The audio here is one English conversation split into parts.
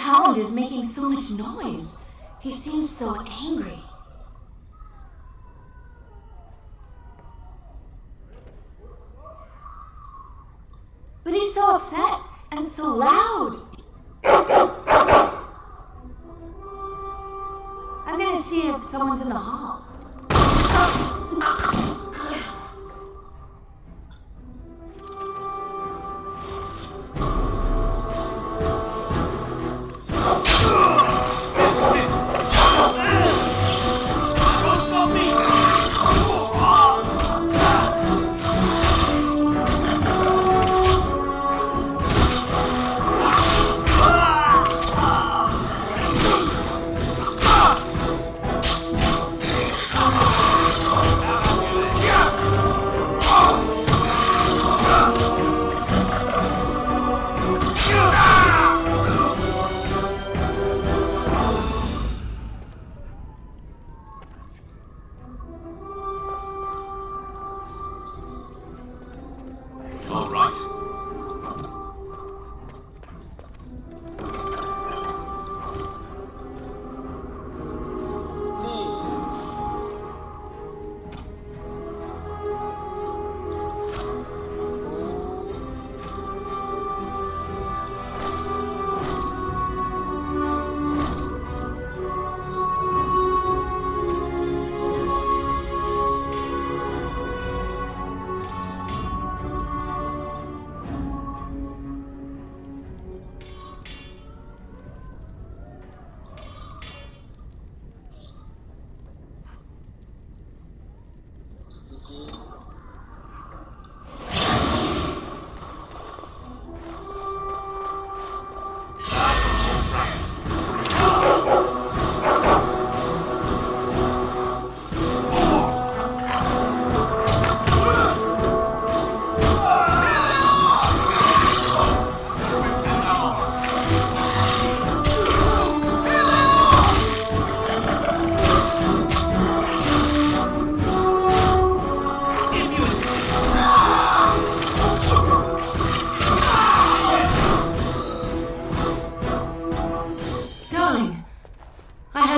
hound is making so much noise? He seems so angry. But he's so upset and so loud. I'm gonna see if someone's in the hall. All right.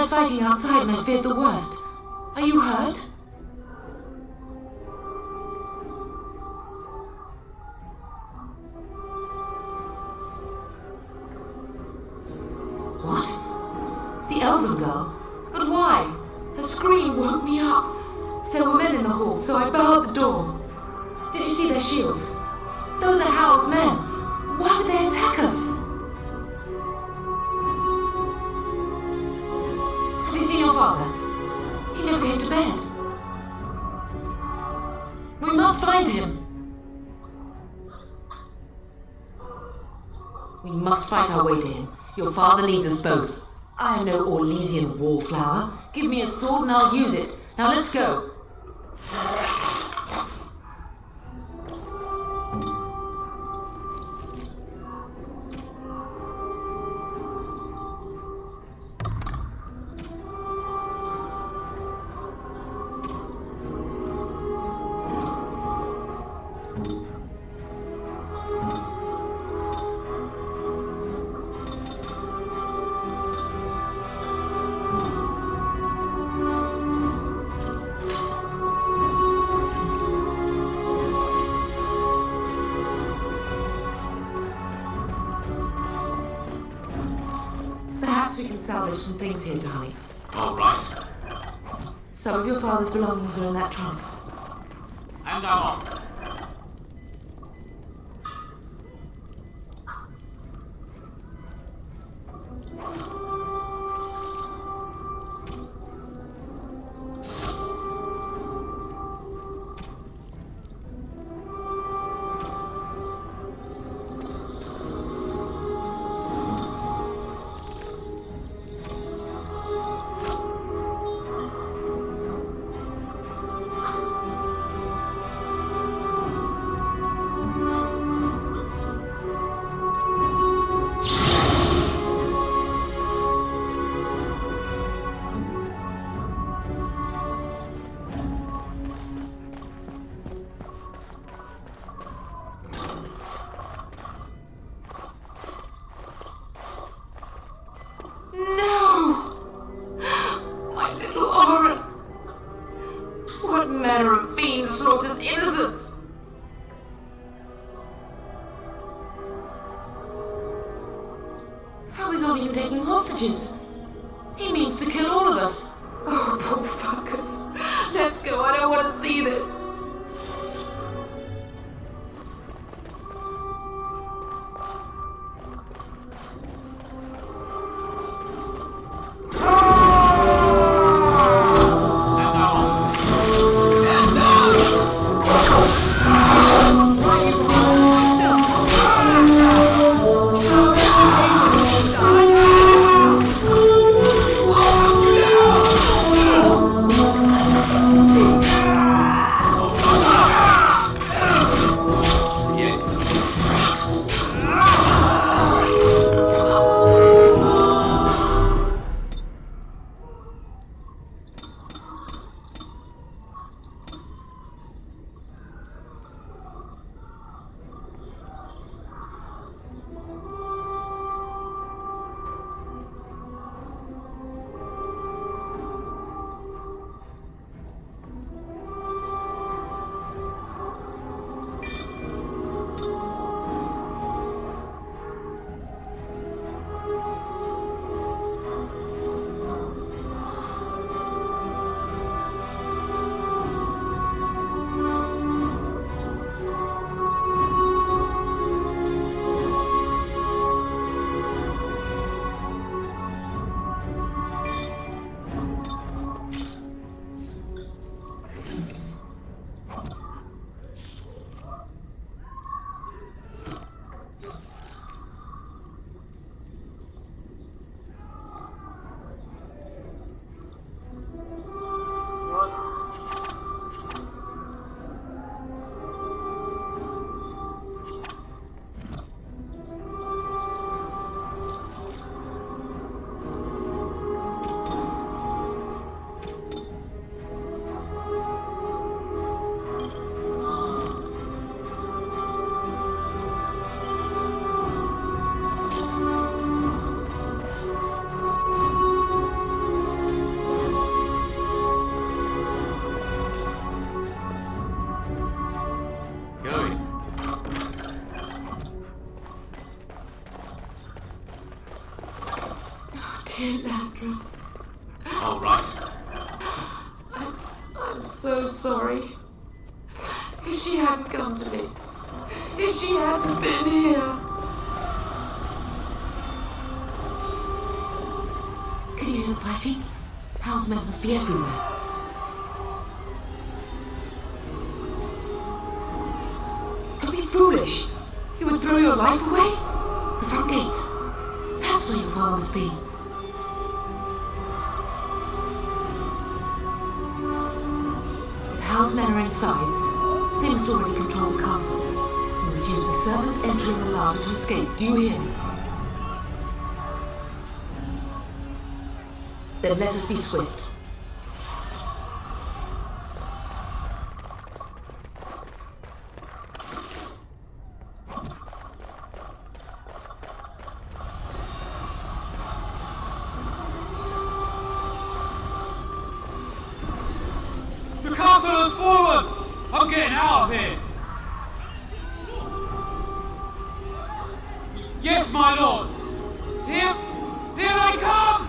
Fighting outside and I feared the worst. Are you hurt? What? The elven girl? But why? Her scream woke me up. There were men in the hall, so I barred the door. Did you see their shields? Those are Howl's men. Why would they attack us? Your father? He never came to bed. We must find him. We must fight our way to him. Your father needs us both. I am no Orlesian wallflower. Give me a sword and I'll use it. Now let's go. We can salvage some things here, darling. All right. Some of your father's belongings are in that trunk. And I'm off. Uncle Oren! What manner of fiend slaughters innocents? How is not even taking hostages? He means to kill all of us. Oh, poor fuckers. Let's go, I don't want to see this. Dear Landro. All right. I'm so sorry. If she hadn't come to me, if she hadn't been here. Can you hear the fighting? Hal's men must be everywhere. Don't be foolish. You would throw your life away? The front gates. That's where your father must be. Hal's men are inside. They must already control the castle. We must use the servants entering the larder to escape. Do you hear me? Then let us be swift. The castle has fallen! I'm getting out of here! Yes, my lord! Here they come!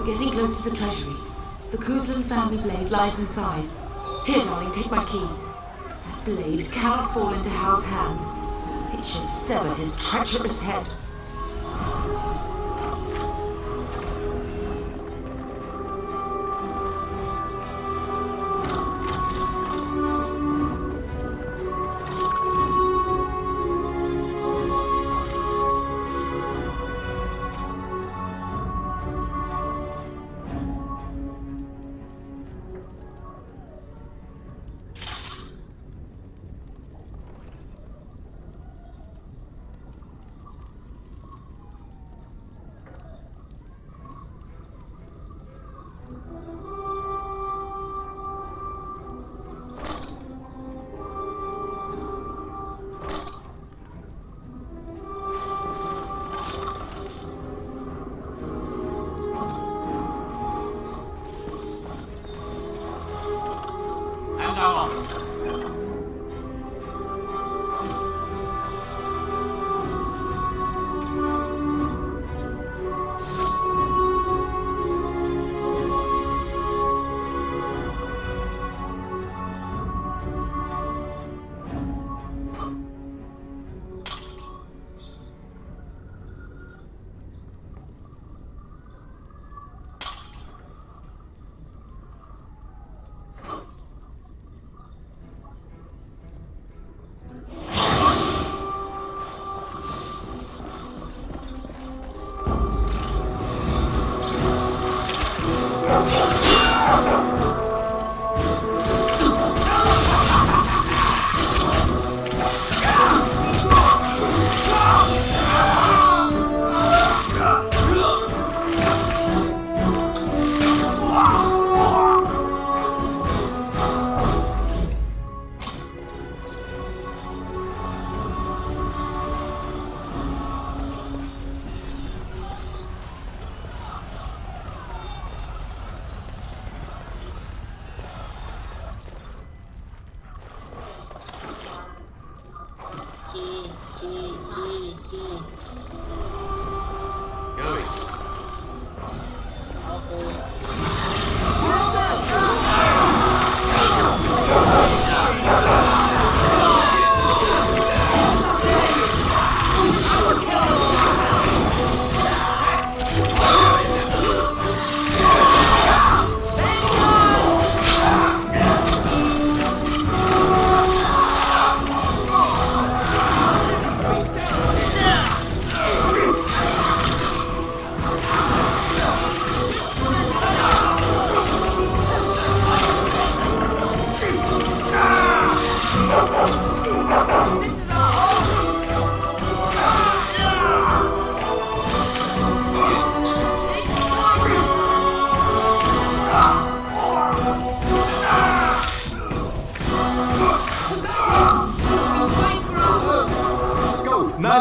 We're getting close to the treasury. The Kuzlan family blade lies inside. Here, darling, take my key. That blade cannot fall into Hao's hands. It should sever his treacherous head.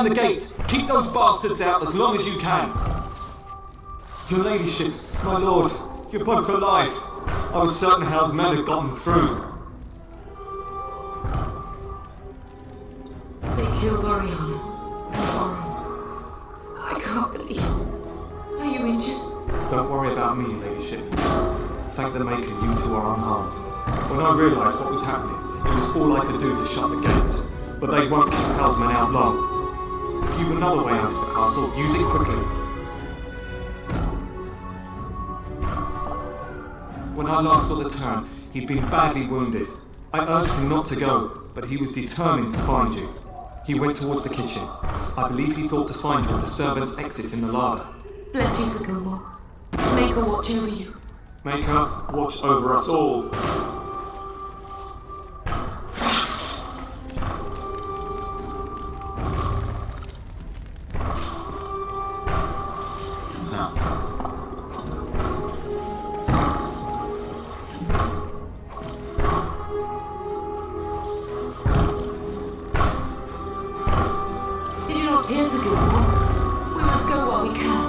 man the gates. Keep those bastards out as long as you can. Your ladyship, my lord, you're both alive. I was certain Hal's men had gotten through. They killed Oriana and Oren. I can't believe. Are you injured? Don't worry about me, ladyship. Thank the Maker you two are unharmed. When I realised what was happening, it was all I could do to shut the gates. But they won't keep Hal's men out long. If you've another way out of the castle, use it quickly. When I last saw the Terran, he'd been badly wounded. I urged him not to go, but he was determined to find you. He went towards the kitchen. I believe he thought to find you at the servants' exit in the larder. Bless you, Sir Gilmore. Make her watch over you. Make her watch over us all. Did you not hear, Sir Gilmore? We must go while we can.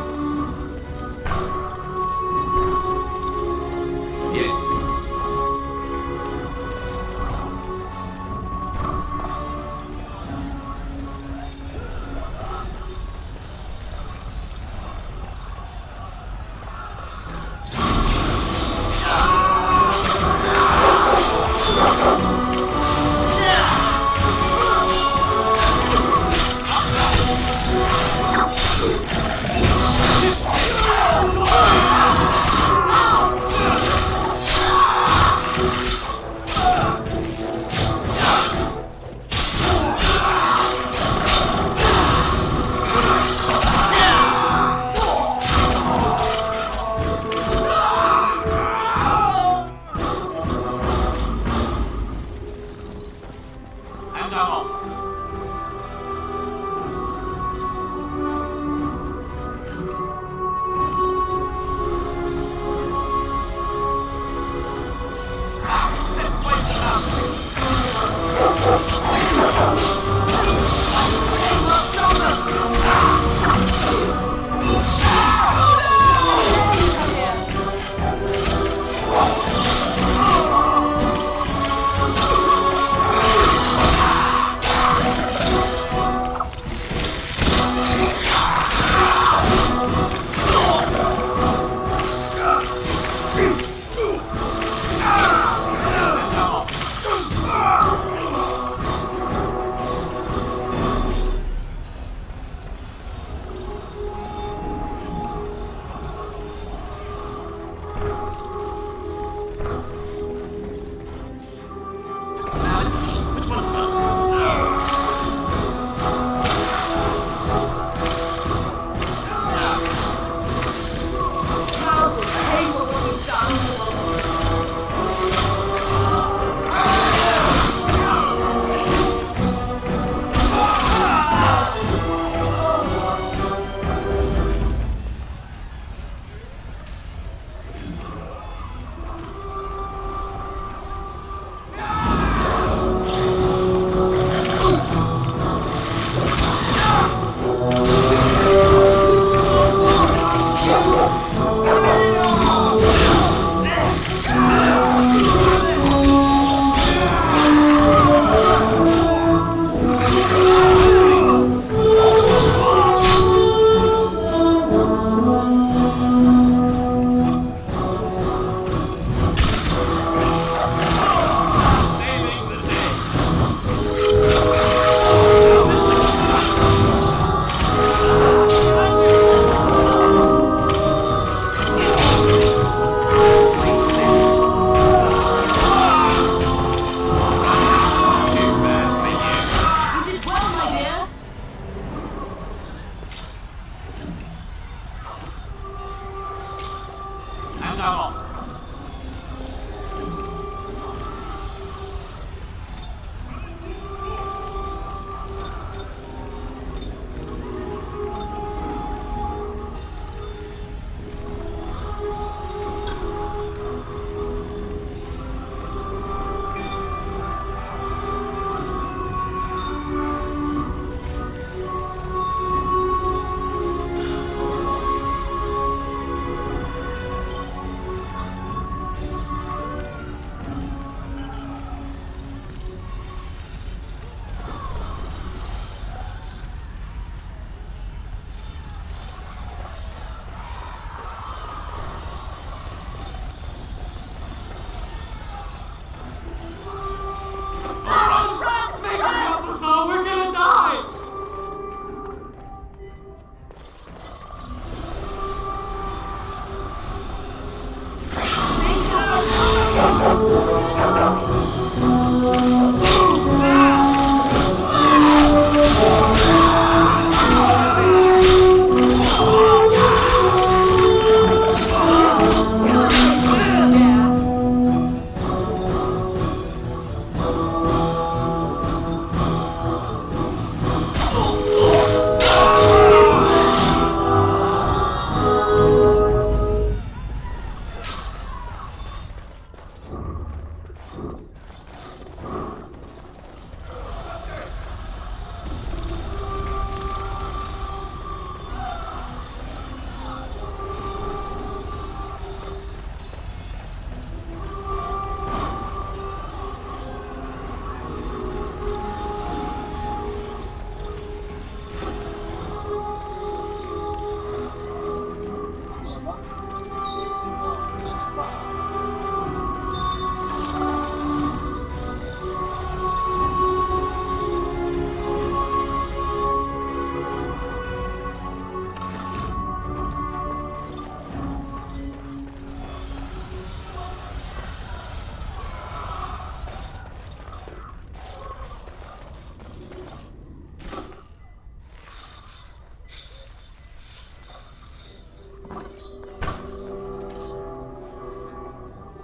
Yes.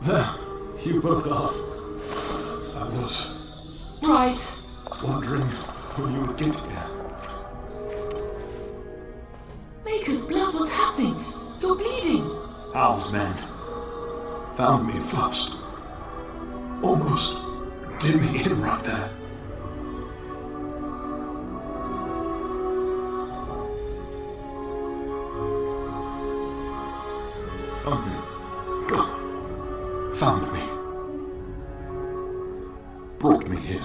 There, you both are. I was Bryce, wondering when you would get here. Maker's blood, what's happening? You're bleeding. Hal's men found me first. Almost did me in right there. God found me. Brought me here.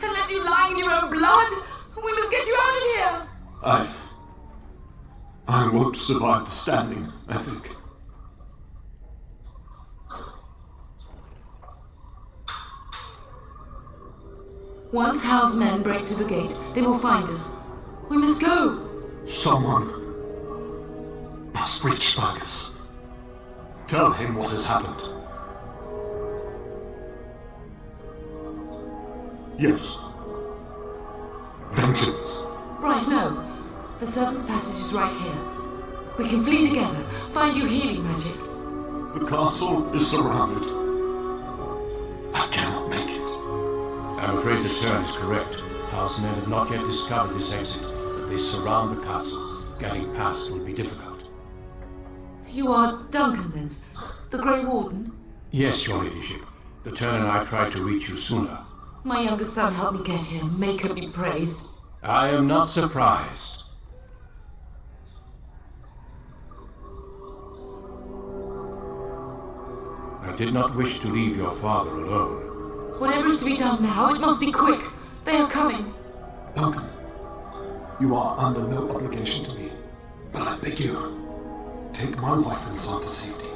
And left you lying in your own blood? We must get you out of here. I won't survive the standing, I think. Once Hal's men break through the gate, they will find us. We must go. Someone must reach Fergus. Tell him what has happened. Yes. Vengeance. Bryce, no. The servant's passage is right here. We can flee together, find you healing magic. The castle is surrounded. I cannot make it. I'm afraid the Cern is correct. Hal's men have not yet discovered this exit, but they surround the castle. Getting past will be difficult. You are Duncan, then? The Grey Warden? Yes, your ladyship. The Cern and I tried to reach you sooner. My youngest son helped me get here. Maker be praised. I am not surprised. I did not wish to leave your father alone. Whatever is to be done now, it must be quick. They are coming. Duncan, you are under no obligation to me, but I beg you, take my wife and son to safety.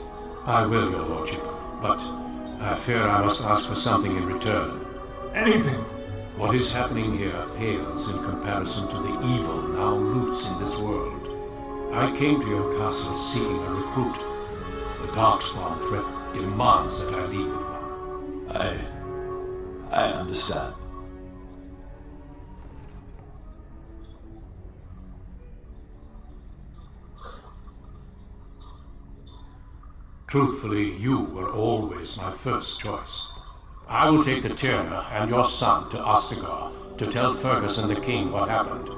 I will, your lordship, but I fear I must ask for something in return. Anything. What is happening here pales in comparison to the evil now loose in this world. I came to your castle seeking a recruit. The Darkspawn threat demands that I leave with one. I understand. Truthfully, you were always my first choice. I will take the Tyrna and your son to Ostagar to tell Fergus and the king what happened.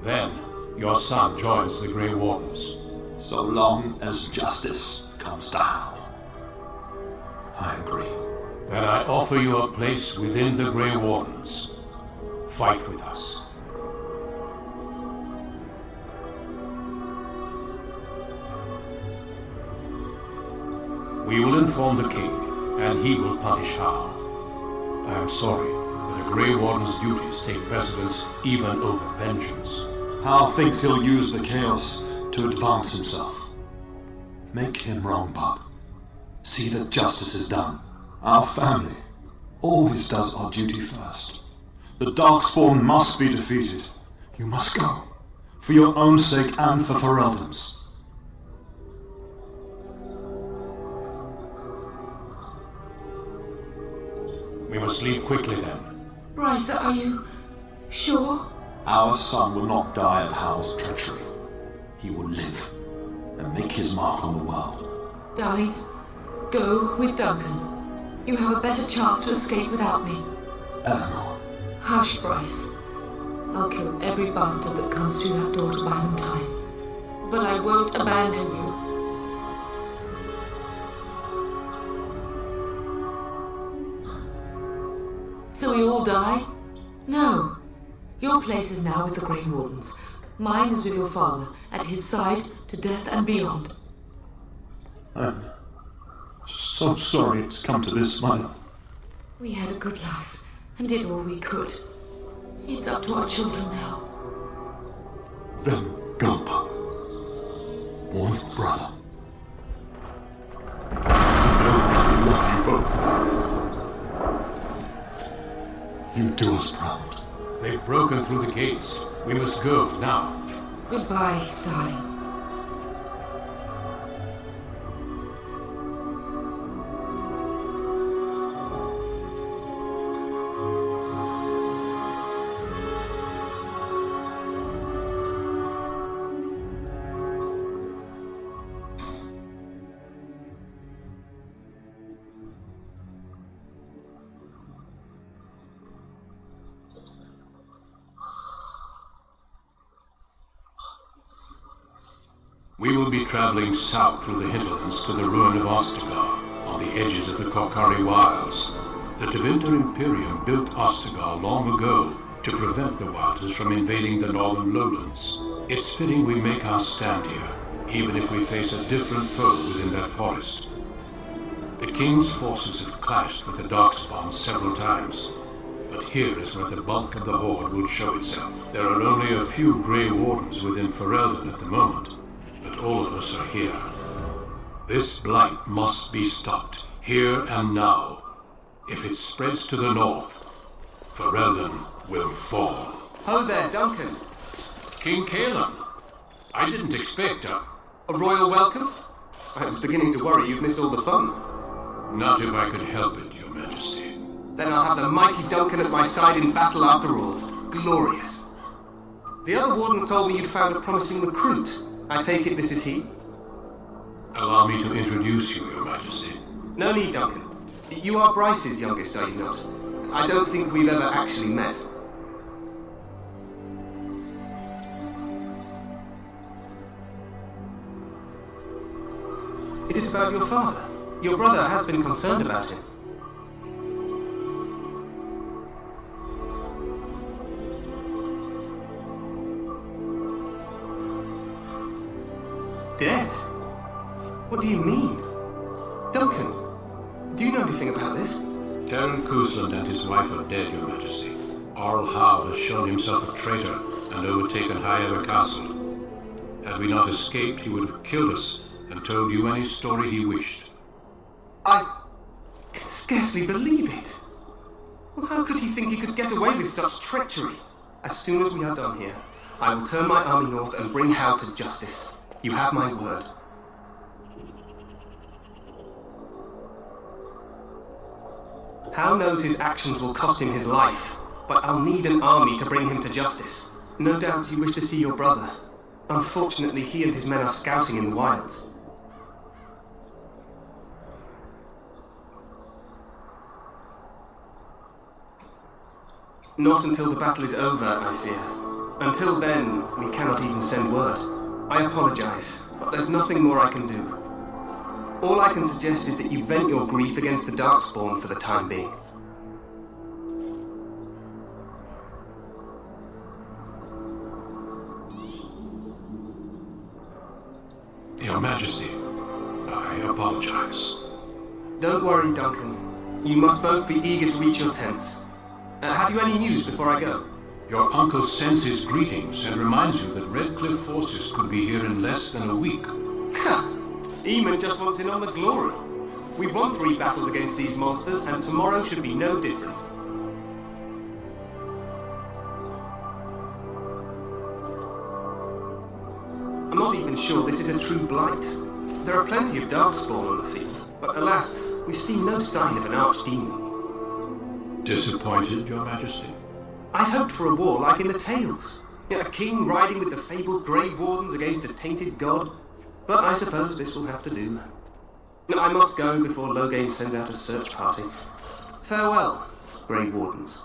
Then, your son joins the Grey Wardens. So long as justice comes to Hal. I agree. Then I offer you a place within the Grey Wardens. Fight with us. We will inform the king, and he will punish Hal. I am sorry, but a Grey Warden's duties take precedence even over vengeance. Hal thinks he'll use the chaos to advance himself. Make him wrong, Bob. See that justice is done. Our family always does our duty first. The Darkspawn must be defeated. You must go. For your own sake and for Ferelden's. We must leave quickly then. Bryce, are you sure? Our son will not die of Hal's treachery. He will live and make his mark on the world. Darling, go with Duncan. You have a better chance to escape without me. Eleanor. Hush, Bryce. I'll kill every bastard that comes through that door to buy them time. But I won't abandon you. all die? No. Your place is now with the Grey Wardens. Mine is with your father, at his side, to death and beyond. I'm so sorry it's come to this, my love. We had a good life, and did all we could. It's up to our children now. Then go, pup. Warn your brother. Know that we love you both. You do us proud. They've broken through the gates. We must go now. Goodbye, darling. We will be traveling south through the hinterlands to the ruin of Ostagar, on the edges of the Korcari Wilds. The Tevinter Imperium built Ostagar long ago to prevent the Wilders from invading the northern lowlands. It's fitting we make our stand here, even if we face a different foe within that forest. The King's forces have clashed with the Darkspawn several times, but here is where the bulk of the Horde will show itself. There are only a few Grey Wardens within Ferelden at the moment, but all of us are here. This blight must be stopped, here and now. If it spreads to the north, Ferelden will fall. Ho there, Duncan. King Cailan, I didn't expect A royal welcome? I was beginning to worry you'd miss all the fun. Not if I could help it, Your Majesty. Then I'll have the mighty Duncan at my side in battle after all. Glorious. The other wardens told me you'd found a promising recruit. I take it this is he? Allow me to introduce you, Your Majesty. No need, Duncan. You are Bryce's youngest, are you not? I don't think we've ever actually met. Is it about your father? Your brother has been concerned about him. Dead? What do you mean? Duncan, do you know anything about this? Terran Cousland and his wife are dead, Your Majesty. Arl Howe has shown himself a traitor and overtaken Highever Castle. Had we not escaped, he would have killed us and told you any story he wished. I can scarcely believe it. Well, how could he think he could get away with such treachery? As soon as we are done here, I will turn my army north and bring Howe to justice. You have my word. Howe knows his actions will cost him his life, but I'll need an army to bring him to justice. No doubt you wish to see your brother. Unfortunately, he and his men are scouting in the wilds. Not until the battle is over, I fear. Until then, we cannot even send word. I apologize, but there's nothing more I can do. All I can suggest is that you vent your grief against the Darkspawn for the time being. Your Majesty, I apologize. Don't worry, Duncan. You must both be eager to reach your tents. Have you any news before I go? Your uncle sends his greetings and reminds you that Redcliffe forces could be here in less than a week. Ha! Eamon just wants in on the glory. We've won 3 battles against these monsters, and tomorrow should be no different. I'm not even sure this is a true blight. There are plenty of Darkspawn on the field, but alas, we've seen no sign of an archdemon. Disappointed, Your Majesty? I'd hoped for a war like in the tales. A king riding with the fabled Grey Wardens against a tainted god. But I suppose this will have to do. I must go before Loghain sends out a search party. Farewell, Grey Wardens.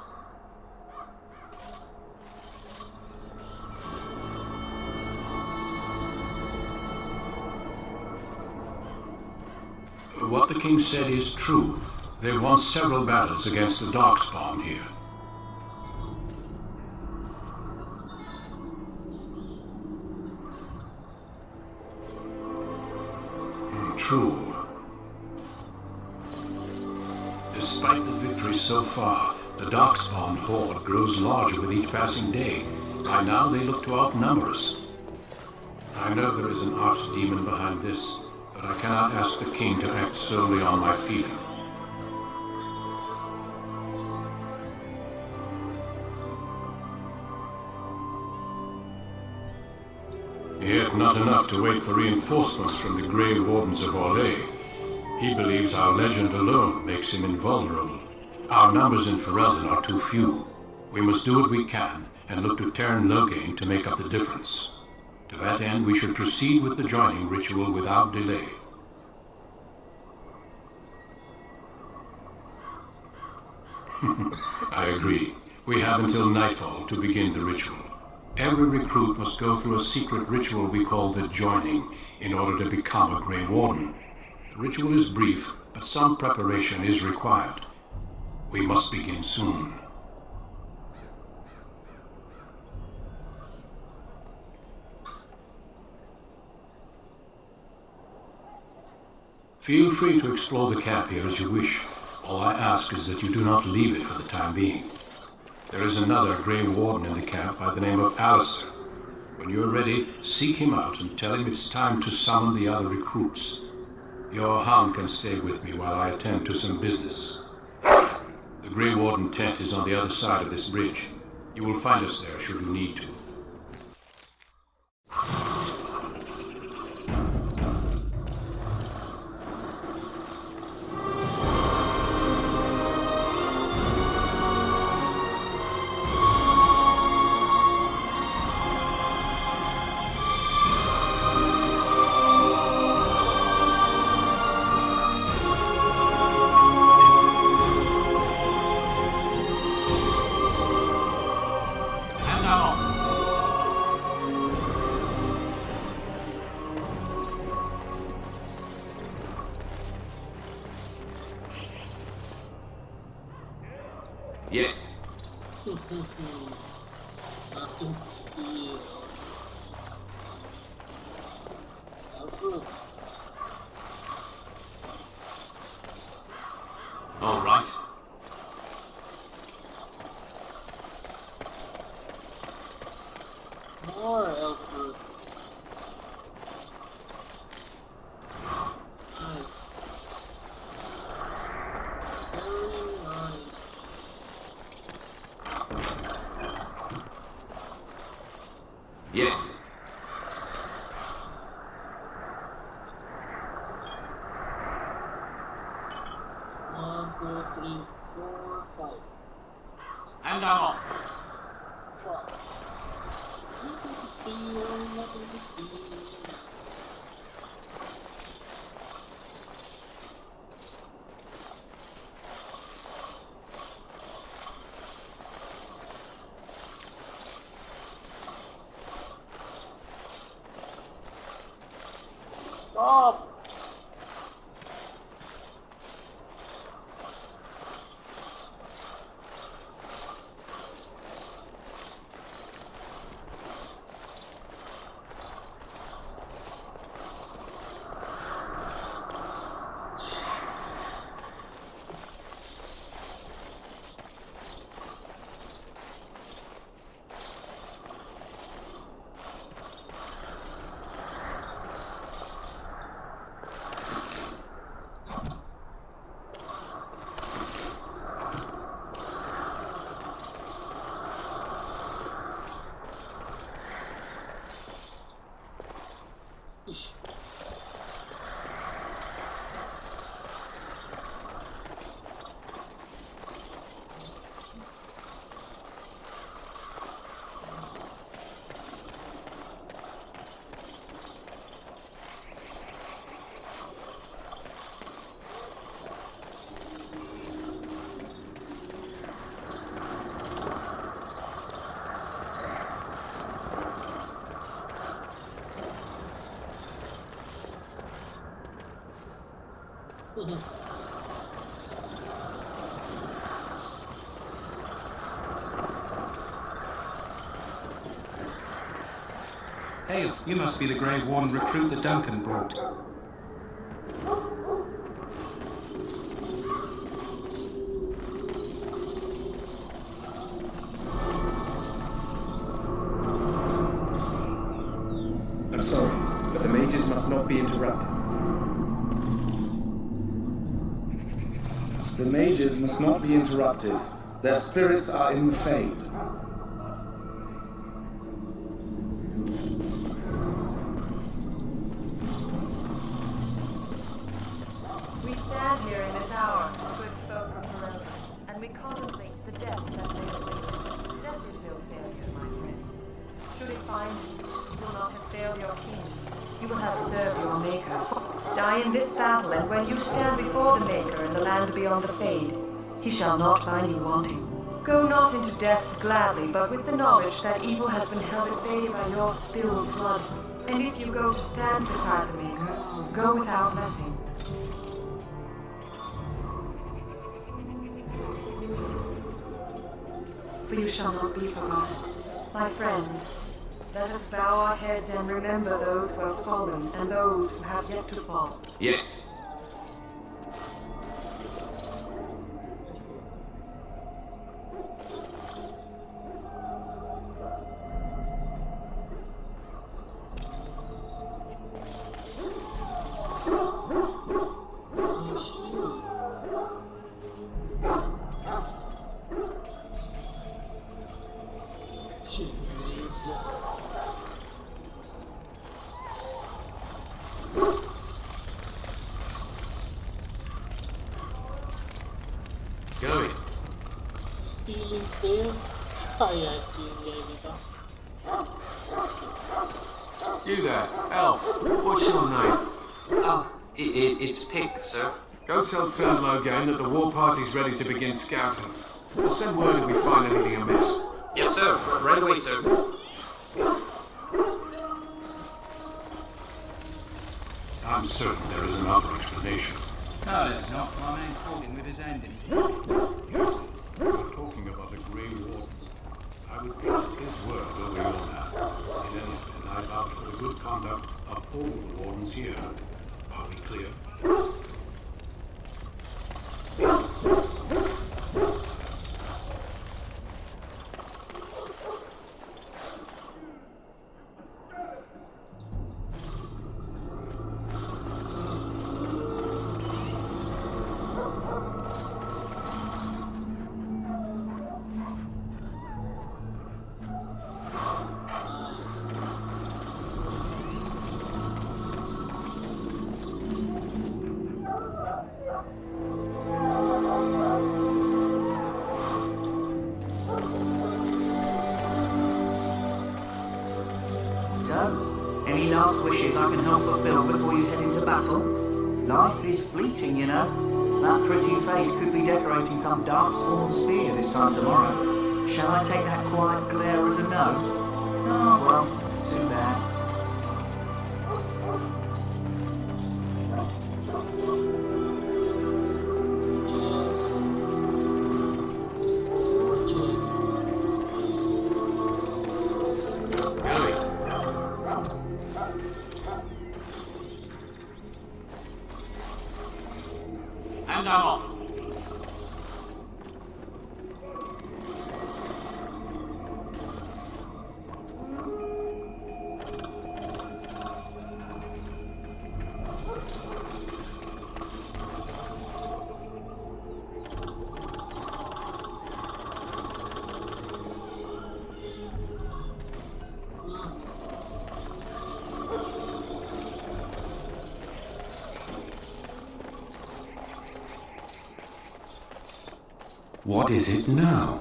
What the king said is true. They've won several battles against the Darkspawn here. true. Despite the victory so far, the Darkspawn horde grows larger with each passing day. By now they look to outnumber us. I know there is an archdemon behind this, but I cannot ask the king to act solely on my feeling. Yet not enough to wait for reinforcements from the Grey Wardens of Orlais. He believes our legend alone makes him invulnerable. Our numbers in Ferelden are too few. We must do what we can and look to Teyrn Loghain to make up the difference. To that end, we should proceed with the joining ritual without delay. I agree. We have until nightfall to begin the ritual. Every recruit must go through a secret ritual we call the Joining in order to become a Grey Warden. The ritual is brief, but some preparation is required. We must begin soon. Feel free to explore the camp here as you wish. All I ask is that you do not leave it for the time being. There is another Grey Warden in the camp by the name of Alistair. When you are ready, seek him out and tell him it's time to summon the other recruits. Your hound can stay with me while I attend to some business. The Grey Warden tent is on the other side of this bridge. You will find us there should you need to. Yes. All right. More Elfwood. Nice. Very nice. Yes. One, two, three, four, five. And I'm off. Nothing to steal, nothing to steal. Stop! Hey, you must be the Grey Warden recruit that Duncan brought. not be interrupted. The mages must not be interrupted. Their spirits are in the Fade. We stand here in this hour, good folk of Verona, and we contemplate the death that may await. Death is no failure, my friends. Should it find you, you will not have failed your king. You will have served your Maker. Die in this battle, and when you stand before the Maker in the land beyond the Fade, he shall not find you wanting. Go not into death gladly, but with the knowledge that evil has been held at bay by your spilled blood. And if you go to stand beside the Maker, go without blessing. For you shall not be forgotten. My friends, let us bow our heads and remember those who have fallen and those who have yet to fall. Yes. Going. Stealing fail? Anjing kayak gitu. You there, elf. What's your name? Oh, it's Pig, sir. Go tell Turn Logain that the war party's ready to begin scouting. We'll send word if we find anything amiss. Yes, sir. Right away, sir. I'm certain there is another explanation. No, there's not. My man called him with his hand in it. You're talking about the Grey Warden. I would trust his word over your man. In any event, I vouch for the good conduct of all the wardens here. Are we clear? Any last wishes I can help fulfill before you head into battle? Life is fleeting, you know. That pretty face could be decorating some darkspawn spear this time tomorrow. Shall I take that quiet glare as a no? Oh, well, too bad. And I'm off. What is it now?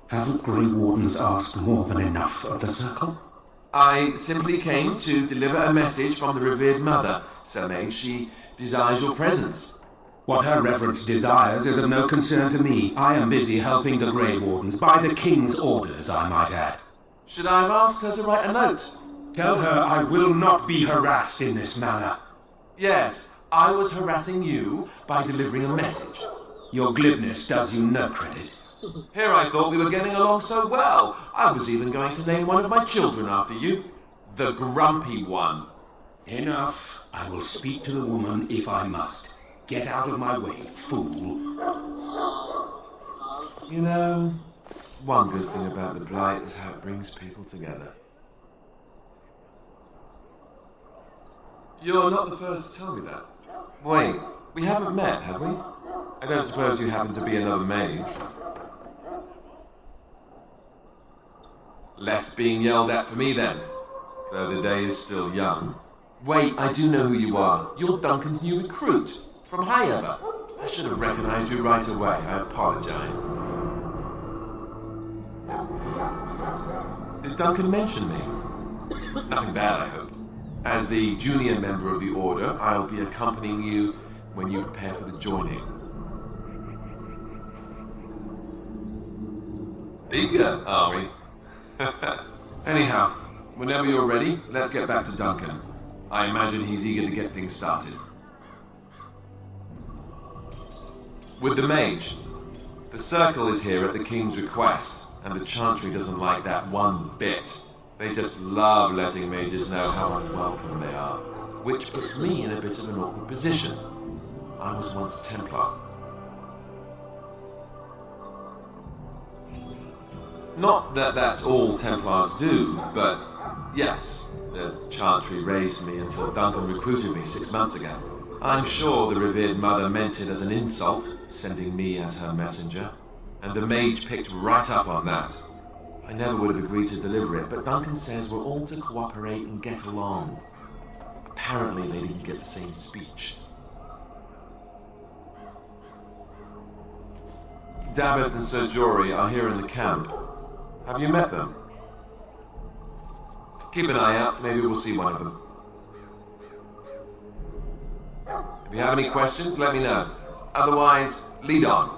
Haven't Grey Wardens asked more than enough of the Circle? I simply came to deliver a message from the revered mother, Sir Mage. She desires your presence. What her reverence desires is of no concern to me. I am busy helping the Grey Wardens, by the King's orders, I might add. Should I have asked her to write a note? Tell her I will not be harassed in this manner. Yes, I was harassing you by delivering a message. Your glibness does you no credit. Here I thought we were getting along so well. I was even going to name one of my children after you. The Grumpy One. Enough. I will speak to the woman if I must. Get out of my way, fool. You know, one good thing about the Blight is how it brings people together. You're not the first to tell me that. Wait, we haven't met, have we? I don't suppose you happen to be another mage? Less being yelled at for me then, though the day is still young. Wait, I do know who you are. You're Duncan's new recruit, from Highever. I should have recognized you right away. I apologize. Did Duncan mention me? Nothing bad, I hope. As the junior member of the Order, I'll be accompanying you when you prepare for the joining. Eager, are we? Anyhow, whenever you're ready, let's get back to Duncan. I imagine he's eager to get things started. With the mage, the Circle is here at the King's request, and the Chantry doesn't like that one bit. They just love letting mages know how unwelcome they are, which puts me in a bit of an awkward position. I was once a Templar. Not that that's all Templars do, but yes, the Chantry raised me until Duncan recruited me 6 months ago. I'm sure the revered mother meant it as an insult, sending me as her messenger, and the mage picked right up on that. I never would have agreed to deliver it, but Duncan says we're all to cooperate and get along. Apparently they didn't get the same speech. Dabbeth and Sir Jory are here in the camp. Have you met them? Keep an eye out, maybe we'll see one of them. If you have any questions, let me know. Otherwise, lead on.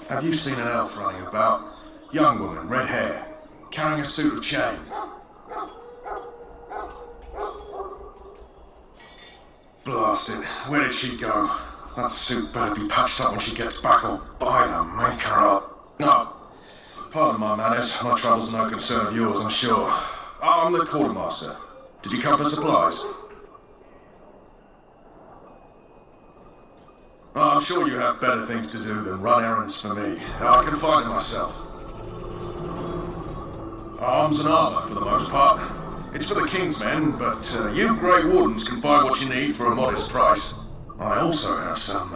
Have you seen an elf running about? Young woman, red hair, carrying a suit of chain. Blast it. Where did she go? That suit better be patched up when she gets back, or by the maker up. No. Pardon my manners. My troubles are no concern of yours, I'm sure. I'm the quartermaster. Did you come for supplies? Oh, I'm sure you have better things to do than run errands for me. I can find it myself. Arms and armour, for the most part. It's for the King's men, but you Grey Wardens can buy what you need for a modest price. I also have some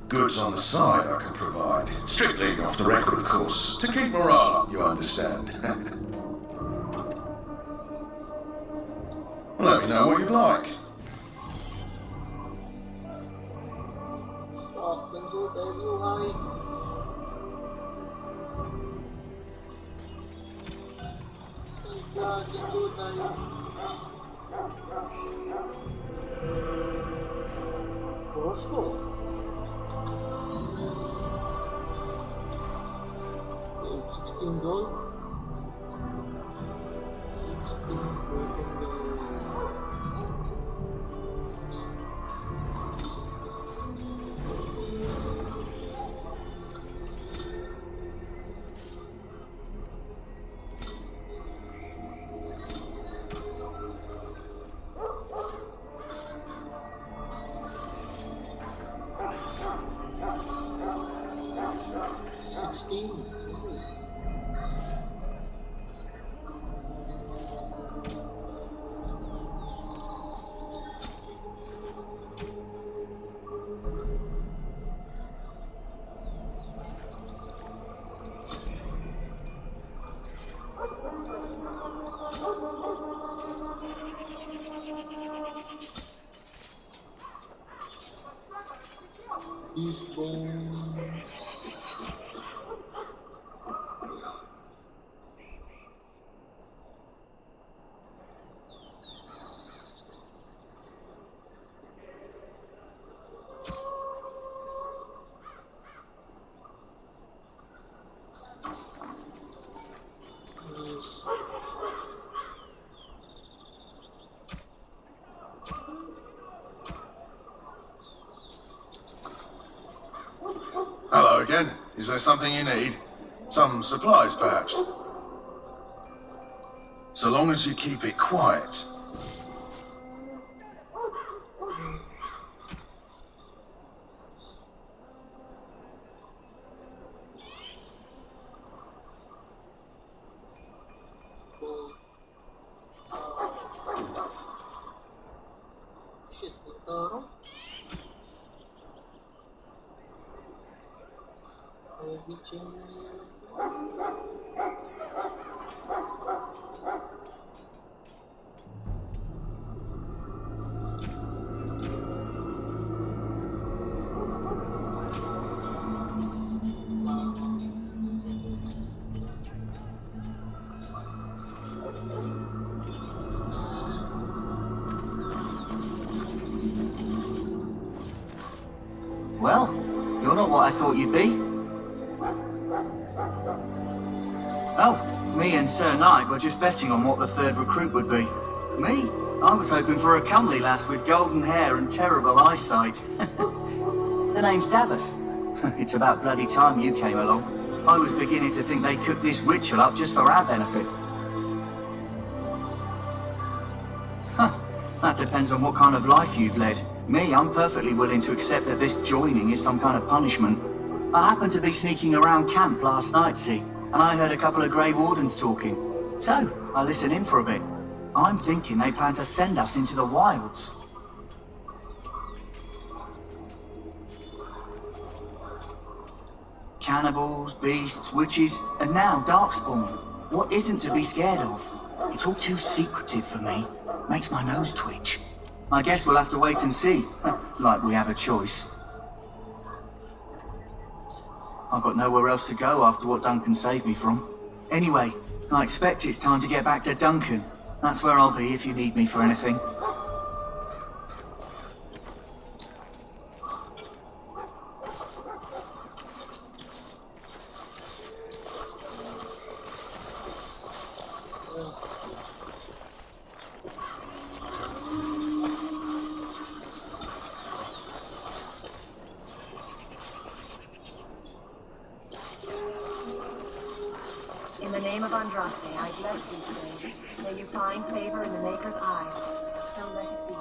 goods on the side I can provide. Strictly off the record, of course. To keep morale up, you understand. Let me know what you'd like. Crossbow. 16 gold. 16 broken gold. Hello again. Is there something you need? Some supplies, perhaps? So long as you keep it quiet. Well, you're not what I thought you'd be. Oh, me and Sir Knight were just betting on what the third recruit would be. Me? I was hoping for a comely lass with golden hair and terrible eyesight. The name's Daveth. It's about bloody time you came along. I was beginning to think they cooked this ritual up just for our benefit. Huh, that depends on what kind of life you've led. Me, I'm perfectly willing to accept that this joining is some kind of punishment. I happened to be sneaking around camp last night, see, and I heard a couple of Grey Wardens talking. So, I listened in for a bit. I'm thinking they plan to send us into the wilds. Cannibals, beasts, witches, and now Darkspawn. What isn't to be scared of? It's all too secretive for me. Makes my nose twitch. I guess we'll have to wait and see, like we have a choice. I've got nowhere else to go after what Duncan saved me from. Anyway, I expect it's time to get back to Duncan. That's where I'll be if you need me for anything. In the name of Andraste, I bless these days. May you find favor in the Maker's eyes. So let it be.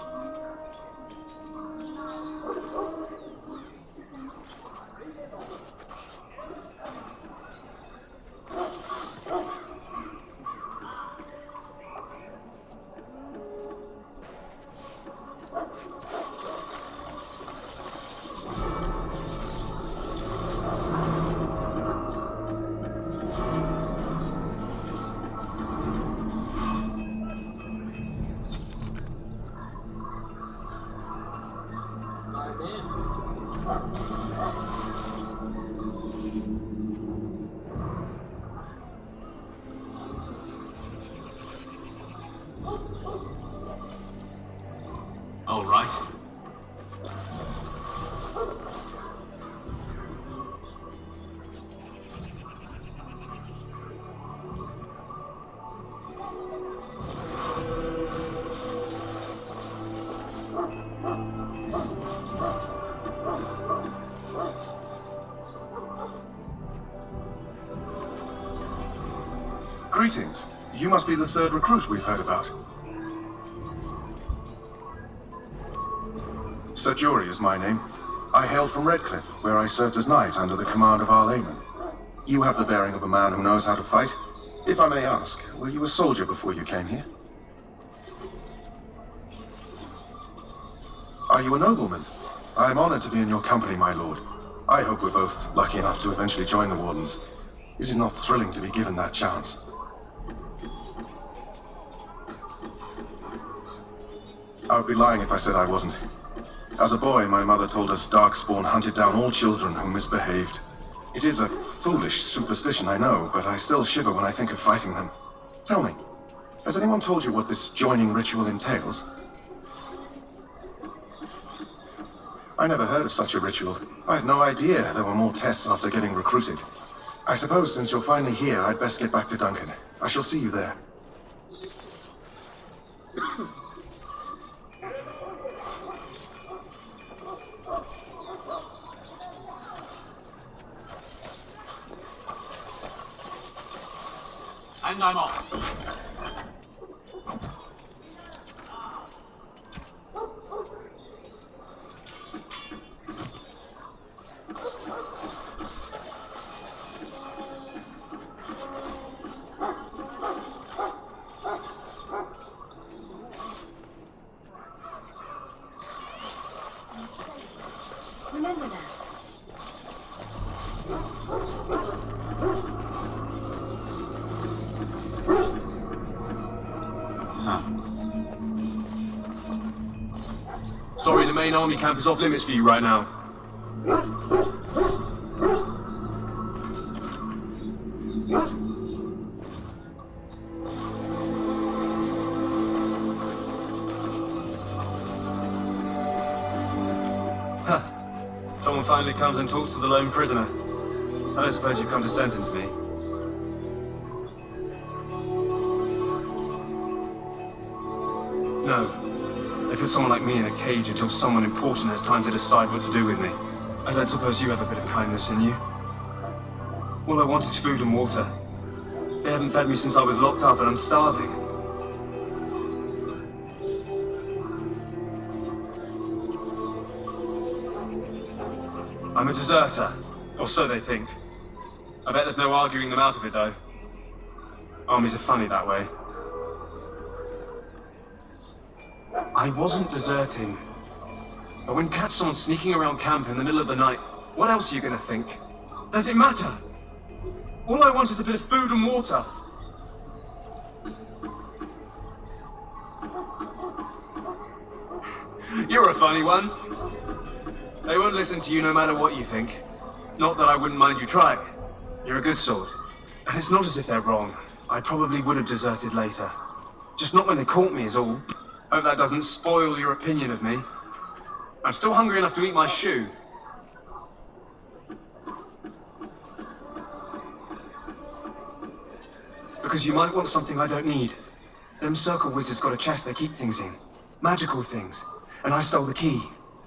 All right. Greetings. You must be the third recruit we've heard about. Sir Jury is my name. I hail from Redcliffe, where I served as knight under the command of our layman. You have the bearing of a man who knows how to fight. If I may ask, were you a soldier before you came here? Are you a nobleman? I am honored to be in your company, my lord. I hope we're both lucky enough to eventually join the Wardens. Is it not thrilling to be given that chance? I would be lying if I said I wasn't. As a boy, my mother told us Darkspawn hunted down all children who misbehaved. It is a foolish superstition, I know, but I still shiver when I think of fighting them. Tell me, has anyone told you what this joining ritual entails? I never heard of such a ritual. I had no idea there were more tests after getting recruited. I suppose since you're finally here, I'd best get back to Duncan. I shall see you there. And I'm off. Remember that. Sorry, the main army camp is off limits for you right now. Huh. Someone finally comes and talks to the lone prisoner. I don't suppose you've come to sentence me. No. They put someone like me in a cage until someone important has time to decide what to do with me. I don't suppose you have a bit of kindness in you. All I want is food and water. They haven't fed me since I was locked up and I'm starving. I'm a deserter, or so they think. I bet there's no arguing them out of it, though. Armies are funny that way. I wasn't deserting. I wouldn't catch someone sneaking around camp in the middle of the night. What else are you gonna think? Does it matter? All I want is a bit of food and water. You're a funny one. They won't listen to you no matter what you think. Not that I wouldn't mind you trying. You're a good sort. And it's not as if they're wrong. I probably would have deserted later. Just not when they caught me is all. Hope that doesn't spoil your opinion of me. I'm still hungry enough to eat my shoe. Because you might want something I don't need. Them circle wizards got a chest they keep things in. Magical things. And I stole the key.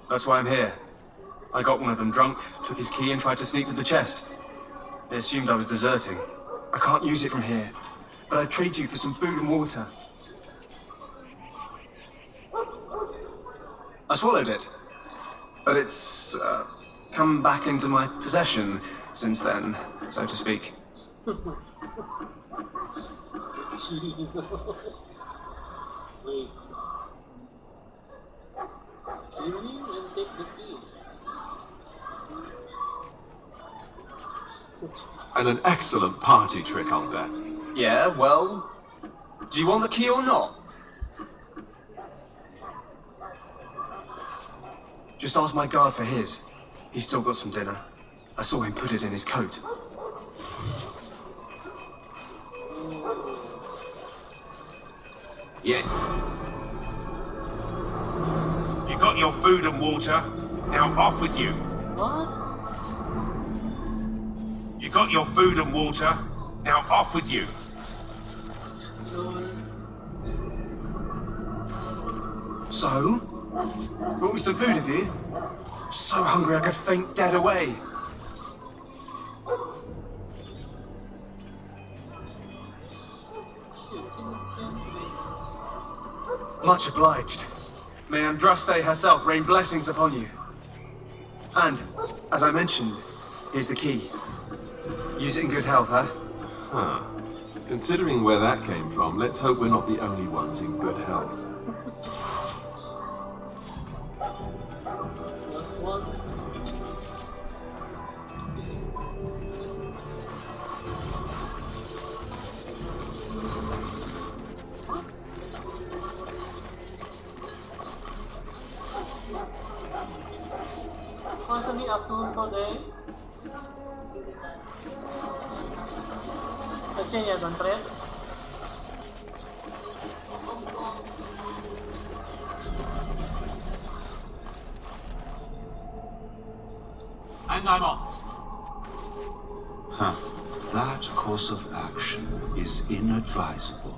That's why I'm here. I got one of them drunk, took his key and tried to sneak to the chest. They assumed I was deserting. I can't use it from here, but I'd trade you for some food and water. I swallowed it, but it's come back into my possession since then, so to speak. Wait. Kill him and take the key. And an excellent party trick, I'll bet. Yeah, well, do you want the key or not? Just ask my guard for his. He's still got some dinner. I saw him put it in his coat. Yes. You got your food and water. Now off with you. What? You got your food and water. Now off with you. So? Brought me some food, have you? I'm so hungry I could faint dead away. Much obliged. May Andraste herself rain blessings upon you. And, as I mentioned, here's the key. Use it in good health, huh? Huh. Considering where that came from, let's hope we're not the only ones in good health. Last one. Masa may asunto de Kacanya don Fred. And I'm off. Huh. That course of action is inadvisable.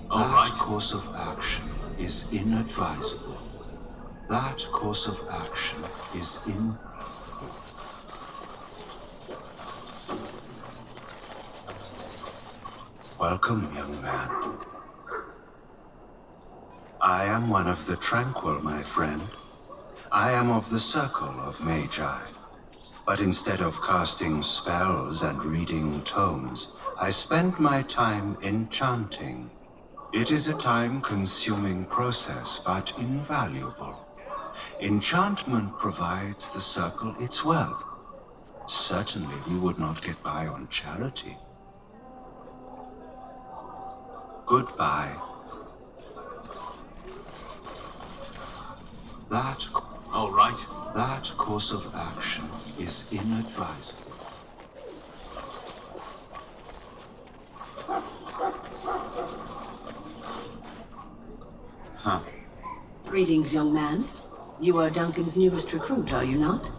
That course of action is inadvisable. That course of action is in... Welcome, young man. I am one of the tranquil, my friend. I am of the circle of Magi. But instead of casting spells and reading tomes, I spend my time enchanting. It is a time-consuming process, but invaluable. Enchantment provides the circle its wealth. Certainly we would not get by on charity. Goodbye. That... All right. That course of action is inadvisable. Huh. Greetings, young man. You are Duncan's newest recruit, are you not?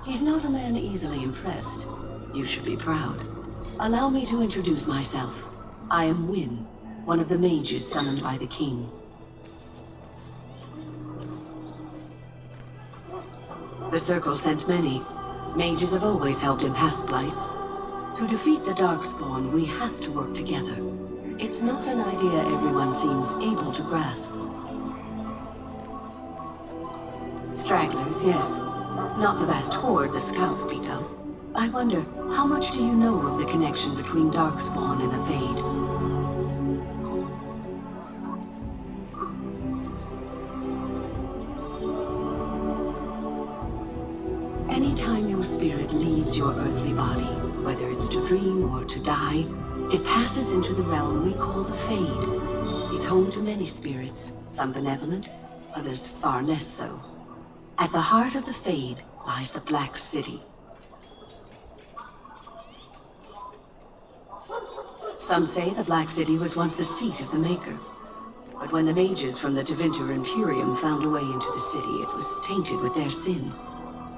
He's not a man easily impressed. You should be proud. Allow me to introduce myself. I am Wynne, one of the mages summoned by the king. The Circle sent many. Mages have always helped in past blights. To defeat the Darkspawn, we have to work together. It's not an idea everyone seems able to grasp. Stragglers, yes. Not the vast horde the scouts speak of. I wonder, how much do you know of the connection between Darkspawn and the Fade? Anytime your spirit leaves your earthly body, whether it's to dream or to die, it passes into the realm we call the Fade. It's home to many spirits, some benevolent, others far less so. At the heart of the Fade lies the Black City. Some say the Black City was once the seat of the Maker. But when the mages from the Tevinter Imperium found a way into the city, it was tainted with their sin.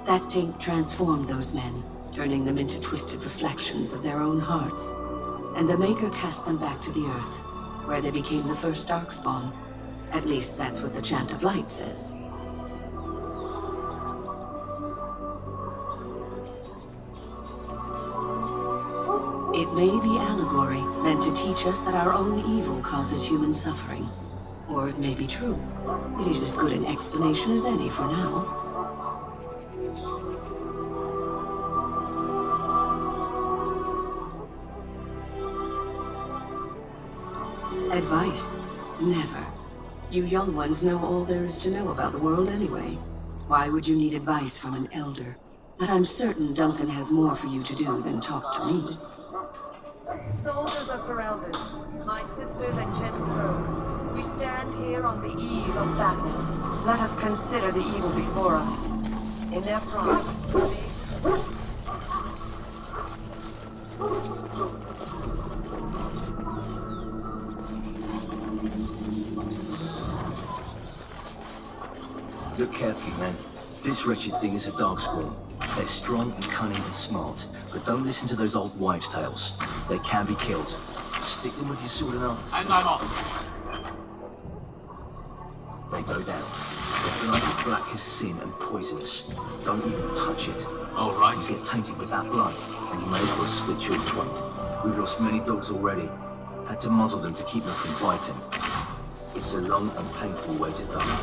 That taint transformed those men, turning them into twisted reflections of their own hearts. And the Maker cast them back to the Earth, where they became the first Darkspawn. At least that's what the Chant of Light says. It may be allegory, meant to teach us that our own evil causes human suffering. Or it may be true. It is as good an explanation as any for now. Advice? Never. You young ones know all there is to know about the world anyway. Why would you need advice from an elder? But I'm certain Duncan has more for you to do than talk to me. Soldiers of Ferelden, my sisters and gentlefolk, we stand here on the eve of battle. Let us consider the evil before us. In their pride, Look carefully, man. This wretched thing is a darkspawn. They're strong and cunning and smart, but don't listen to those old wives' tales. They can be killed. Stick them with your sword and arm. And I'm off. They go down. Their blood is black as sin and poisonous. Don't even touch it. All right. You get tainted with that blood, and you may as well slit your throat. We've lost many dogs already. Had to muzzle them to keep them from biting. It's a long and painful way to die.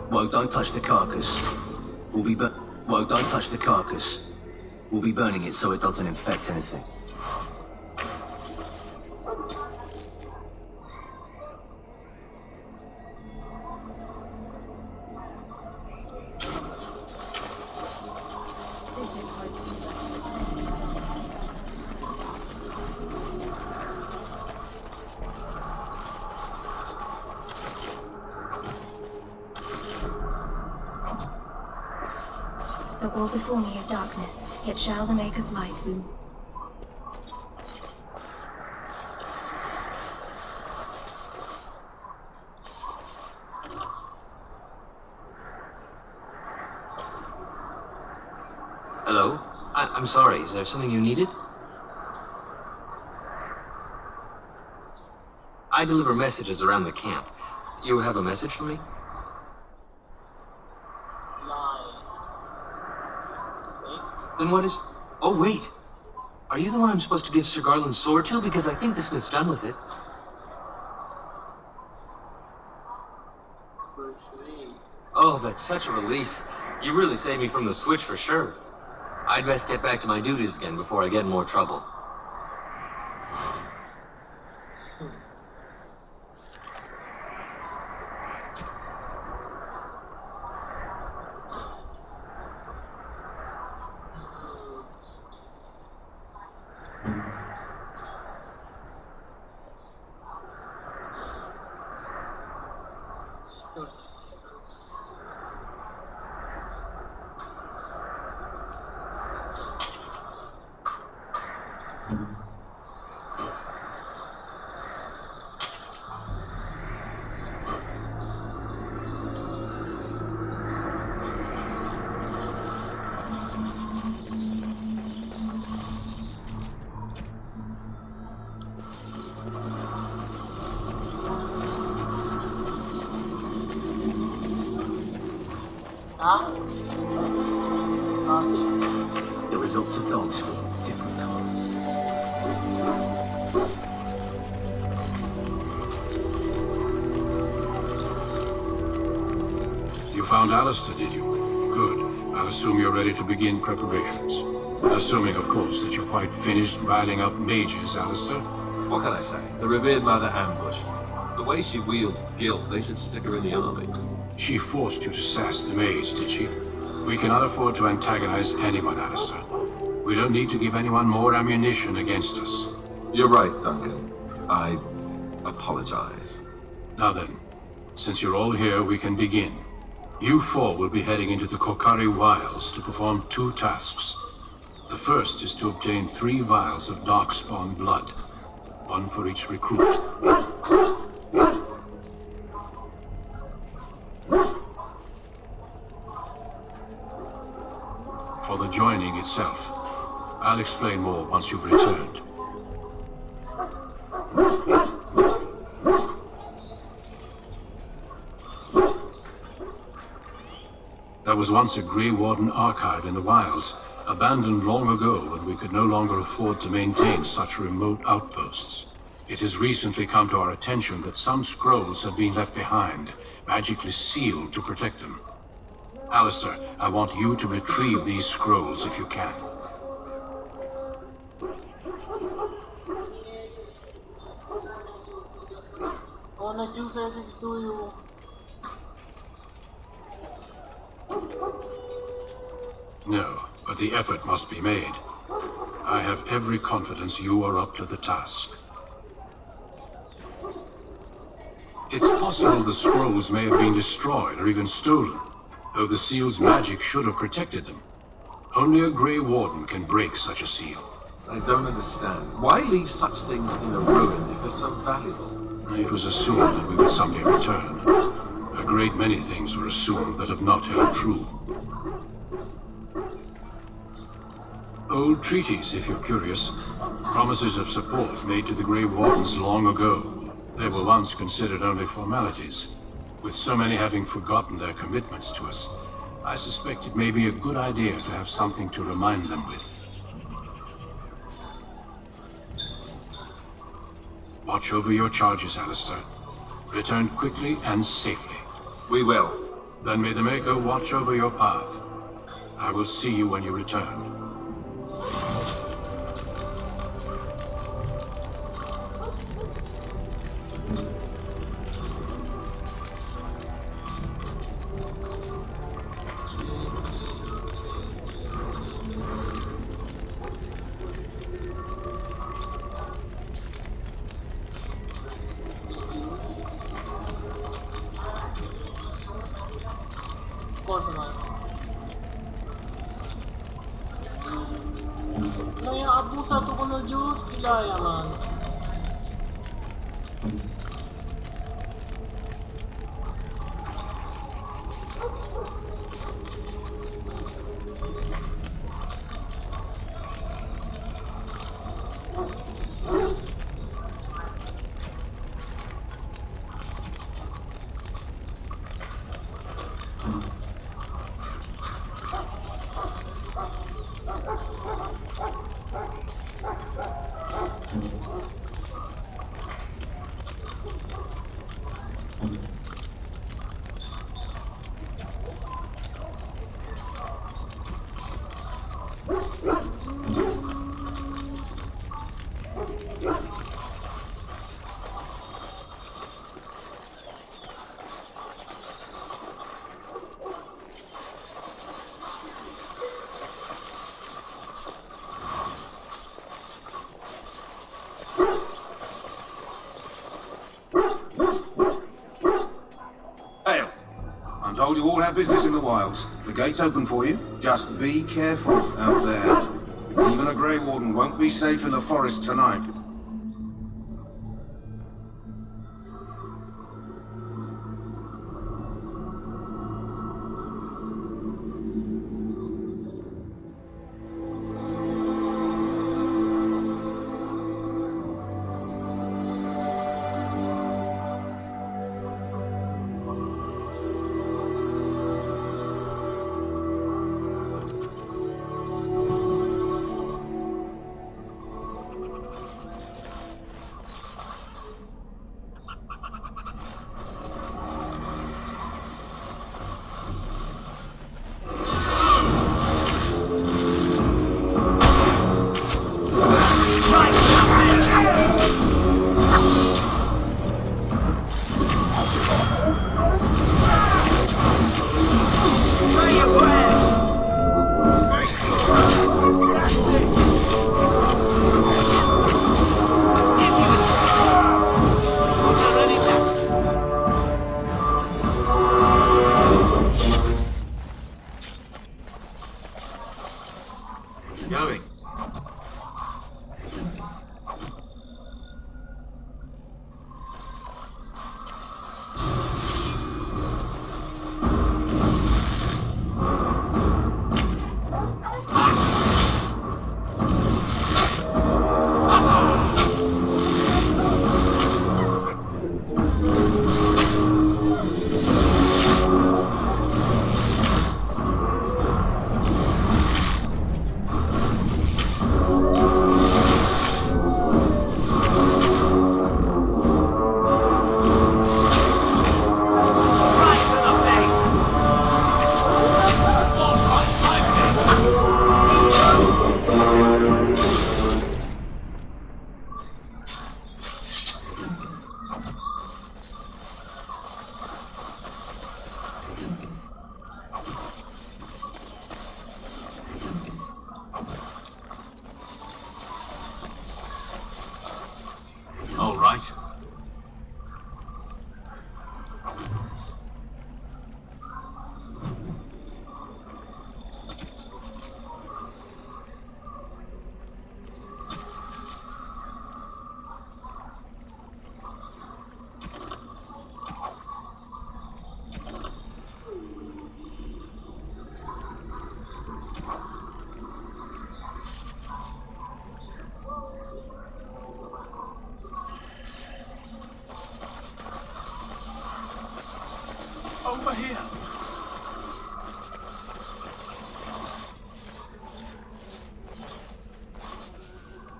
Whoa, don't touch the carcass. Whoa, don't touch the carcass. We'll be burning it so it doesn't infect anything. The wall before me is darkness, yet shall the Maker's light. Hello? I'm sorry, is there something you needed? I deliver messages around the camp. You have a message for me? Then what is... Oh, wait! Are you the one I'm supposed to give Sir Garland's sword to? Because I think the smith's done with it. Oh, that's such a relief. You really saved me from the switch for sure. I'd best get back to my duties again before I get in more trouble. There are lots of dogs with different colours. You found Alistair, did you? Good. I'll assume you're ready to begin preparations. Assuming, of course, that you're quite finished riling up mages, Alistair. What can I say? The revered mother ambushed me. The way she wields guilt, they should stick her in the army. She forced you to sass the mage, did she? We cannot afford to antagonize anyone, Alistair. We don't need to give anyone more ammunition against us. You're right, Duncan. I apologize. Now then, since you're all here, we can begin. You four will be heading into the Kokari Wilds to perform 2 tasks. The first is to obtain 3 vials of Darkspawn blood, 1 for each recruit. For the joining itself, I'll explain more once you've returned. There was once a Grey Warden archive in the wilds, abandoned long ago when we could no longer afford to maintain such remote outposts. It has recently come to our attention that some scrolls have been left behind, magically sealed to protect them. Alistair, I want you to retrieve these scrolls if you can. On a 262 No, but the effort must be made. I have every confidence you are up to the task. It's possible the scrolls may have been destroyed or even stolen, though the seal's magic should have protected them. Only a Grey Warden can break such a seal. I don't understand. Why leave such things in a ruin if they're so valuable? It was assumed that we would someday return. A great many things were assumed that have not held true. Old treaties, if you're curious. Promises of support made to the Grey Wardens long ago. They were once considered only formalities. With so many having forgotten their commitments to us, I suspect it may be a good idea to have something to remind them with. Watch over your charges, Alistair. Return quickly and safely. We will. Then may the Maker watch over your path. I will see you when you return. Naya-abusa to ko ng Diyos, kilaya man. I'm told you all have business in the wilds. The gate's open for you. Just be careful out there. Even a Grey Warden won't be safe in the forest tonight.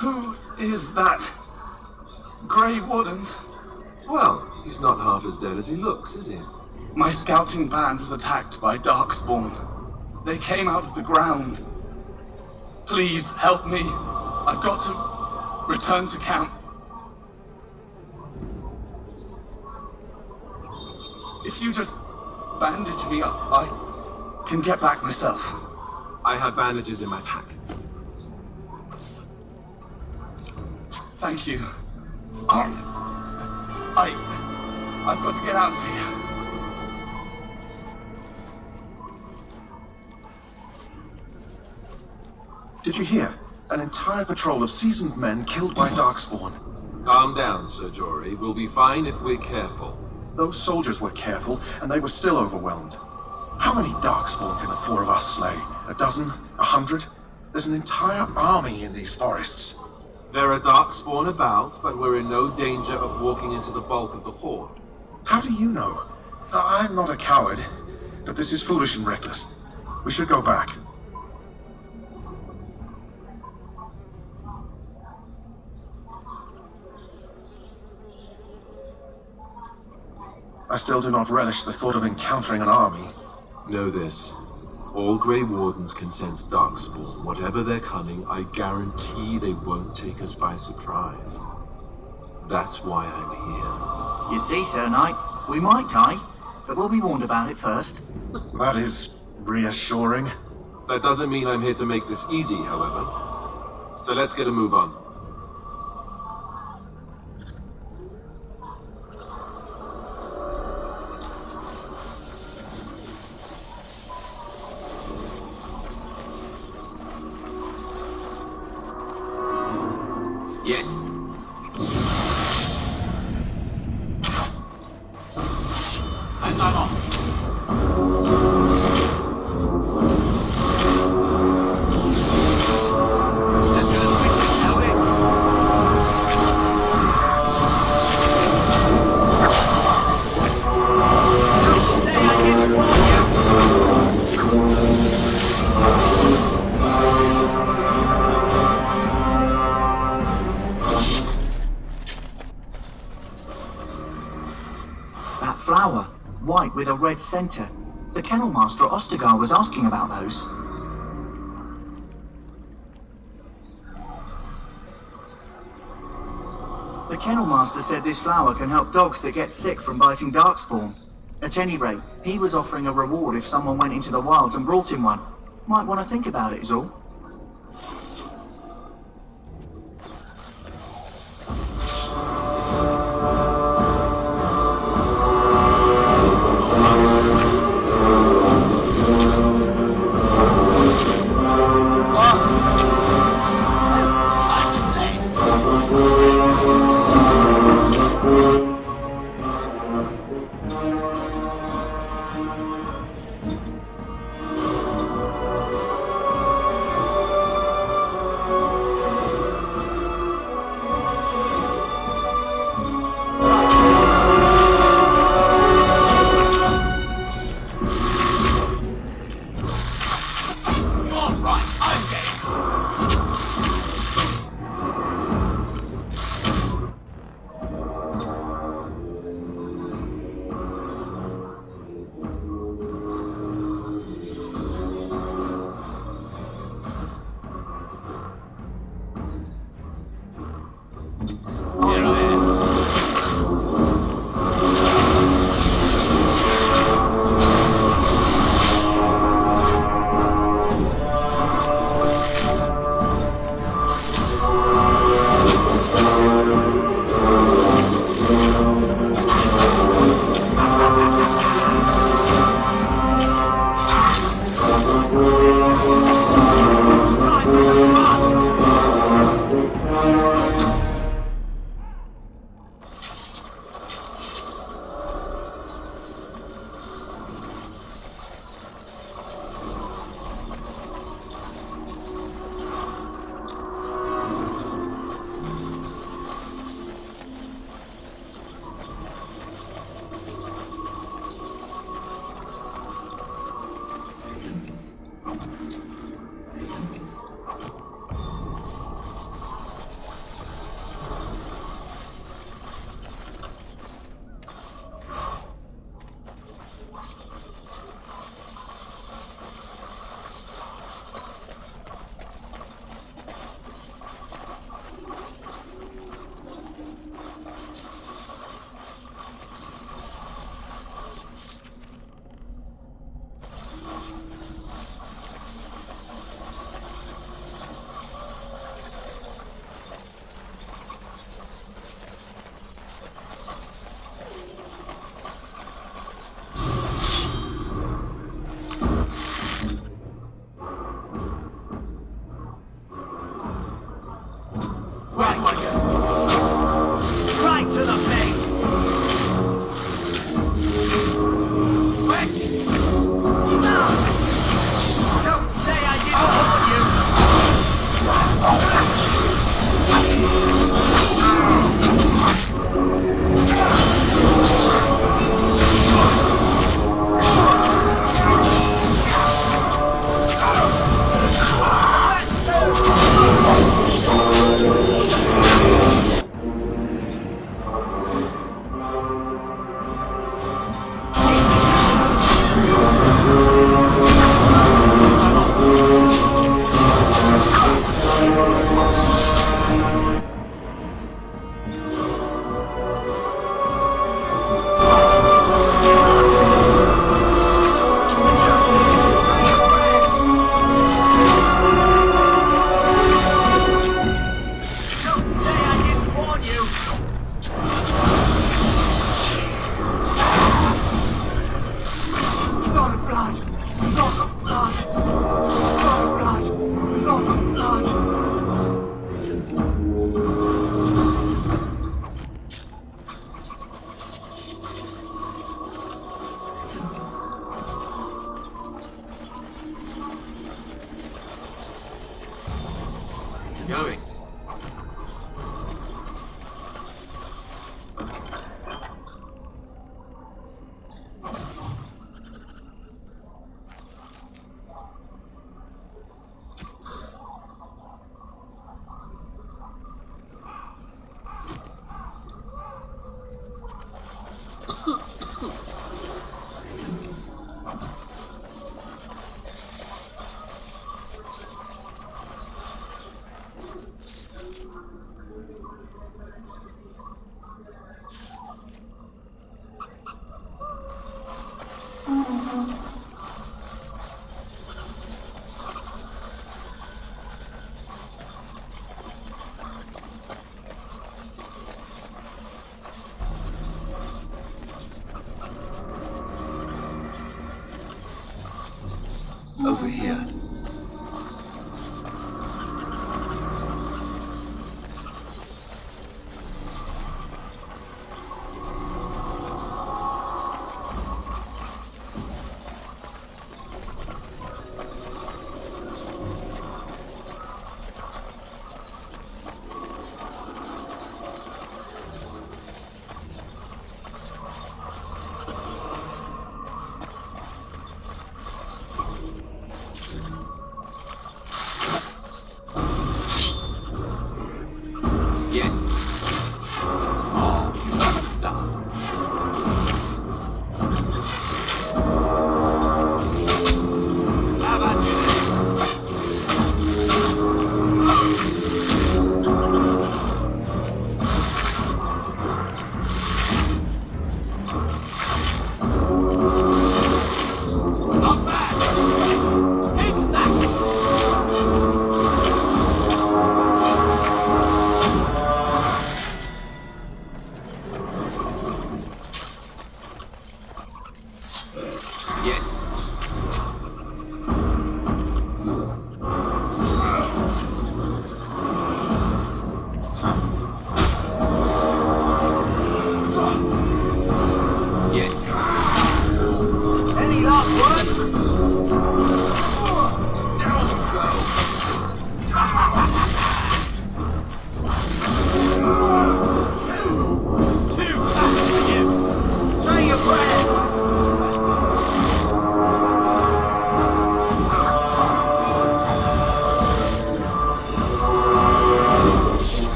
Who is that? Grey Wardens? Well, he's not half as dead as he looks, is he? My scouting band was attacked by Darkspawn. They came out of the ground. Please help me. I've got to return to camp. If you just bandage me up, I can get back myself. I have bandages in my pack. Thank you. I've got to get out of here. Did you hear? An entire patrol of seasoned men killed by Darkspawn. Calm down, Sir Jory. We'll be fine if we're careful. Those soldiers were careful, and they were still overwhelmed. How many Darkspawn can the four of us slay? A dozen? 100? There's an entire army in these forests. There are Darkspawn about, but we're in no danger of walking into the bulk of the Horde. How do you know? I'm not a coward, but this is foolish and reckless. We should go back. I still do not relish the thought of encountering an army. Know this. All Grey Wardens can sense Darkspawn. Whatever their cunning, I guarantee they won't take us by surprise. That's why I'm here. You see, Sir Knight, we might die, but we'll be warned about it first. That is reassuring. That doesn't mean I'm here to make this easy, however. So let's get a move on. Yes. And I'm off. Flower, white with a red center. The Kennel Master at Ostagar was asking about those. The Kennel Master said this flower can help dogs that get sick from biting Darkspawn. At any rate, he was offering a reward if someone went into the wilds and brought him one. Might want to think about it is all. going. Over here.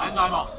And I'm off.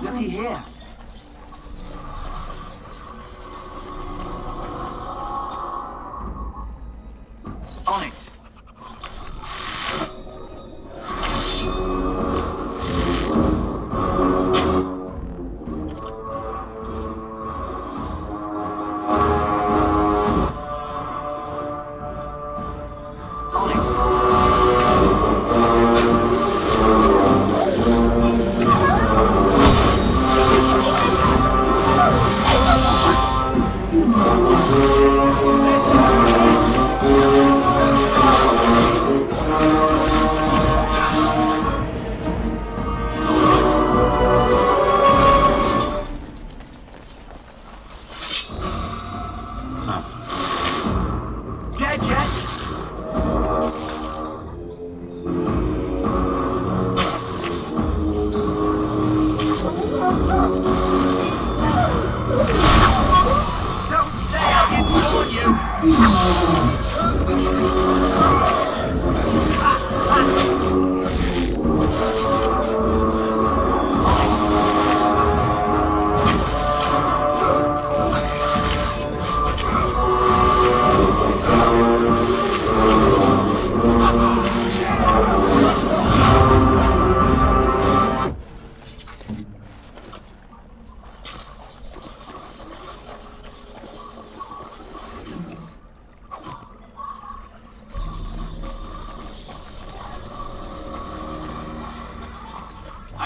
Looky here. On it.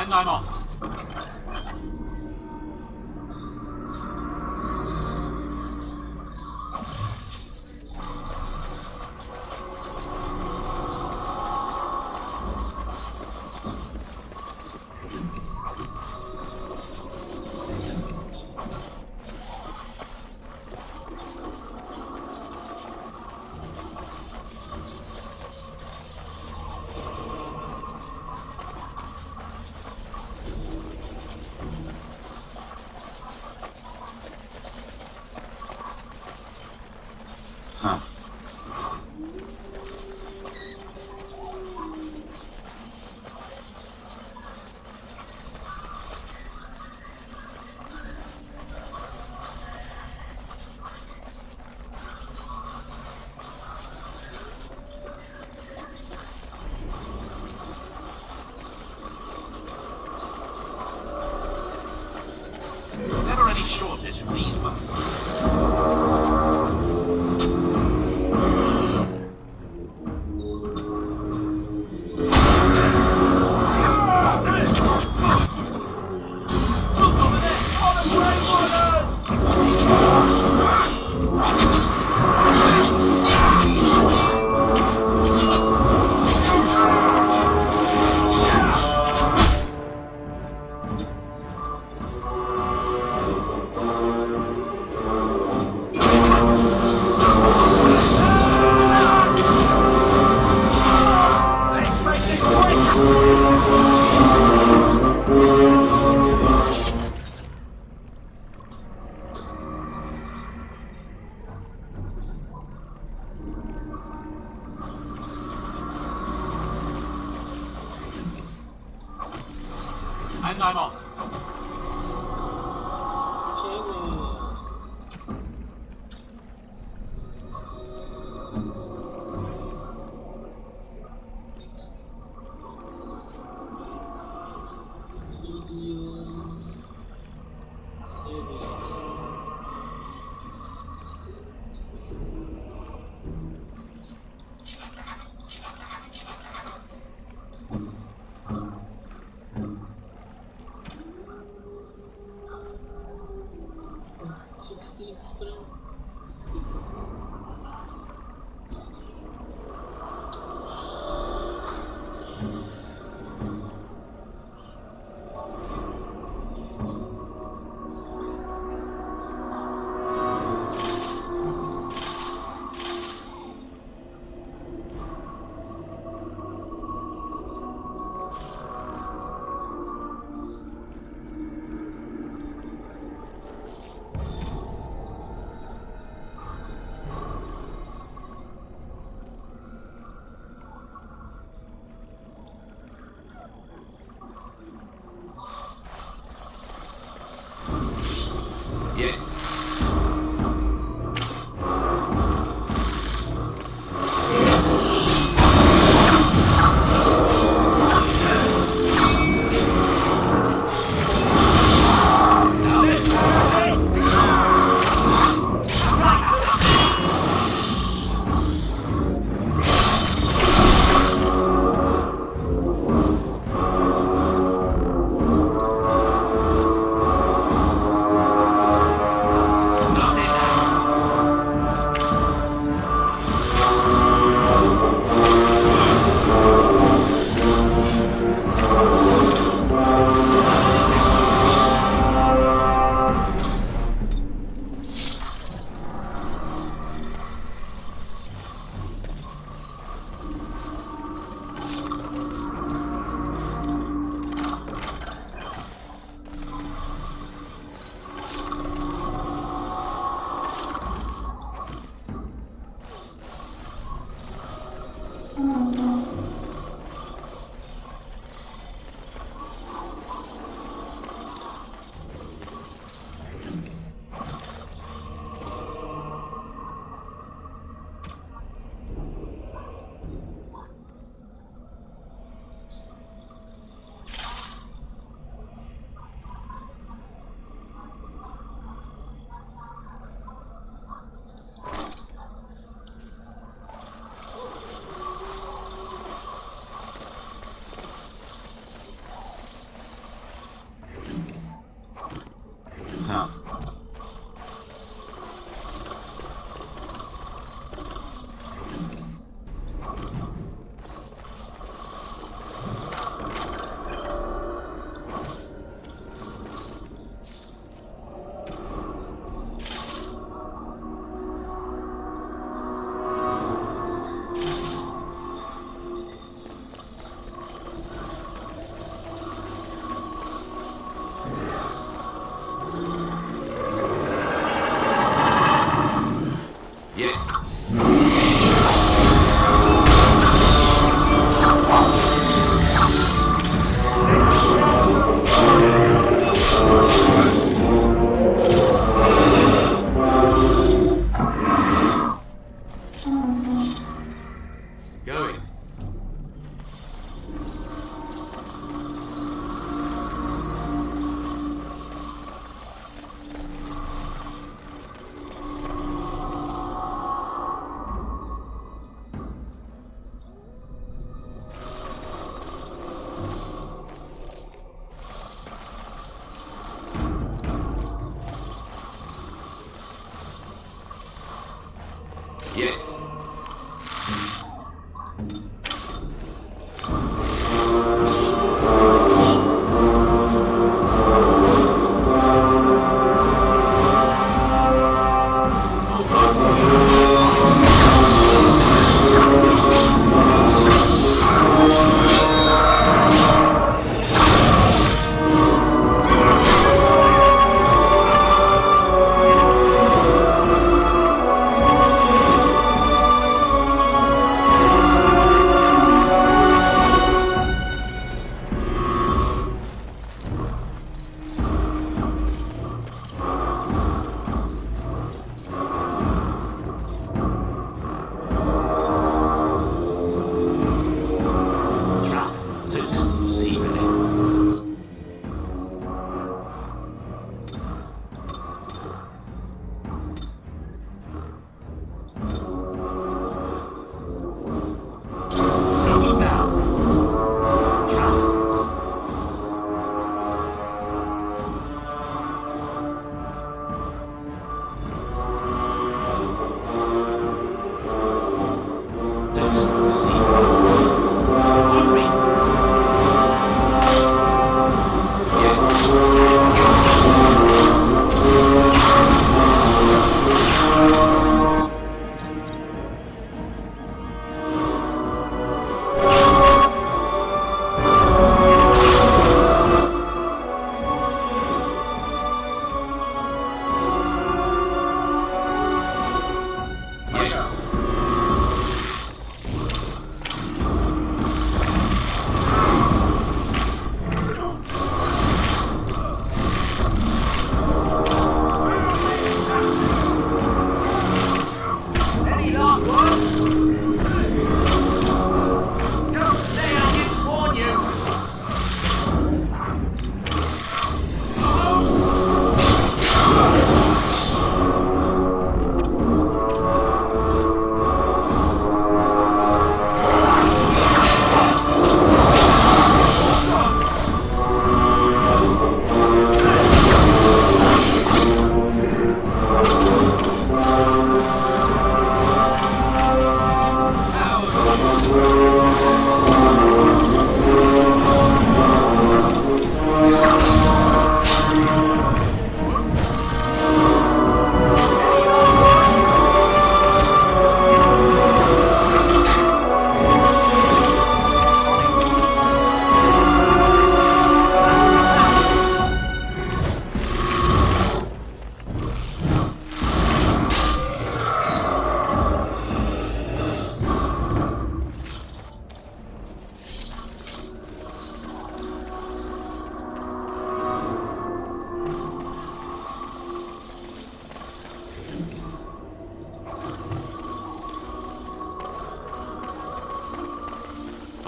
And I'm off. Never any shortage of these ones. And I'm off. Yes. Yes.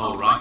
All right.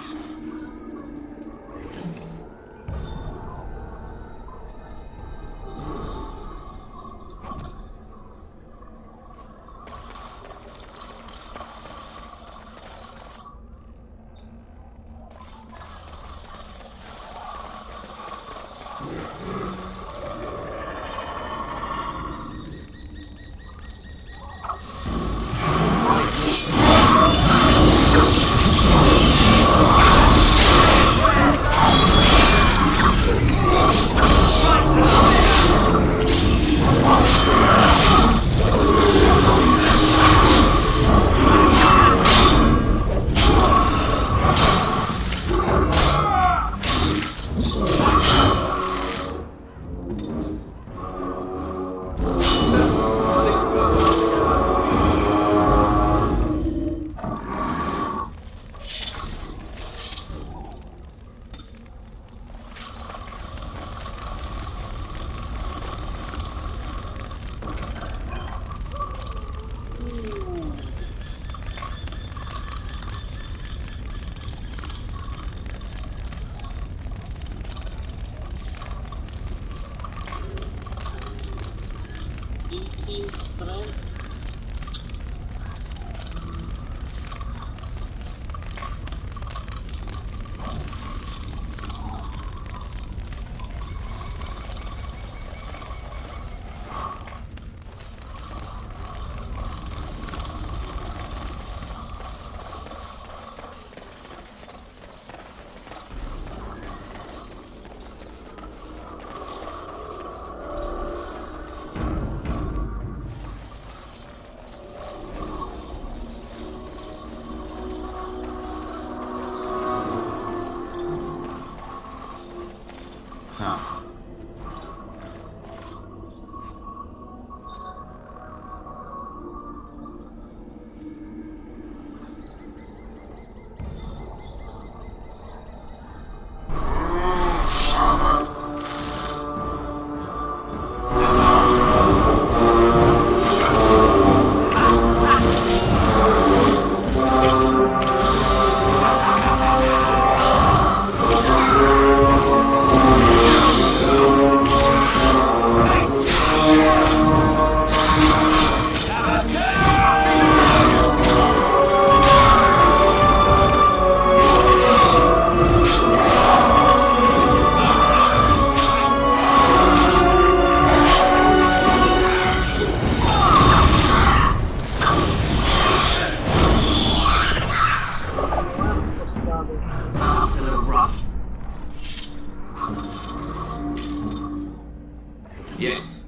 Yes.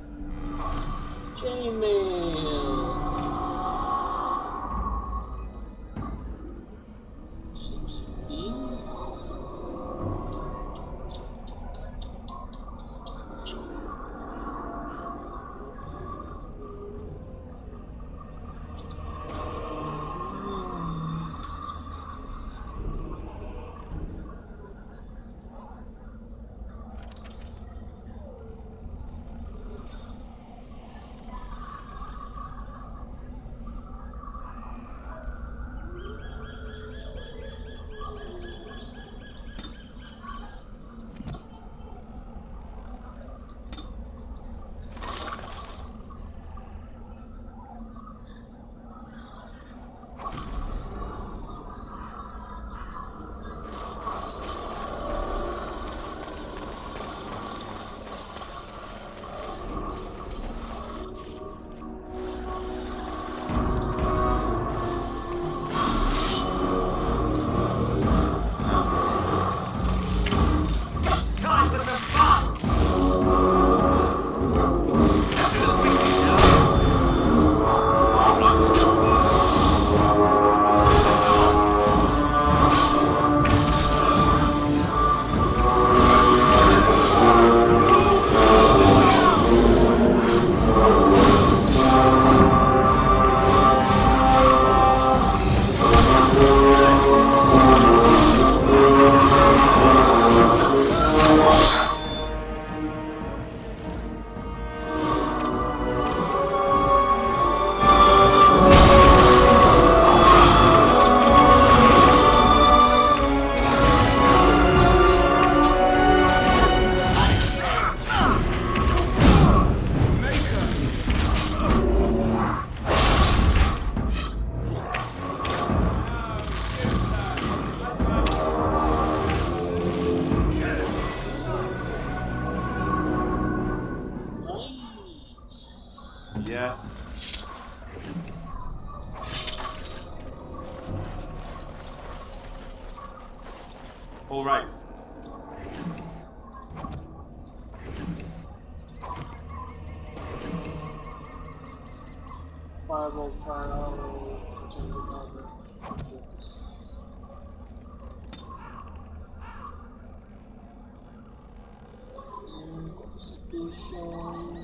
Chainmail. 16. Yes. All right. Fireball, fire arrow, change another. Constitution.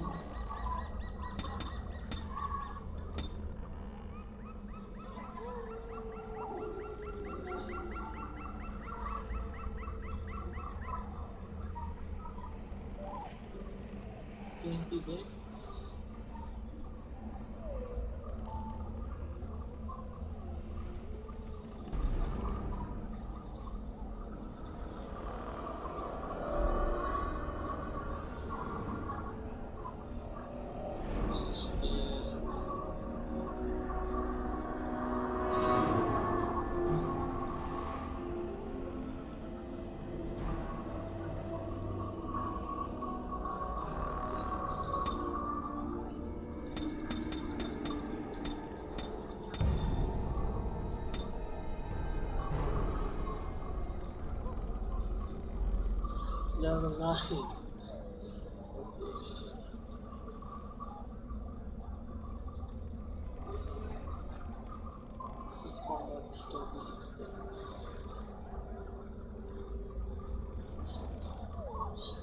Dex. Level 9. Stick combat is 36 days. This one's the most.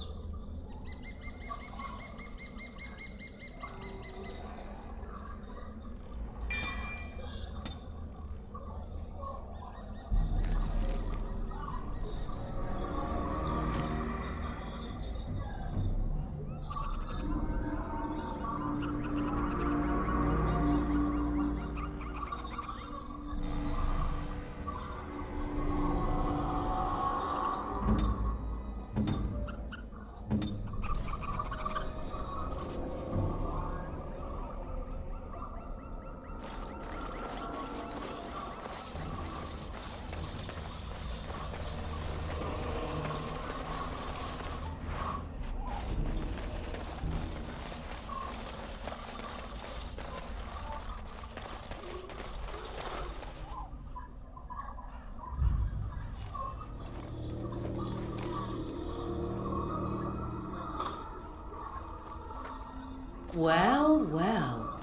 Well, well.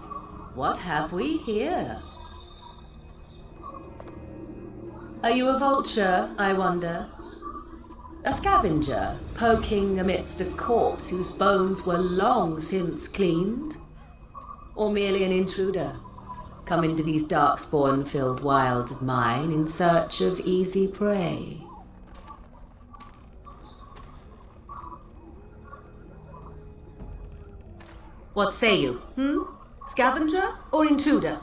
What have we here? Are you a vulture, I wonder? A scavenger, poking amidst a corpse whose bones were long since cleaned? Or merely an intruder, come into these darkspawn-filled wilds of mine in search of easy prey? What say you, Scavenger or intruder?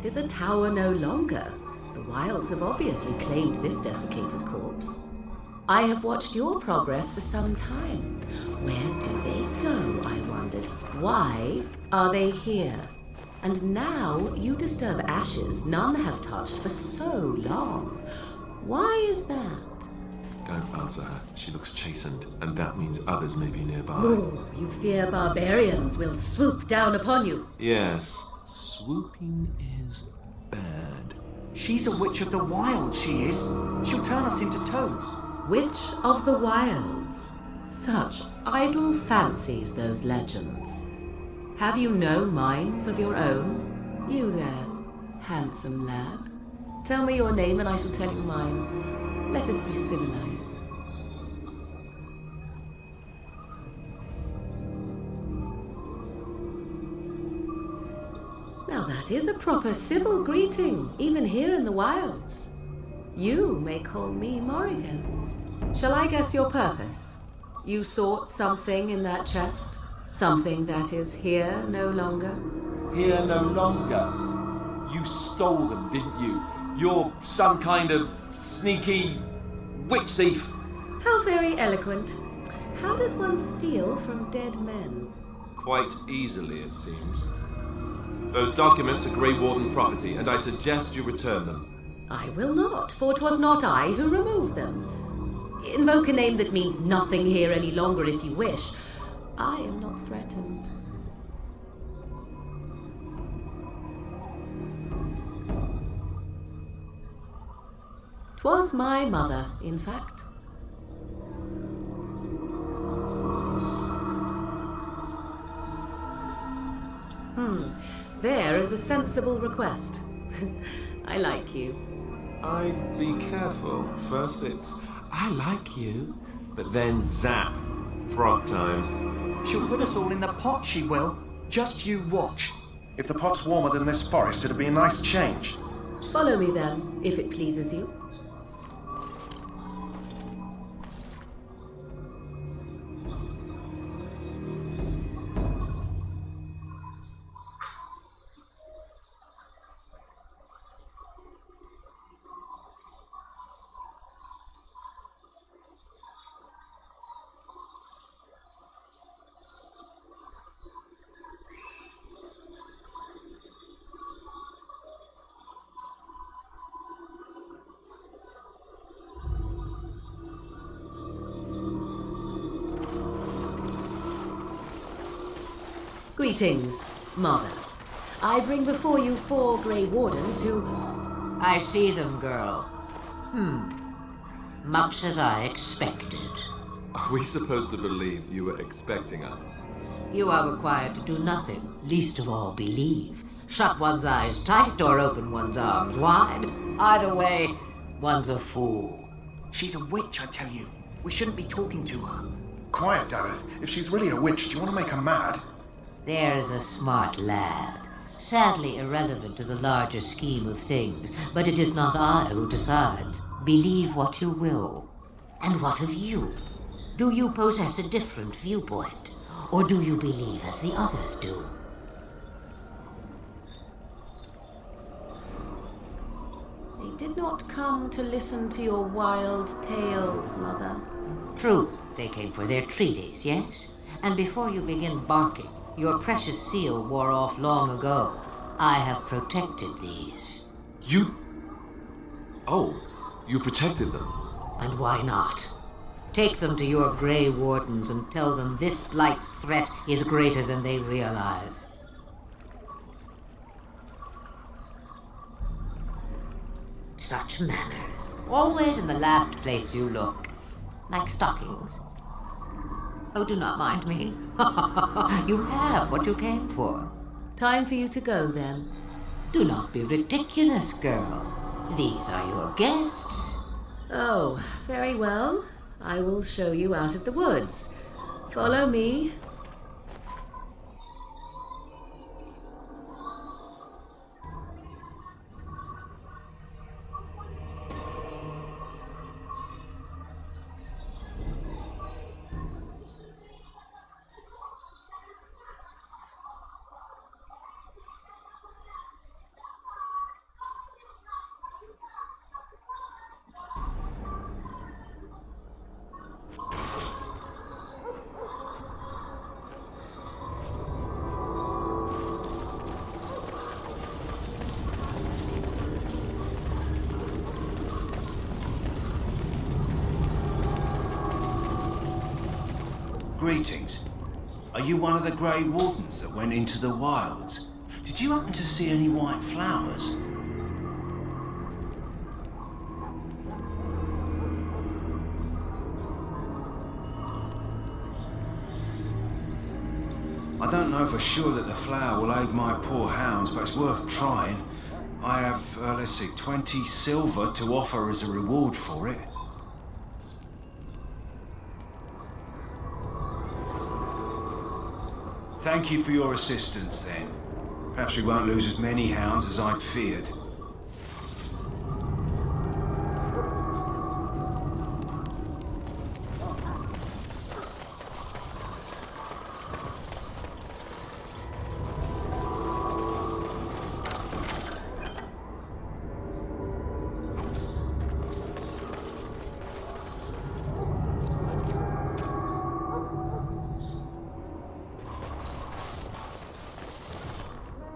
Tis a tower no longer. The wilds have obviously claimed this desiccated corpse. I have watched your progress for some time. Where do they go, I wondered? Why are they here? And now you disturb ashes none have touched for so long. Why is that? Don't answer her. She looks chastened, and that means others may be nearby. Oh, you fear barbarians will swoop down upon you. Yes, swooping is bad. She's a witch of the wilds, she is. She'll turn us into toads. Witch of the wilds. Such idle fancies, those legends. Have you no minds of your own? You there, handsome lad. Tell me your name and I shall tell you mine. Let us be civilized. Now that is a proper civil greeting, even here in the wilds. You may call me Morrigan. Shall I guess your purpose? You sought something in that chest? Something that is here no longer? Here no longer? You stole them, didn't you? You're some kind of sneaky witch thief. How very eloquent. How does one steal from dead men? Quite easily, it seems. Those documents are Grey Warden property, and I suggest you return them. I will not, for 'twas not I who removed them. Invoke a name that means nothing here any longer if you wish. I am not threatened. 'Twas my mother, in fact. There is a sensible request. I like you. I'd be careful. First it's, I like you, but then zap. Frog time. She'll put us all in the pot, she will. Just you watch. If the pot's warmer than this forest, it'll be a nice change. Follow me then, if it pleases you. Greetings, Mother. I bring before you 4 Grey Wardens who... I see them, girl. Much as I expected. Are we supposed to believe you were expecting us? You are required to do nothing, least of all believe. Shut one's eyes tight or open one's arms wide. Either way, one's a fool. She's a witch, I tell you. We shouldn't be talking to her. Quiet, Dareth. If she's really a witch, do you want to make her mad? There's a smart lad. Sadly irrelevant to the larger scheme of things, but it is not I who decides. Believe what you will. And what of you? Do you possess a different viewpoint? Or do you believe as the others do? They did not come to listen to your wild tales, Mother. True, they came for their treaties, yes? And before you begin barking, your precious seal wore off long ago. I have protected these. You... Oh, you protected them. And why not? Take them to your Grey Wardens and tell them this blight's threat is greater than they realize. such manners. Always in the last place you look. Like stockings. Oh, do not mind me. You have what you came for. Time for you to go, then. Do not be ridiculous, girl. These are your guests. Oh, very well. I will show you out of the woods. Follow me. Greetings. Are you one of the Grey Wardens that went into the wilds? Did you happen to see any white flowers? I don't know for sure that the flower will aid my poor hounds, but it's worth trying. I have, let's see, 20 silver to offer as a reward for it. Thank you for your assistance, then. Perhaps we won't lose as many hounds as I'd feared.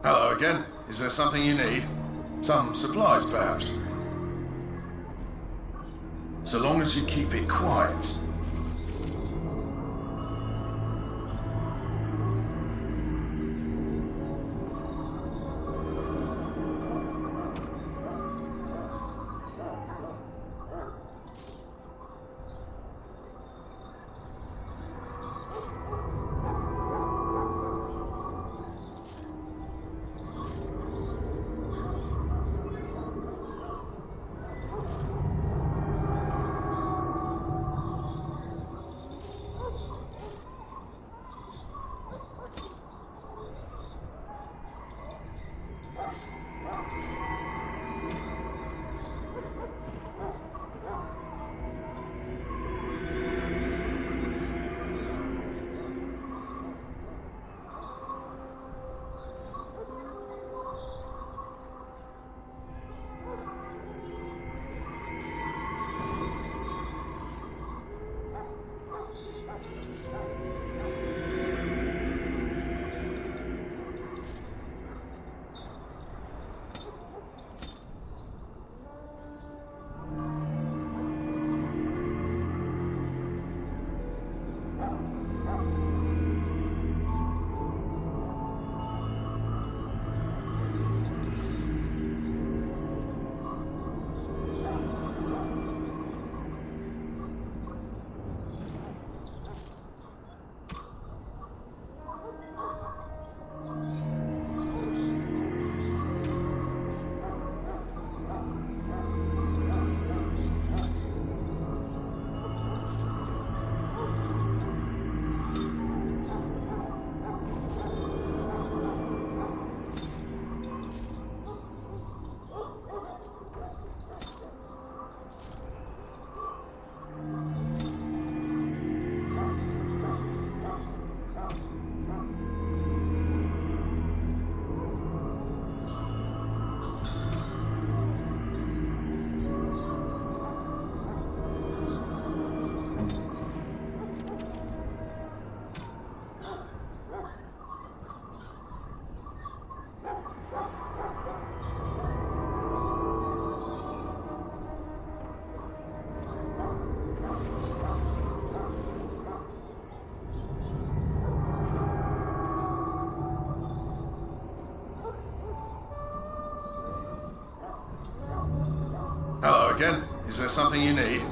Hello again. Is there something you need? Some supplies, perhaps? So long as you keep it quiet. Is there something you need?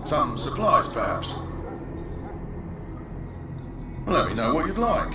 Some supplies, perhaps? Let me know what you'd like.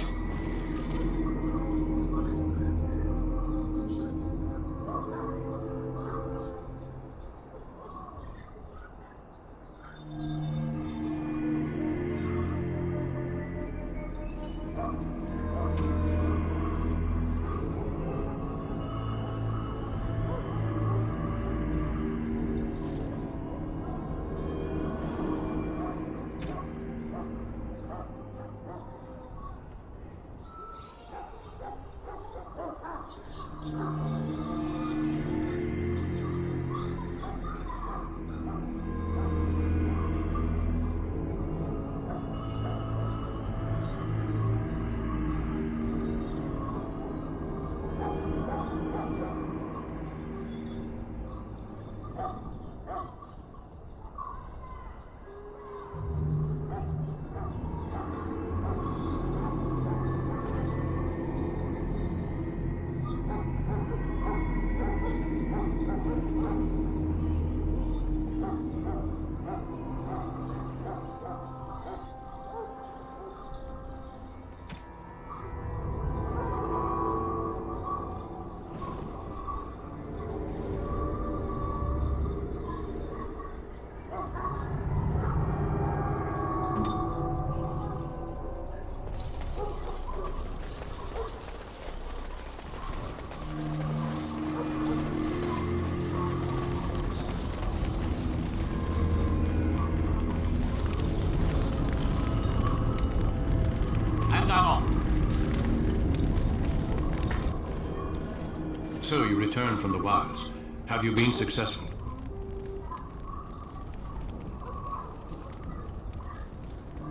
So you returned from the wilds. Have you been successful?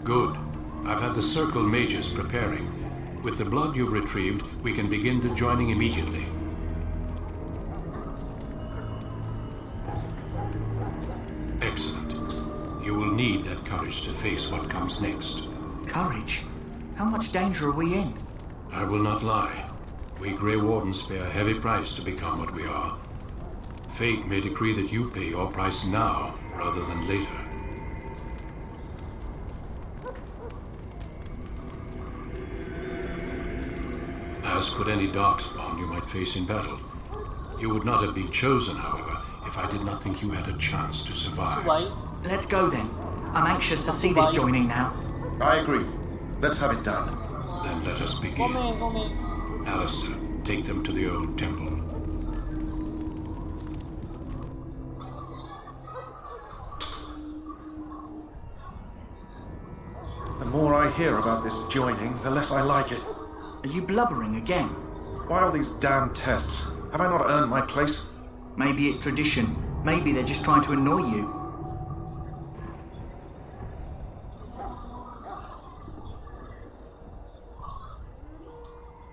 Good. I've had the Circle mages preparing. With the blood you've retrieved, we can begin the joining immediately. Excellent. You will need that courage to face what comes next. Courage? How much danger are we in? I will not lie. We Grey Wardens pay a heavy price to become what we are. Fate may decree that you pay your price now, rather than later. As could any Darkspawn you might face in battle. You would not have been chosen, however, if I did not think you had a chance to survive. Let's go then. I'm anxious to see this joining now. I agree. Let's have it done. Then let us begin. Alistair, take them to the old temple. The more I hear about this joining, the less I like it. Are you blubbering again? Why all these damn tests? Have I not earned my place? Maybe it's tradition. Maybe they're just trying to annoy you.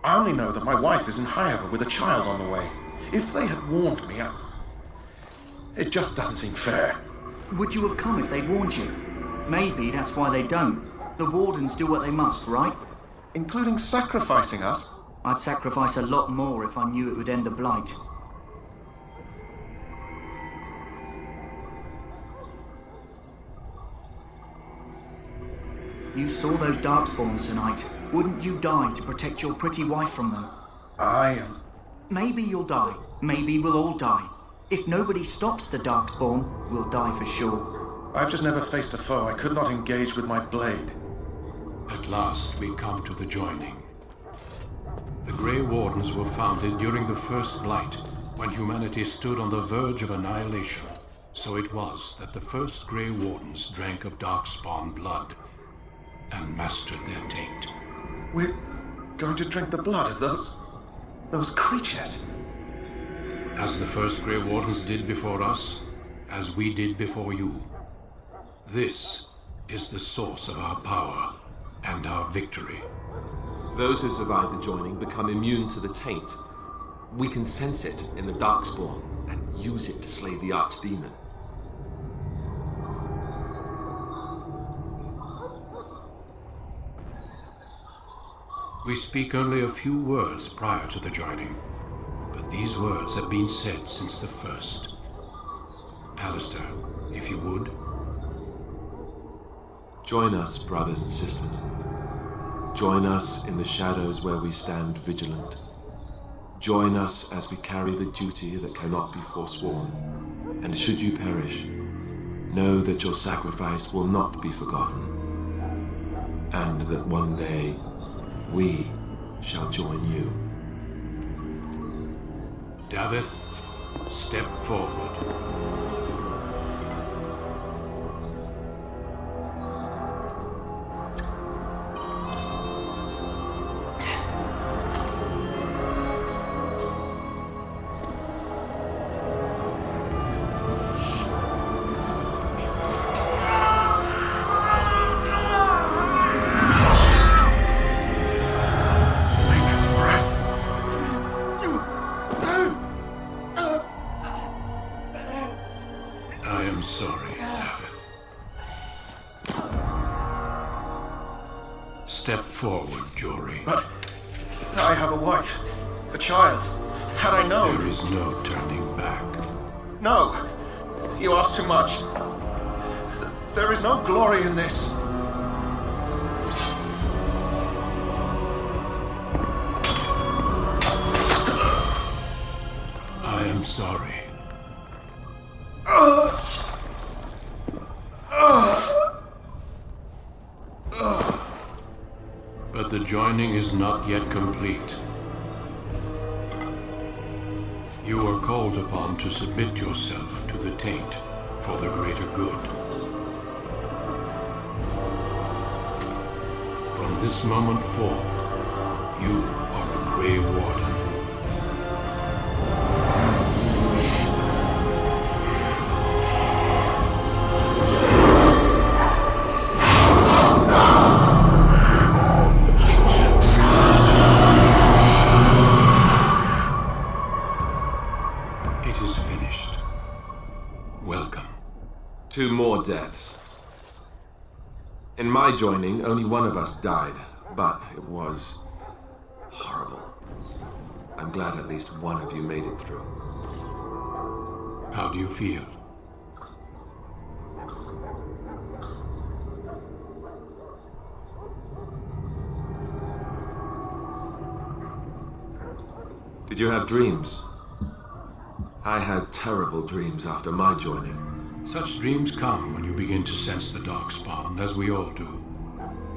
I only know that my wife is in Highever with a child on the way. If they had warned me, it just doesn't seem fair. Would you have come if they'd warned you? Maybe that's why they don't. The Wardens do what they must, right? Including sacrificing us? I'd sacrifice a lot more if I knew it would end the Blight. You saw those Darkspawns tonight. Wouldn't you die to protect your pretty wife from them? Maybe you'll die. Maybe we'll all die. If nobody stops the Darkspawn, we'll die for sure. I've just never faced a foe I could not engage with my blade. At last, we come to the joining. The Grey Wardens were founded during the First Blight, when humanity stood on the verge of annihilation. So it was that the first Grey Wardens drank of Darkspawn blood and mastered their taint. We're going to drink the blood of those creatures. As the first Grey Wardens did before us, as we did before you. This is the source of our power and our victory. Those who survive the joining become immune to the taint. We can sense it in the Darkspawn and use it to slay the Archdemon. We speak only a few words prior to the joining, but these words have been said since the first. Alistair, if you would. Join us, brothers and sisters. Join us in the shadows where we stand vigilant. Join us as we carry the duty that cannot be forsworn. And should you perish, know that your sacrifice will not be forgotten. And that one day, we shall join you. Davith, step forward. I am sorry, Davith. Step forward, Jory. But I have a wife, a child. Had I known... There is no turning back. No! You ask too much. There is no glory in this. I am sorry. But the joining is not yet complete. You are called upon to submit yourself to the taint for the greater good. From this moment forth, you are a Grey Warden. It is finished. Welcome. 2 more deaths. In my joining, only one of us died, but it was horrible. I'm glad at least one of you made it through. How do you feel? Did you have dreams? I had terrible dreams after my joining. Such dreams come when you begin to sense the Darkspawn, as we all do.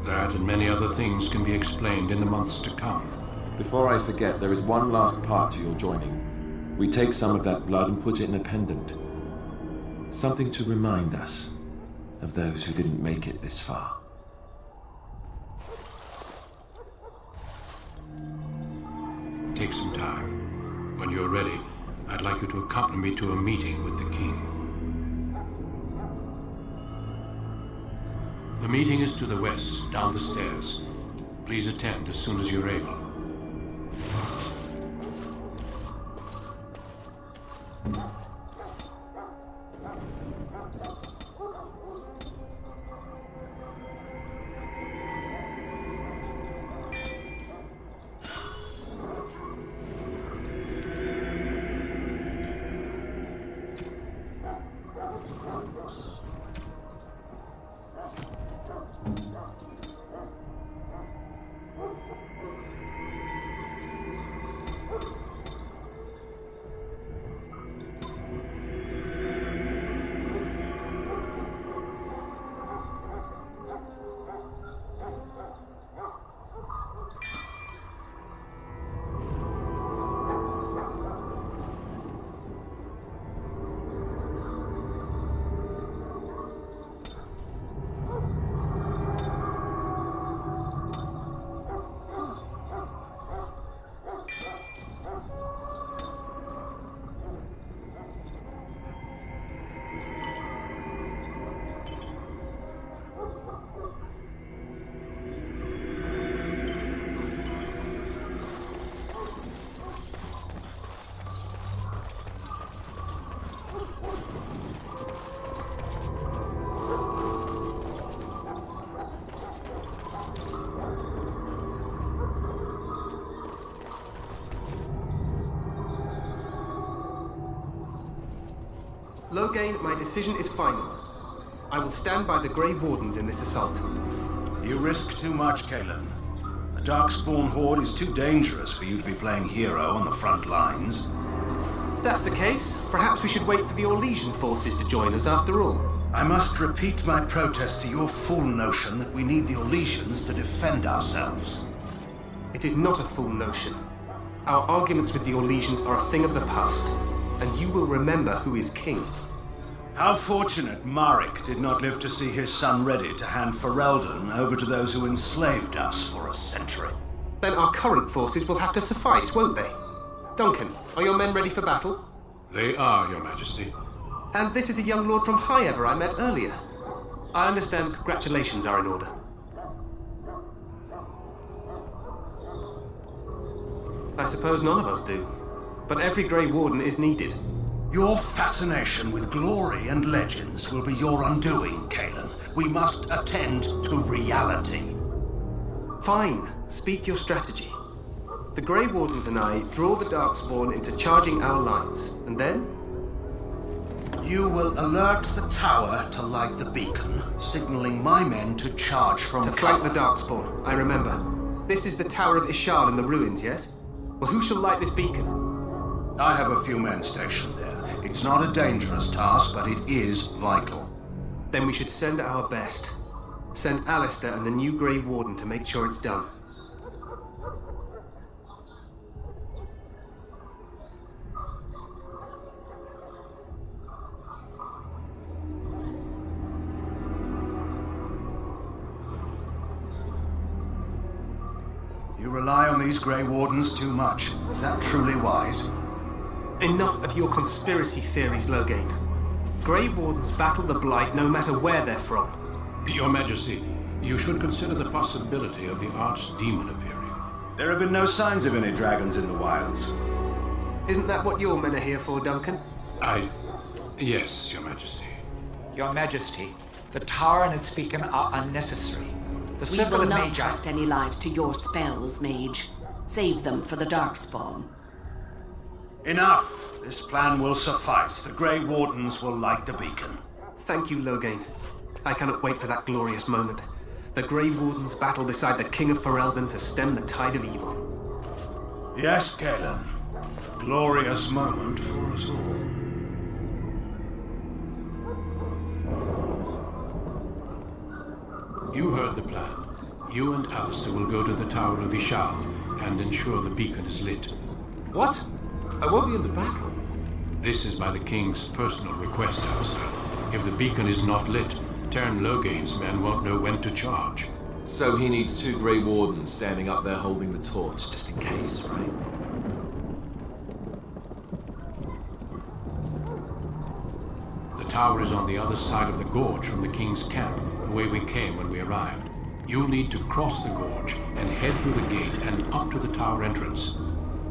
That and many other things can be explained in the months to come. Before I forget, there is one last part to your joining. We take some of that blood and put it in a pendant. Something to remind us of those who didn't make it this far. Take some time. When you're ready, I'd like you to accompany me to a meeting with the king. The meeting is to the west, down the stairs. Please attend as soon as you're able. Loghain, my decision is final. I will stand by the Grey Wardens in this assault. You risk too much, Cailan. The Darkspawn Horde is too dangerous for you to be playing hero on the front lines. If that's the case, perhaps we should wait for the Orlesian forces to join us after all. I must repeat my protest to your fool notion that we need the Orlesians to defend ourselves. It is not a fool notion. Our arguments with the Orlesians are a thing of the past, and you will remember who is king. How fortunate Marek did not live to see his son ready to hand Ferelden over to those who enslaved us for a century. Then our current forces will have to suffice, won't they? Duncan, are your men ready for battle? They are, Your Majesty. And this is the young lord from Highever I met earlier. I understand congratulations are in order. I suppose none of us do. But every Grey Warden is needed. Your fascination with glory and legends will be your undoing, Cailan. We must attend to reality. Fine. Speak your strategy. The Grey Wardens and I draw the Darkspawn into charging our lines, and then? You will alert the tower to light the beacon, signaling my men to charge from cover. To flank the Darkspawn, I remember. This is the Tower of Ishal in the ruins, yes? Well, who shall light this beacon? I have a few men stationed there. It's not a dangerous task, but it is vital. Then we should send our best. Send Alistair and the new Grey Warden to make sure it's done. You rely on these Grey Wardens too much. Is that truly wise? Enough of your conspiracy theories, Loghain. Grey Wardens battle the Blight no matter where they're from. Your Majesty, you should consider the possibility of the Archdemon appearing. There have been no signs of any dragons in the wilds. Isn't that what your men are here for, Duncan? Yes, Your Majesty. Your Majesty, the tower and its beacon are unnecessary. The We symbol will of not Magi... trust any lives to your spells, Mage. Save them for the Darkspawn. Enough! This plan will suffice. The Grey Wardens will light the beacon. Thank you, Loghain. I cannot wait for that glorious moment. The Grey Wardens battle beside the King of Ferelden to stem the tide of evil. Yes, Cailan. Glorious moment for us all. You heard the plan. You and Alistair will go to the Tower of Ishal and ensure the beacon is lit. What? I won't be in the battle. This is by the King's personal request, Alistair. If the beacon is not lit, Tern Loghain's men won't know when to charge. So he needs 2 Grey Wardens standing up there holding the torch, just in case, right? The tower is on the other side of the gorge from the King's camp, the way we came when we arrived. You'll need to cross the gorge and head through the gate and up to the tower entrance.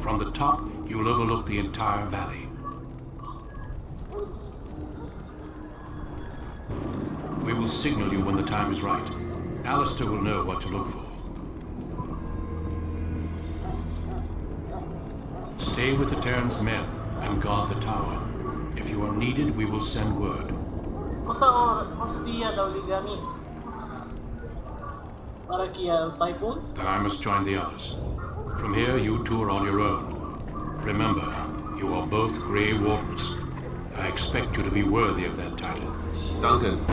From the top, you'll overlook the entire valley. We will signal you when the time is right. Alistair will know what to look for. Stay with the Terran's men and guard the tower. If you are needed, we will send word. Then I must join the others. From here, you two are on your own. Remember, you are both Grey Wardens. I expect you to be worthy of that title. Duncan.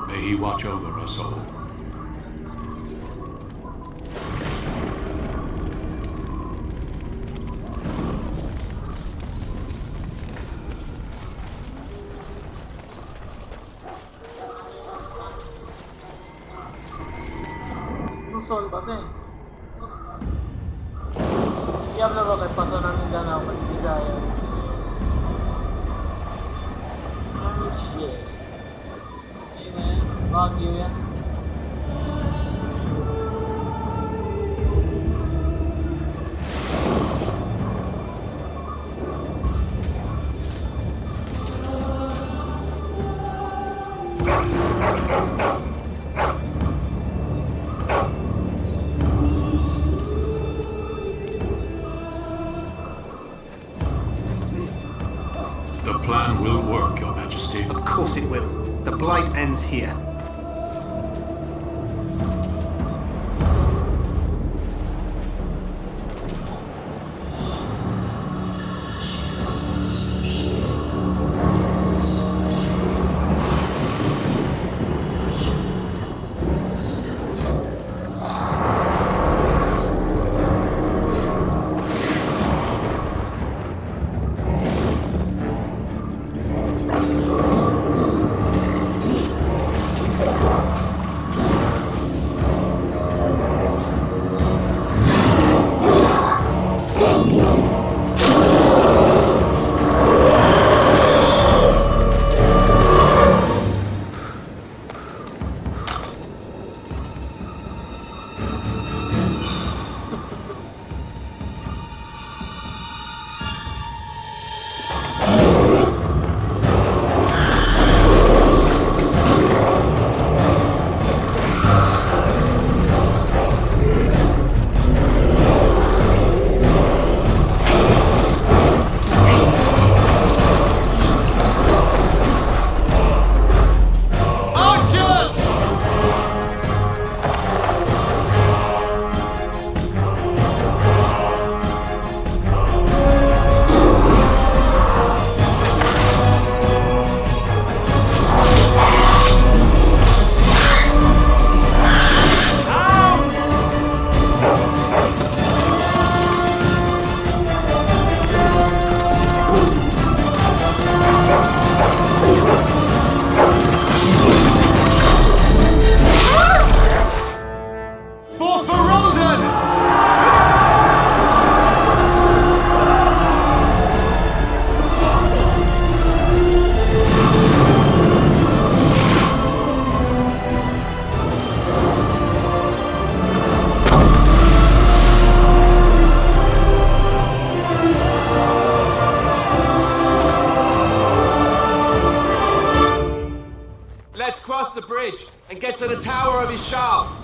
May he watch over us all. Sol kasi. Diablo ba kay paso ng Mindanao at Visayas? Oh shit. Hey man, Baguio yan. will work, Your Majesty. Of course it will. The Blight ends here. Let's cross the bridge and get to the Tower of Ishal.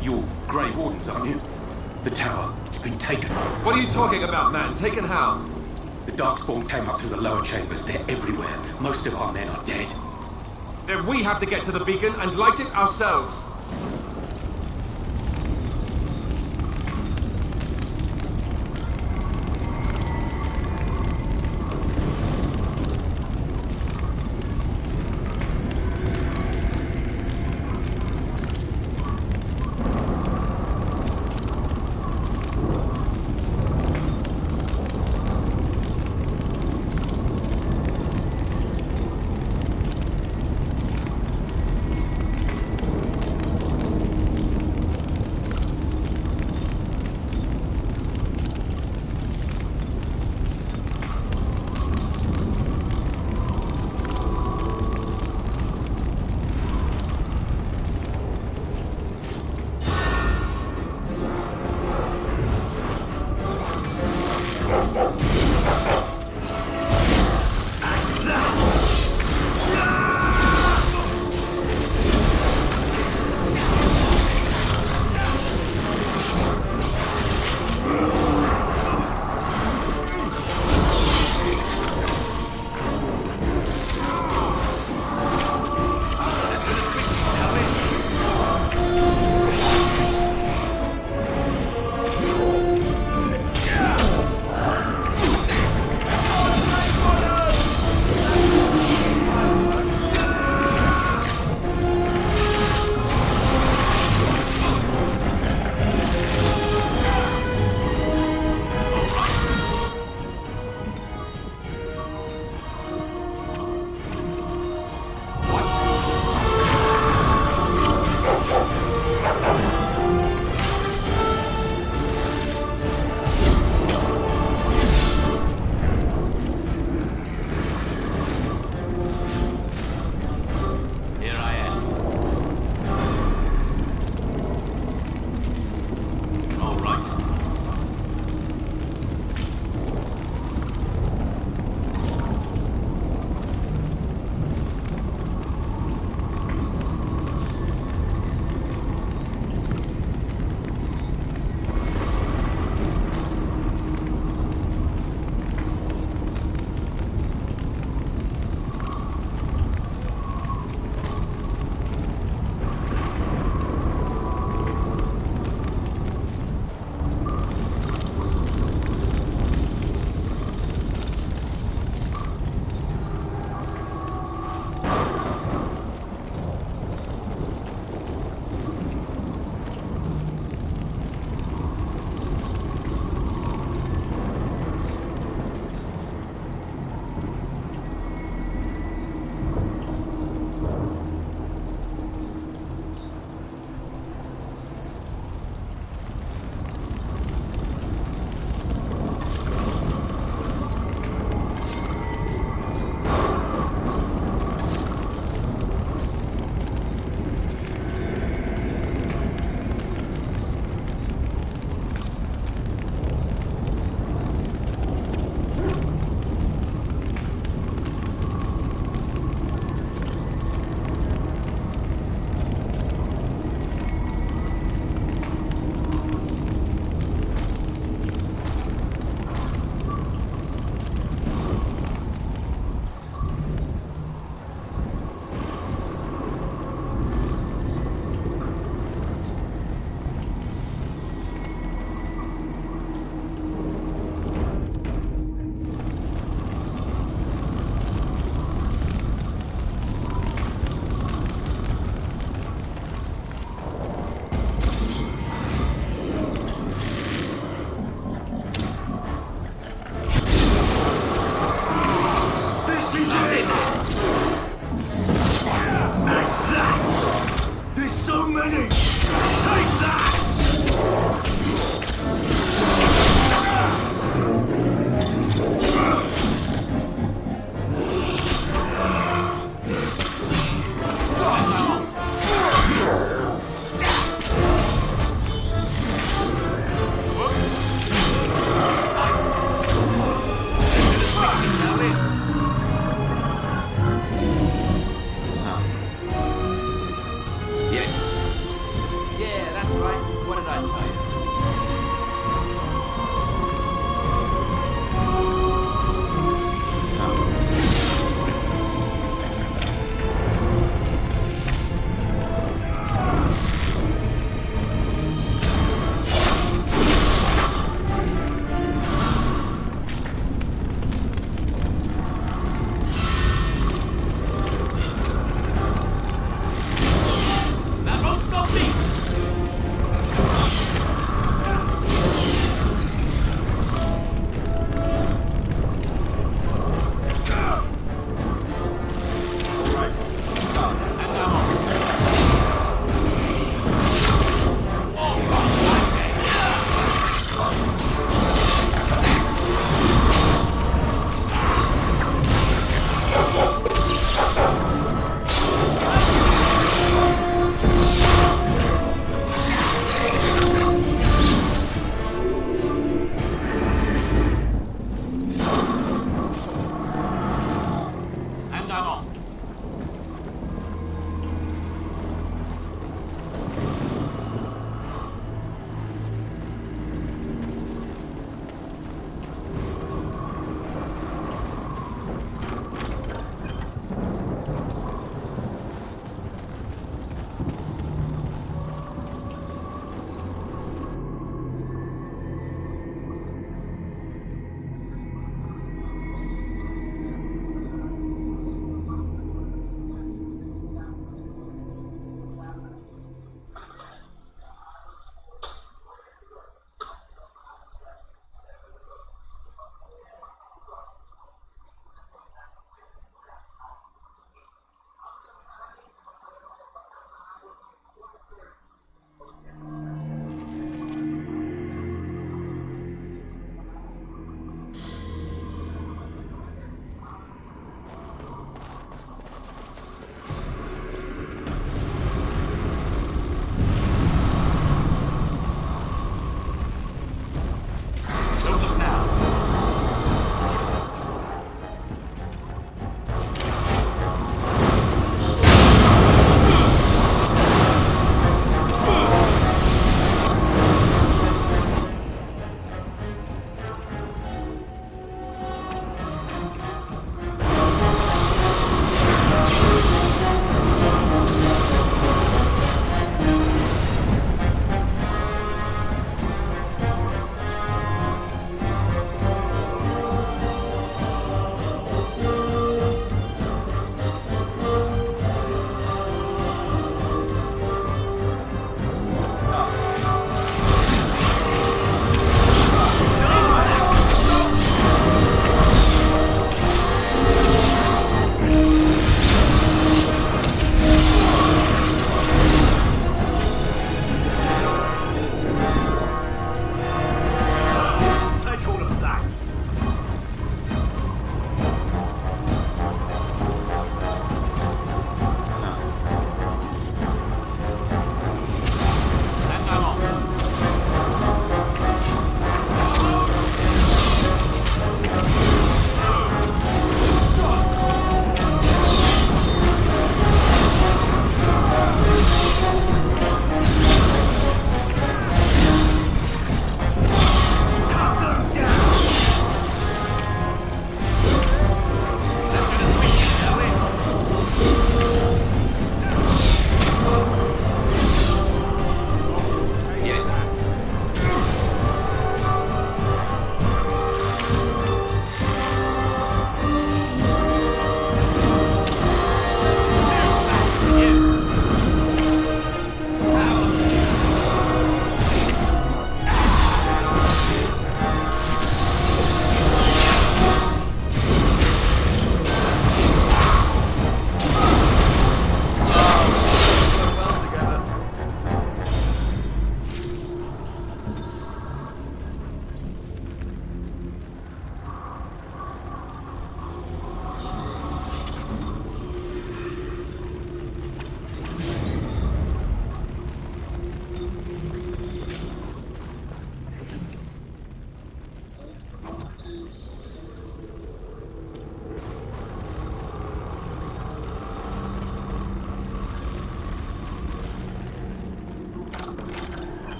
You're Grey Wardens, aren't you? The tower, it's been taken. What are you talking about, man? Taken how? The Darkspawn came up through the lower chambers. They're everywhere. Most of our men are dead. Then we have to get to the beacon and light it ourselves.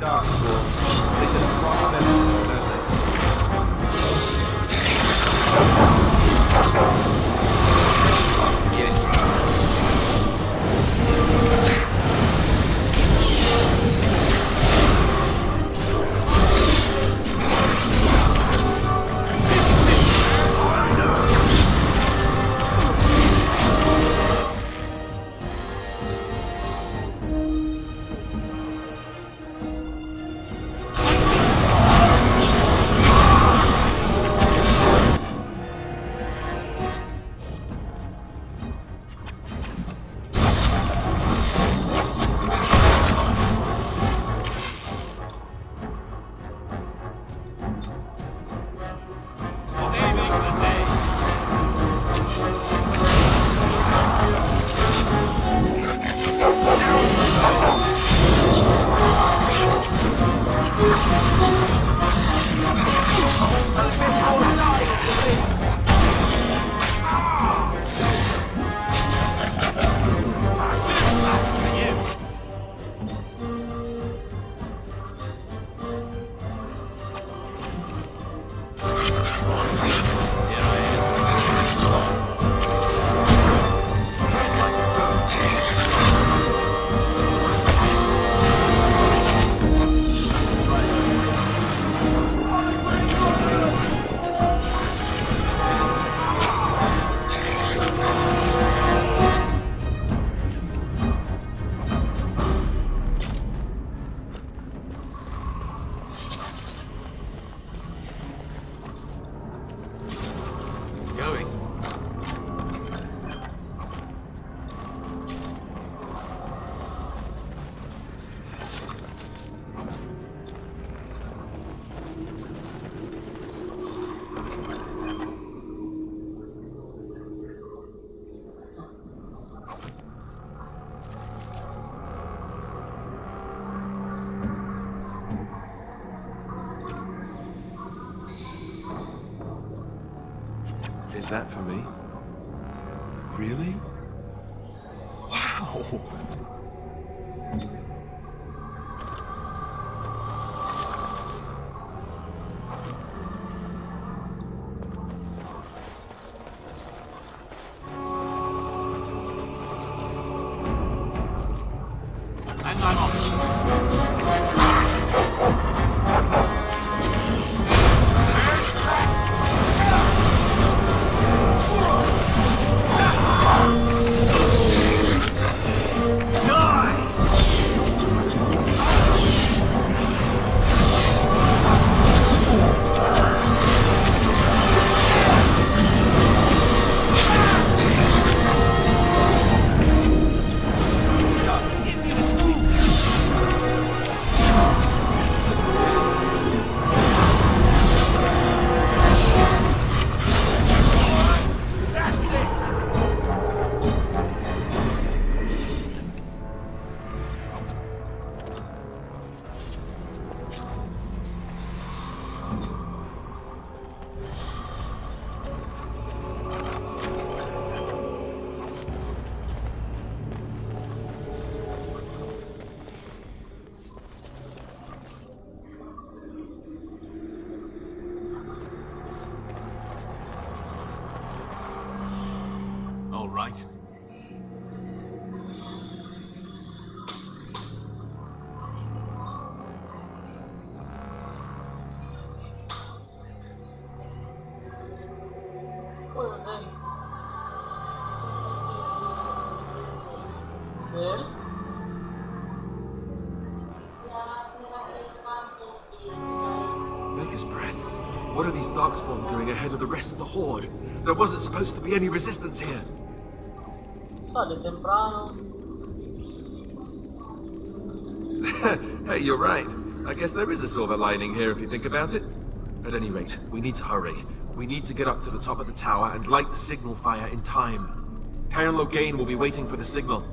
Darkspawn. They just rock them, don't they? Yes. Is that for me? Really? Wow! And I'm off. All right. Cos'è? Bene. Maker's breath. What are these Darkspawn doing ahead of the rest of the Horde? There wasn't supposed to be any resistance here. Sale temprano. Hey, you're right. I guess there is a silver lining here if you think about it. At any rate, we need to hurry. We need to get up to the top of the tower and light the signal fire in time. Cairn Logain will be waiting for the signal.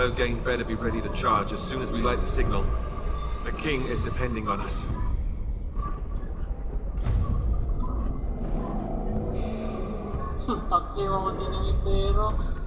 Loghain better be ready to charge as soon as we light the signal. The king is depending on us. Taccavamo di nemico.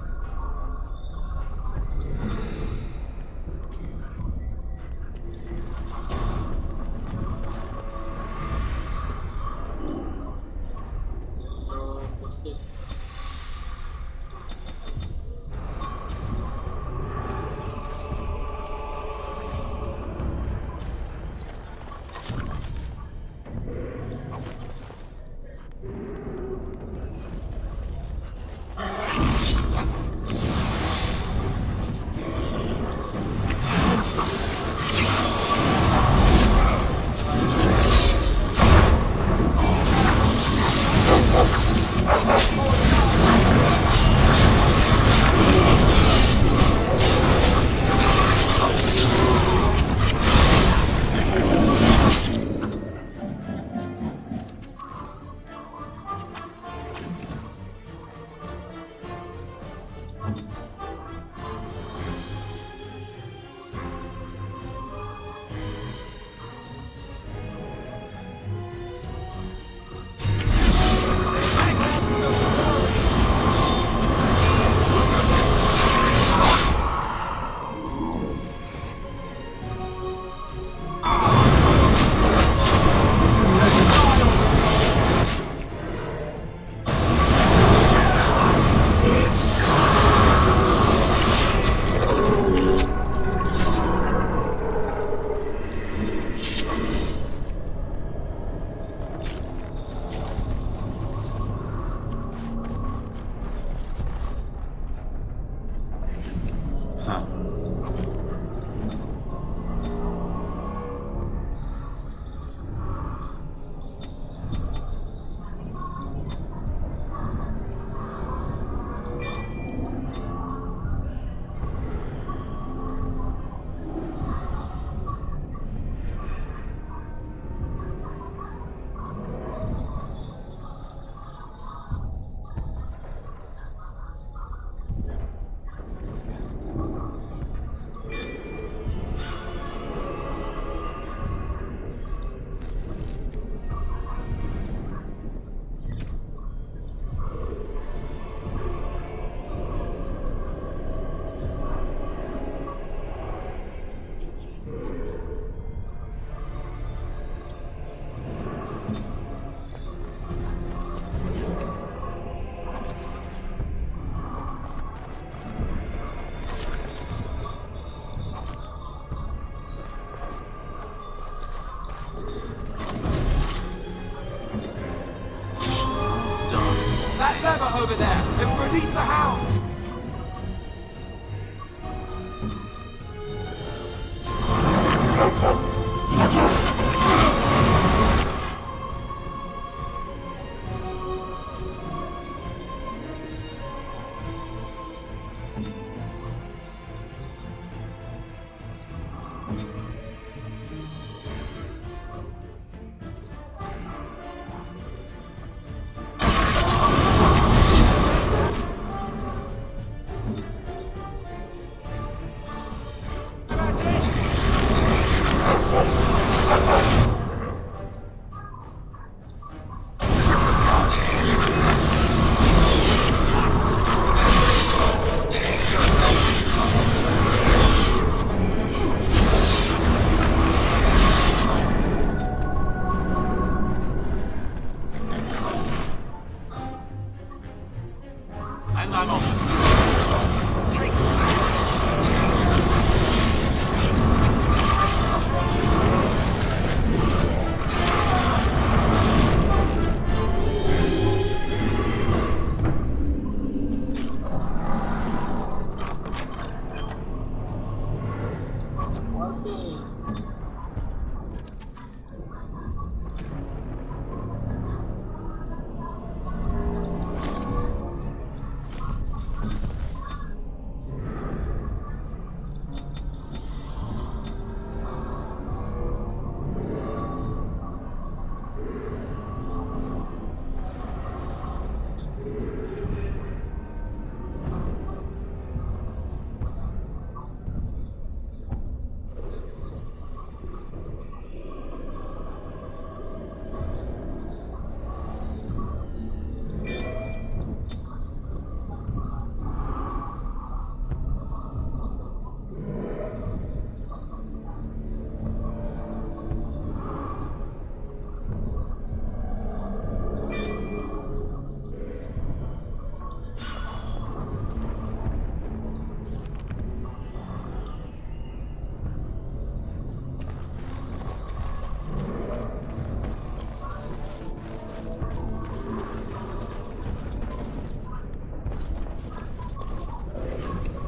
That lever over there! And release the hounds!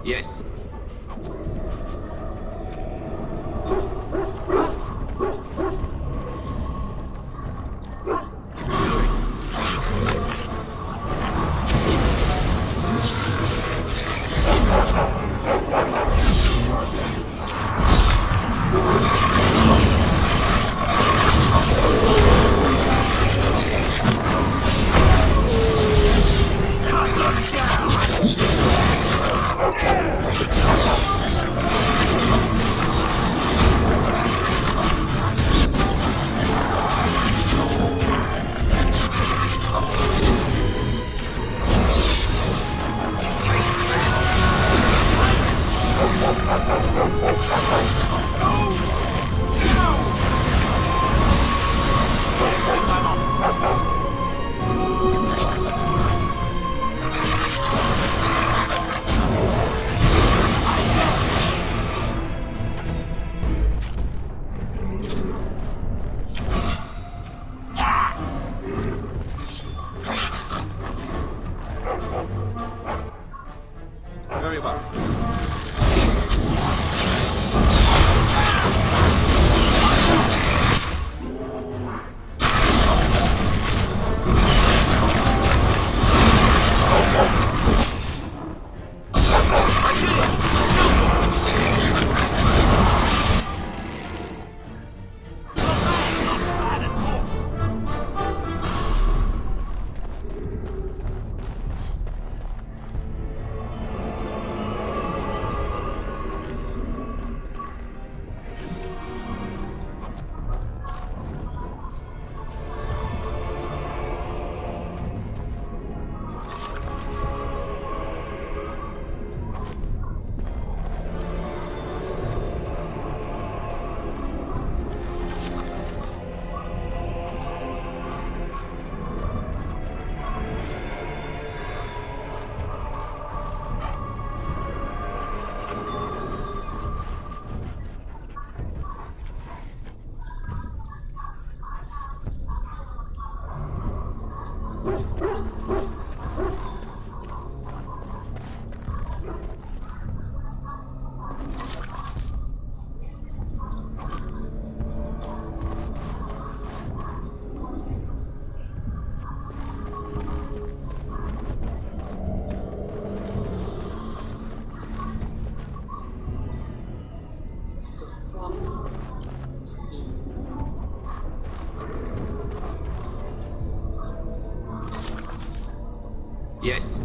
Yes. Very well. Yes.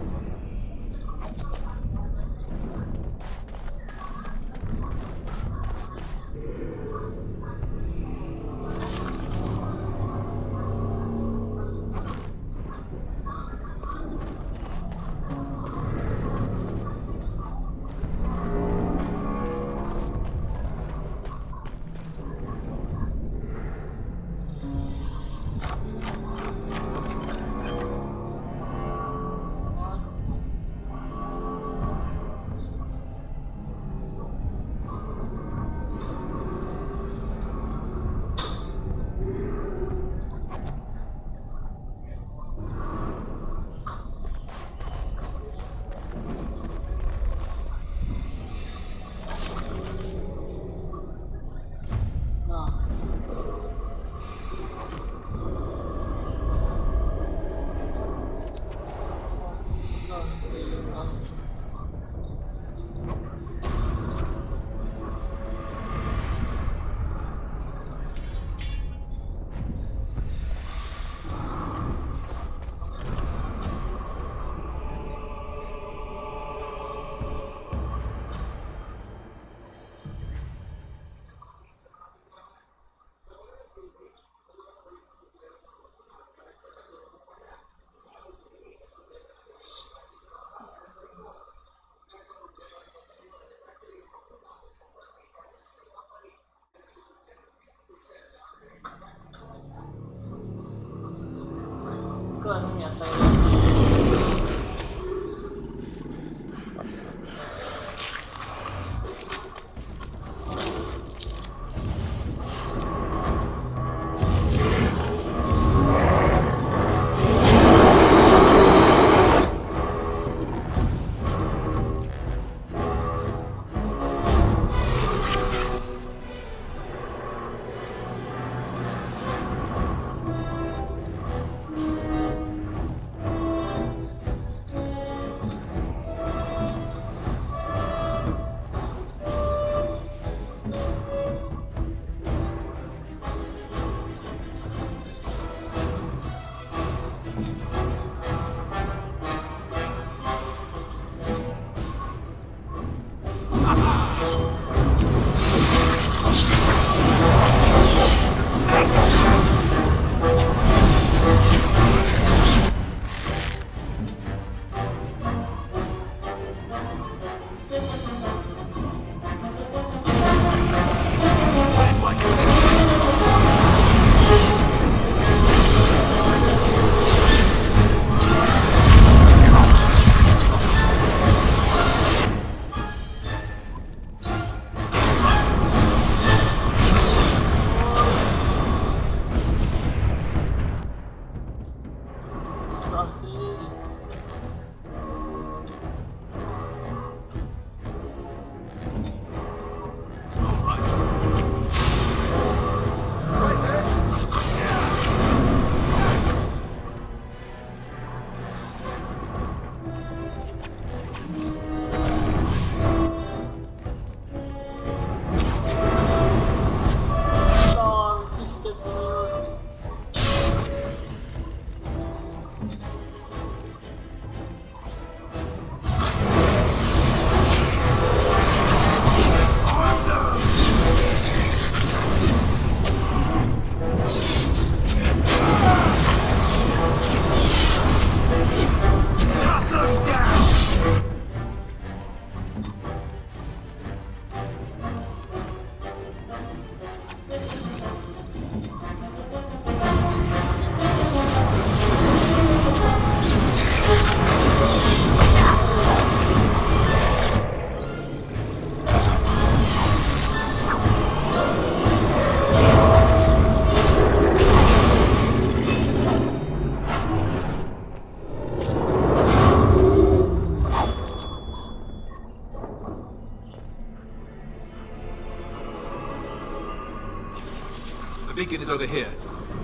beacon is over here.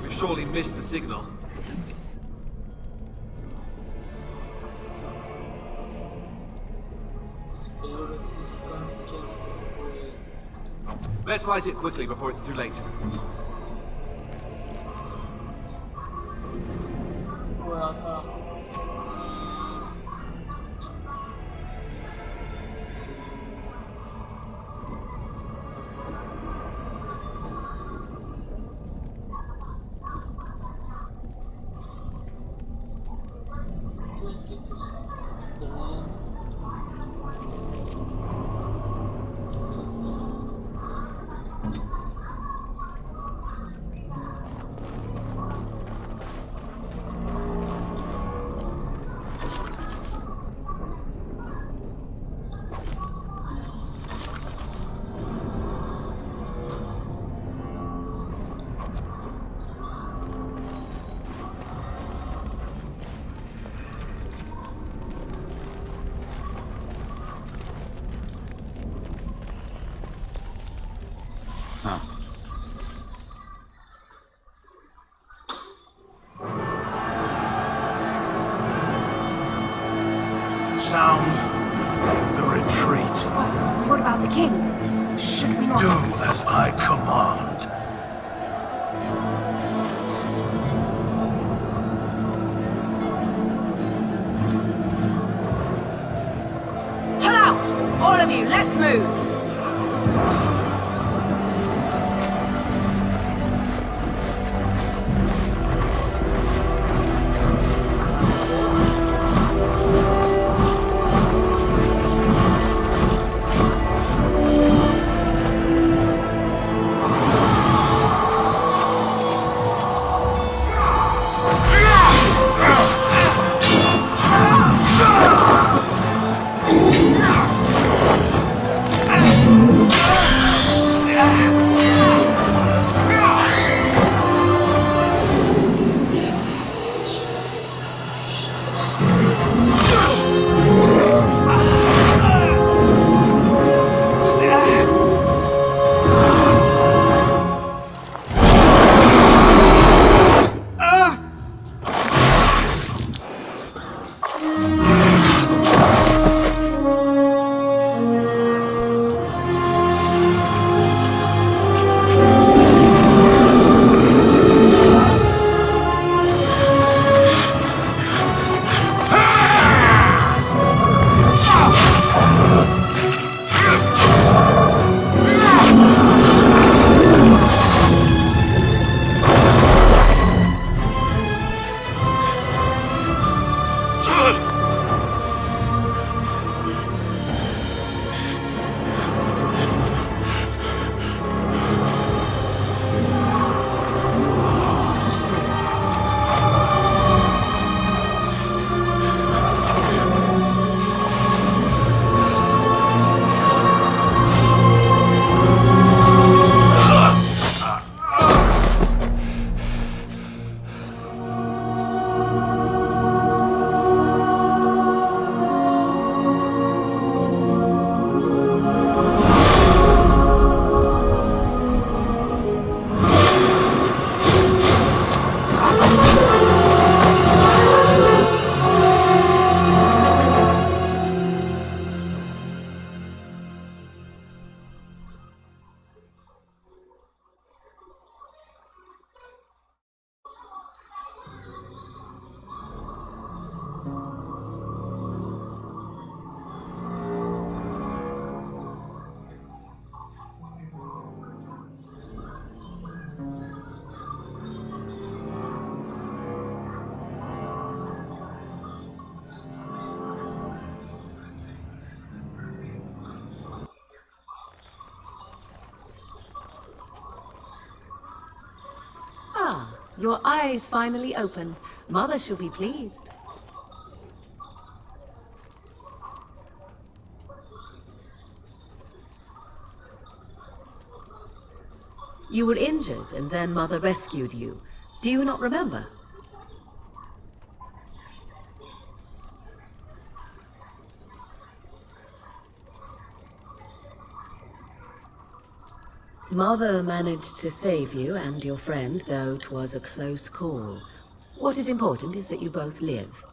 We've surely missed the signal. Let's light it quickly before it's too late. Ora tá. Sound the retreat. What about the king? Should we not... Do as I command. Pull out! All of you, let's move! Your eyes finally open. Mother shall be pleased. You were injured, and then Mother rescued you. Do you not remember? Mother managed to save you and your friend, though 'twas a close call. What is important is that you both live.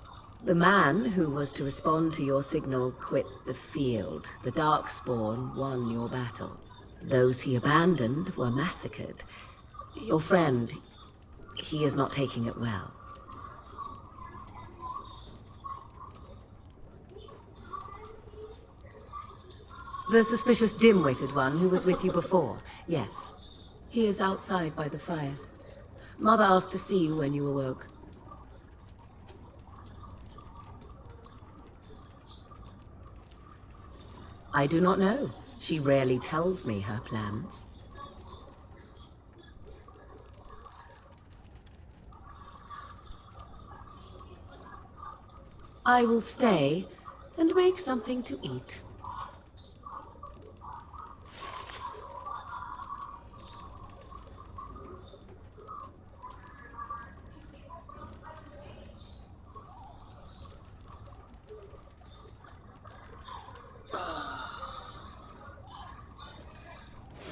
The man who was to respond to your signal quit the field. The Darkspawn won your battle. Those he abandoned were massacred. Your friend, he is not taking it well. The suspicious dim-witted one who was with you before, yes. He is outside by the fire. Mother asked to see you when you awoke. I do not know. She rarely tells me her plans. I will stay and make something to eat.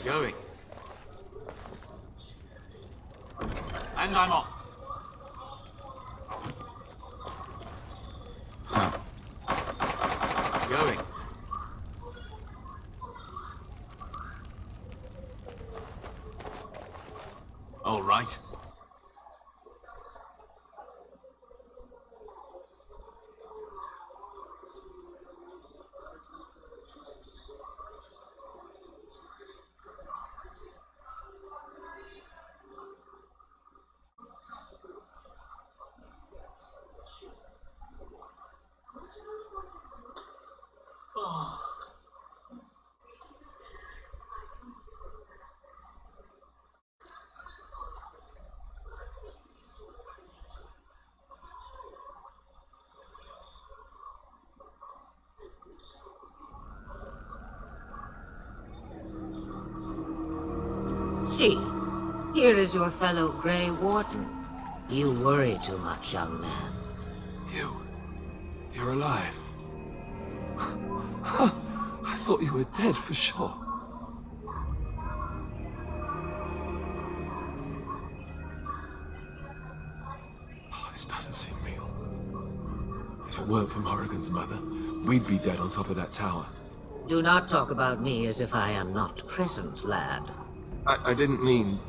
Going. And I'm off. Going. All right. See, here is your fellow Grey Warden. You worry too much, young man. You're alive. I thought you were dead for sure. Oh, this doesn't seem real. If it weren't for Morrigan's mother, we'd be dead on top of that tower. Do not talk about me as if I am not present, lad. I didn't mean...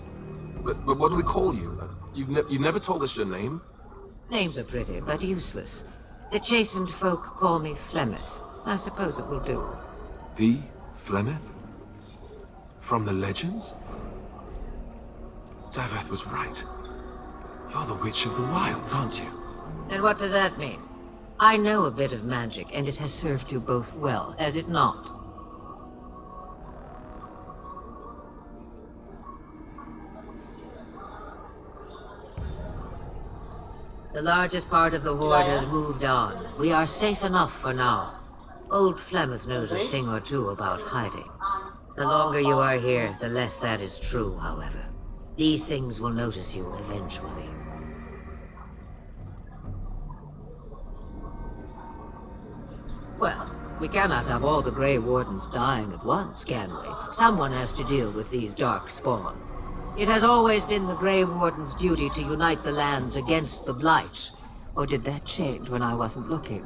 But what do we call you? You've never told us your name? Names are pretty, but useless. The chastened folk call me Flemeth. I suppose it will do. The Flemeth? From the legends? Daveth was right. You're the Witch of the Wilds, aren't you? And what does that mean? I know a bit of magic, and it has served you both well, has it not? The largest part of the Horde has moved on. We are safe enough for now. Old Flemeth knows a thing or two about hiding. The longer you are here, the less that is true, however. These things will notice you eventually. Well, we cannot have all the Grey Wardens dying at once, can we? Someone has to deal with these Darkspawn. It has always been the Grey Warden's duty to unite the lands against the Blight. Or did that change when I wasn't looking?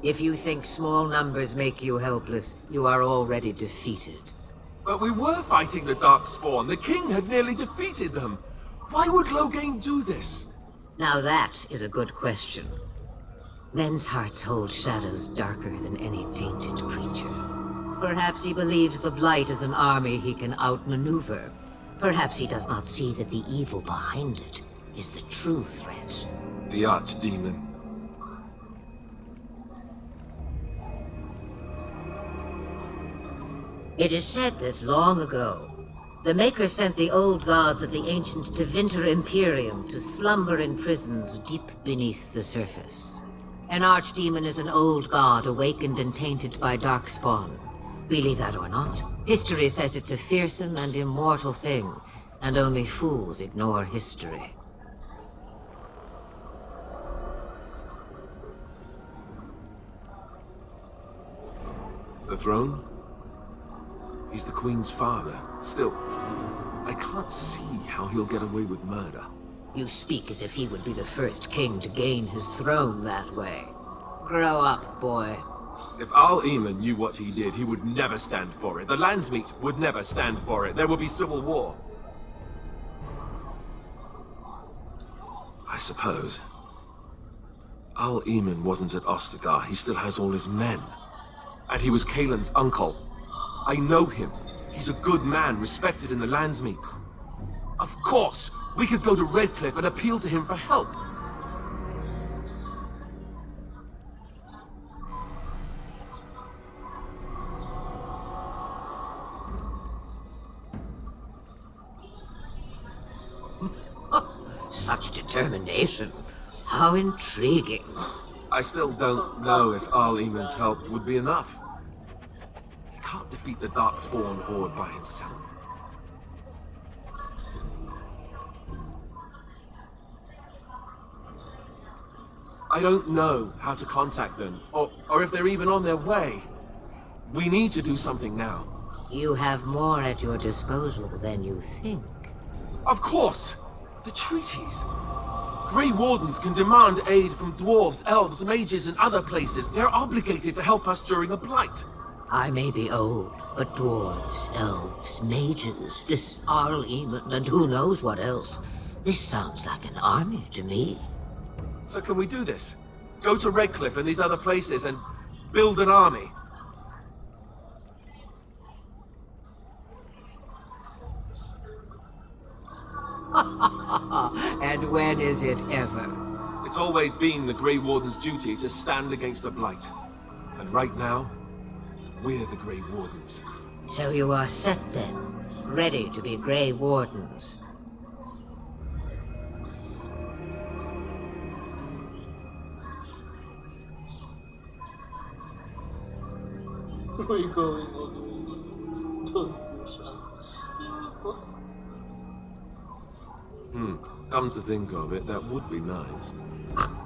If you think small numbers make you helpless, you are already defeated. But we were fighting the Darkspawn. The king had nearly defeated them. Why would Loghain do this? Now that is a good question. Men's hearts hold shadows darker than any tainted creature. Perhaps he believes the Blight is an army he can outmaneuver. Perhaps he does not see that the evil behind it is the true threat. The Archdemon. It is said that long ago, the Maker sent the old gods of the ancient Tevinter Imperium to slumber in prisons deep beneath the surface. An Archdemon is an old god awakened and tainted by Darkspawn. Believe that or not, history says it's a fearsome and immortal thing, and only fools ignore history. The throne? He's the Queen's father. Still, I can't see how he'll get away with murder. You speak as if he would be the first king to gain his throne that way. Grow up, boy. If Al Eamon knew what he did, he would never stand for it. The Landsmeet would never stand for it. There would be civil war. I suppose. Al Eamon wasn't at Ostagar. He still has all his men. And he was Kaelin's uncle. I know him. He's a good man, respected in the Landsmeet. Of course, we could go to Redcliffe and appeal to him for help. Such determination. How intriguing. I still don't know if Al Eamon's help would be enough. He can't defeat the Darkspawn Horde by himself. I don't know how to contact them, or if they're even on their way. We need to do something now. You have more at your disposal than you think. Of course! The treaties. Grey Wardens can demand aid from dwarves, elves, mages, and other places. They're obligated to help us during a blight. I may be old, but dwarves, elves, mages, this Al Eamon, and who knows what else. This sounds like an army to me. So can we do this? Go to Redcliffe and these other places and build an army? And when is it ever? It's always been the Grey Warden's duty to stand against the Blight. And right now, we're the Grey Wardens. So you are set then, ready to be Grey Wardens. Where are you going? Don't push us. Come to think of it, that would be nice.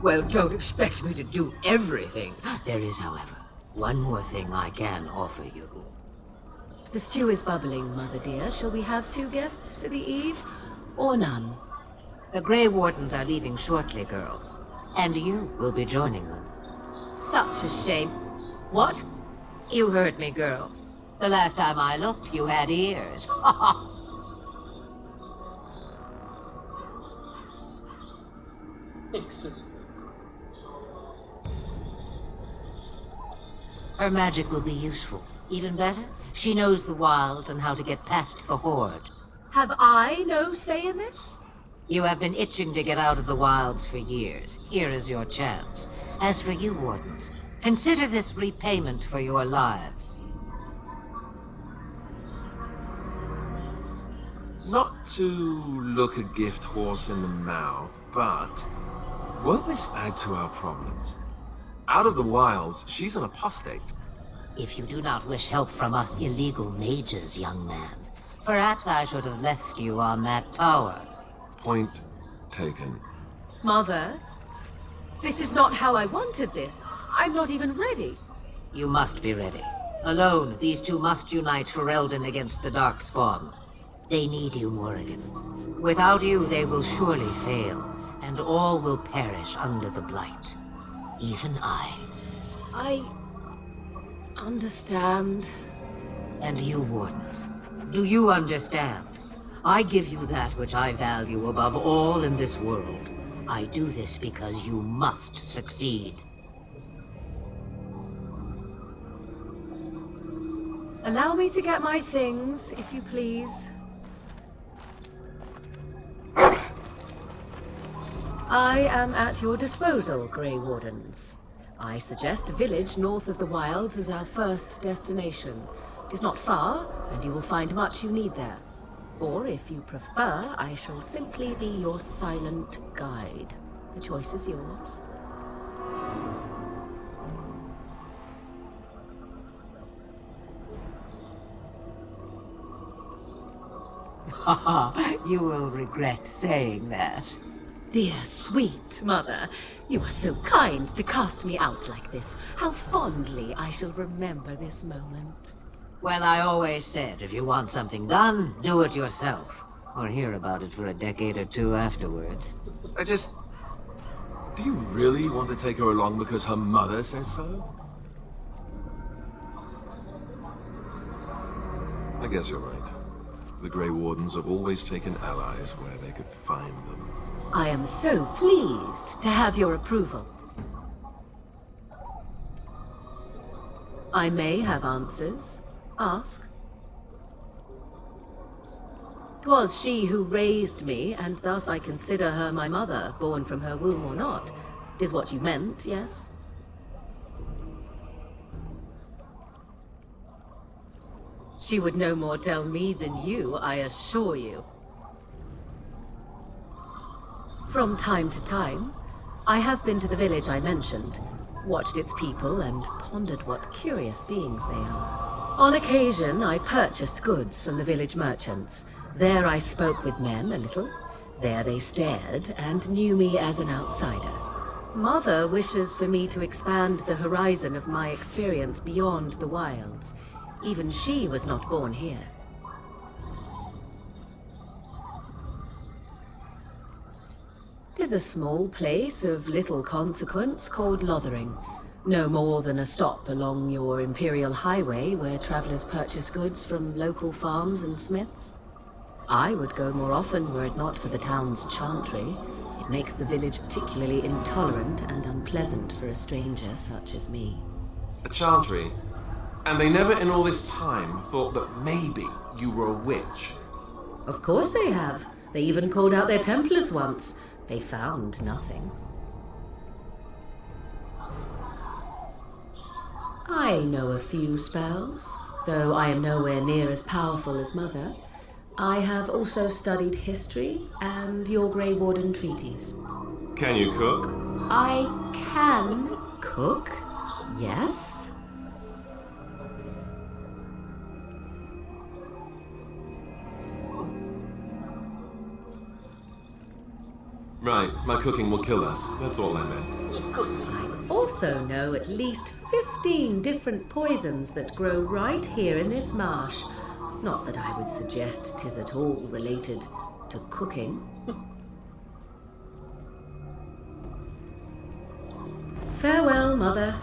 Well, don't expect me to do everything. There is, however, one more thing I can offer you. The stew is bubbling, Mother dear. Shall we have 2 guests for the eve, or none? The Grey Wardens are leaving shortly, girl. And you will be joining them. Such a shame. What? You heard me, girl. The last time I looked, you had ears. Excellent. Her magic will be useful. Even better, she knows the wilds and how to get past the Horde. Have I no say in this? You have been itching to get out of the wilds for years. Here is your chance. As for you, Wardens, consider this repayment for your lives. Not to look a gift horse in the mouth, but won't this add to our problems? Out of the wilds, she's an apostate. If you do not wish help from us illegal mages, young man, perhaps I should have left you on that tower. Point taken. Mother, this is not how I wanted this. I'm not even ready. You must be ready. Alone, these two must unite Ferelden against the Darkspawn. They need you, Morrigan. Without you, they will surely fail, and all will perish under the Blight. Even I. I understand. And you, Wardens, do you understand? I give you that which I value above all in this world. I do this because you must succeed. Allow me to get my things, if you please. I am at your disposal, Grey Wardens. I suggest a village north of the wilds as our first destination. It is not far, and you will find much you need there. Or, if you prefer, I shall simply be your silent guide. The choice is yours. You will regret saying that. Dear, sweet mother, you are so kind to cast me out like this. How fondly I shall remember this moment. Well, I always said, if you want something done, do it yourself. Or hear about it for a decade or two afterwards. Do you really want to take her along because her mother says so? I guess you're right. The Grey Wardens have always taken allies where they could find them. I am so pleased to have your approval. I may have answers. Ask. 'Twas she who raised me, and thus I consider her my mother, born from her womb or not. 'Tis what you meant, yes? She would no more tell me than you, I assure you. From time to time, I have been to the village I mentioned, watched its people, and pondered what curious beings they are. On occasion, I purchased goods from the village merchants. There I spoke with men a little. There they stared and knew me as an outsider. Mother wishes for me to expand the horizon of my experience beyond the wilds. Even she was not born here. Tis a small place of little consequence called Lothering. No more than a stop along your Imperial Highway where travelers purchase goods from local farms and smiths. I would go more often were it not for the town's chantry. It makes the village particularly intolerant and unpleasant for a stranger such as me. A chantry? And they never in all this time thought that maybe you were a witch? Of course they have. They even called out their Templars once. They found nothing. I know a few spells, though I am nowhere near as powerful as Mother. I have also studied history and your Grey Warden treaties. Can you cook? I can cook, yes. Right, my cooking will kill us. That's all I meant. I also know at least 15 different poisons that grow right here in this marsh. Not that I would suggest 'tis at all related to cooking. Farewell, Mother.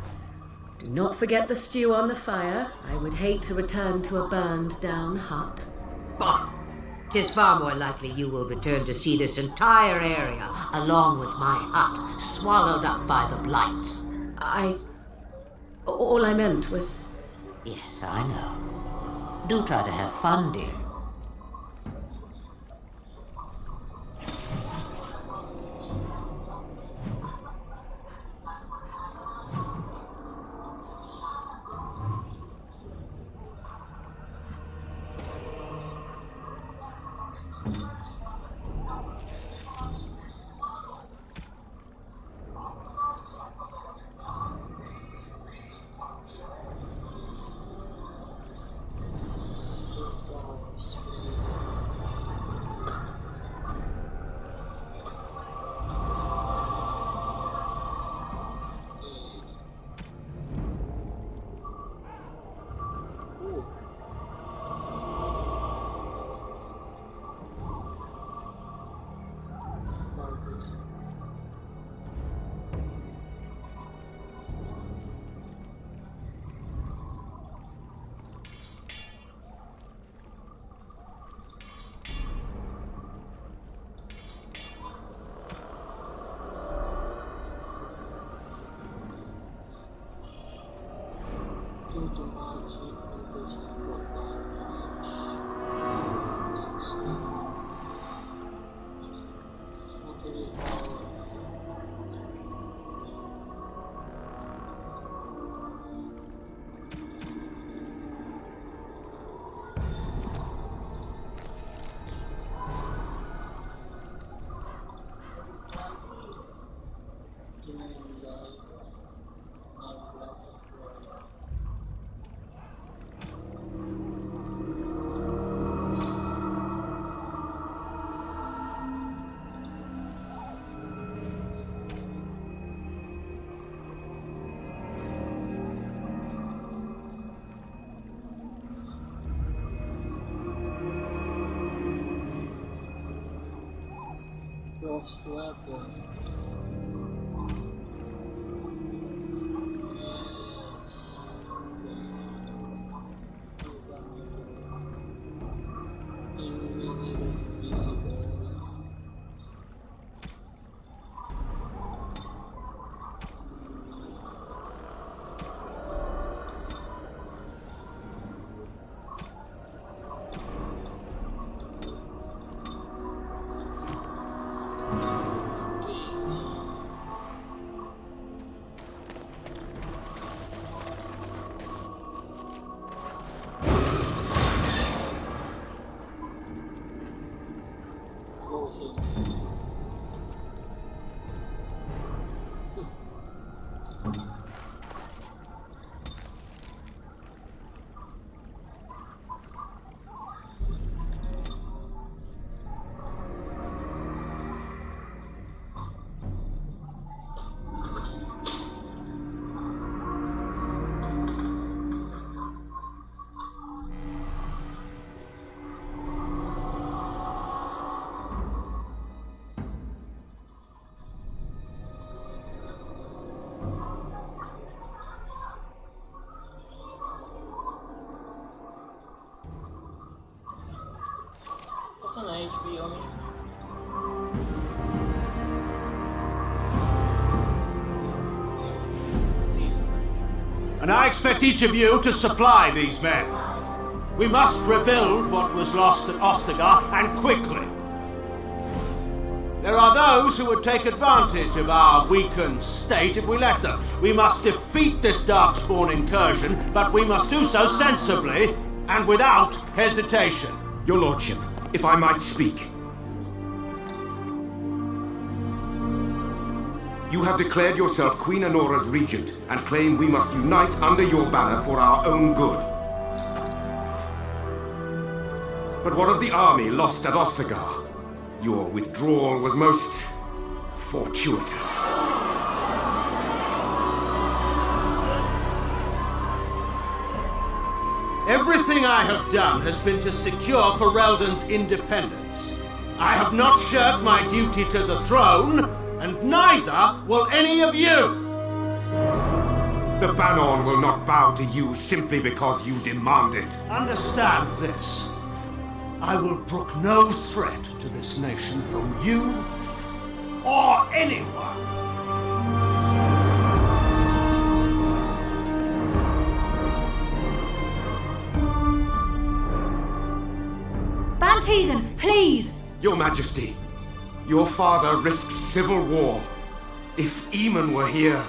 Do not forget the stew on the fire. I would hate to return to a burned-down hut. Bah! 'Tis far more likely you will return to see this entire area, along with my hut, swallowed up by the blight. All I meant was... Yes, I know. Do try to have fun, dear. lost weapon. What's on HBO me? And I expect each of you to supply these men. We must rebuild what was lost at Ostagar, and quickly. There are those who would take advantage of our weakened state if we let them. We must defeat this Darkspawn incursion, but we must do so sensibly and without hesitation. Your Lordship, if I might speak. You have declared yourself Queen Anora's regent and claim we must unite under your banner for our own good. But what of the army lost at Ostagar? Your withdrawal was most fortuitous. Everything I have done has been to secure Ferelden's independence. I have not shirked my duty to the throne, and neither will any of you! The Banon will not bow to you simply because you demand it. Understand this. I will brook no threat to this nation from you or anyone. Bantegan, please! Your Majesty, your father risks civil war. If Eamon were here...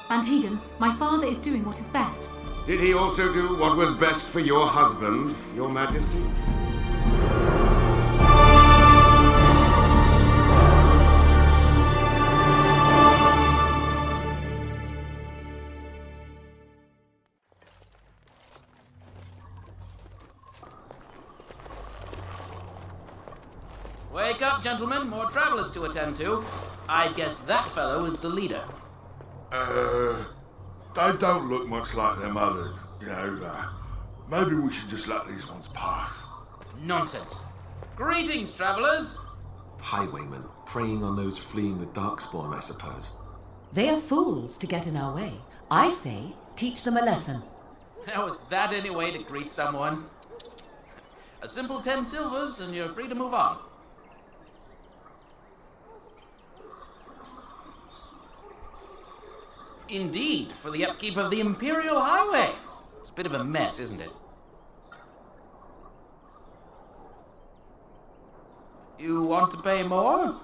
Bantegan, my father is doing what is best. Did he also do what was best for your husband, Your Majesty? Wake up, gentlemen. More travelers to attend to. I guess that fellow is the leader. They don't look much like them others, you know. Maybe we should just let these ones pass. Nonsense. Greetings, travelers. Highwaymen, preying on those fleeing the Darkspawn, I suppose. They are fools to get in our way. I say, teach them a lesson. How is that any way to greet someone? A simple 10 silvers and you're free to move on. Indeed, for the upkeep of the Imperial Highway. It's a bit of a mess, isn't it? You want to pay more?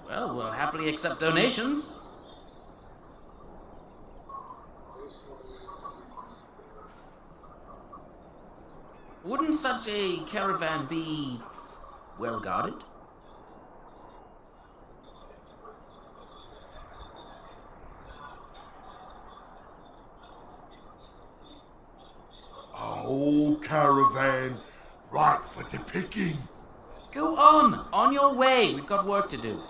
Well, we'll happily accept donations. Wouldn't such a caravan be well guarded? A whole caravan right for the picking. Go on your way. We've got work to do.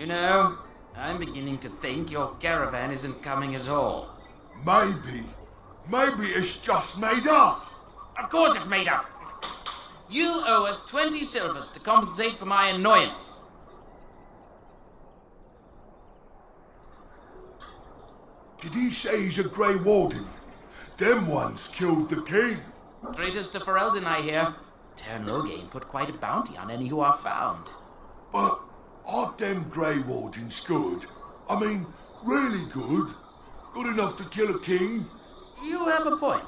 You know, I'm beginning to think your caravan isn't coming at all. Maybe it's just made up. Of course it's made up. You owe us 20 silvers to compensate for my annoyance. Did he say he's a Grey Warden? Them ones killed the king. Traitors to Ferelden, I hear. Tern Loghain put quite a bounty on any who are found. But aren't them Grey Wardens good? I mean, really good? Good enough to kill a king? You have a point.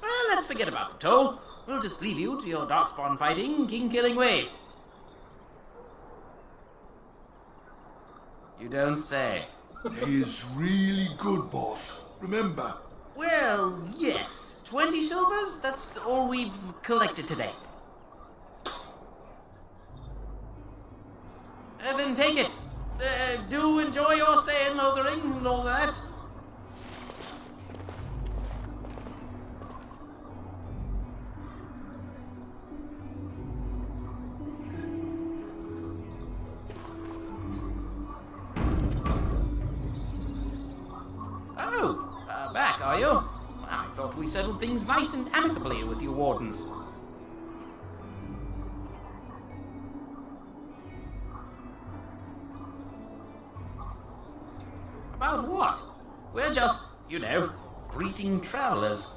Well, let's forget about the toll. We'll just leave you to your darkspawn fighting, king-killing ways. You don't say. He is really good, boss. Remember? Well, yes. 20 silvers? That's all we've collected today. Then take it. Do enjoy your stay in Lothering and all that. Oh, back, are you? I thought we settled things nice and amicably with you wardens. About what? We're just, you know, greeting travelers.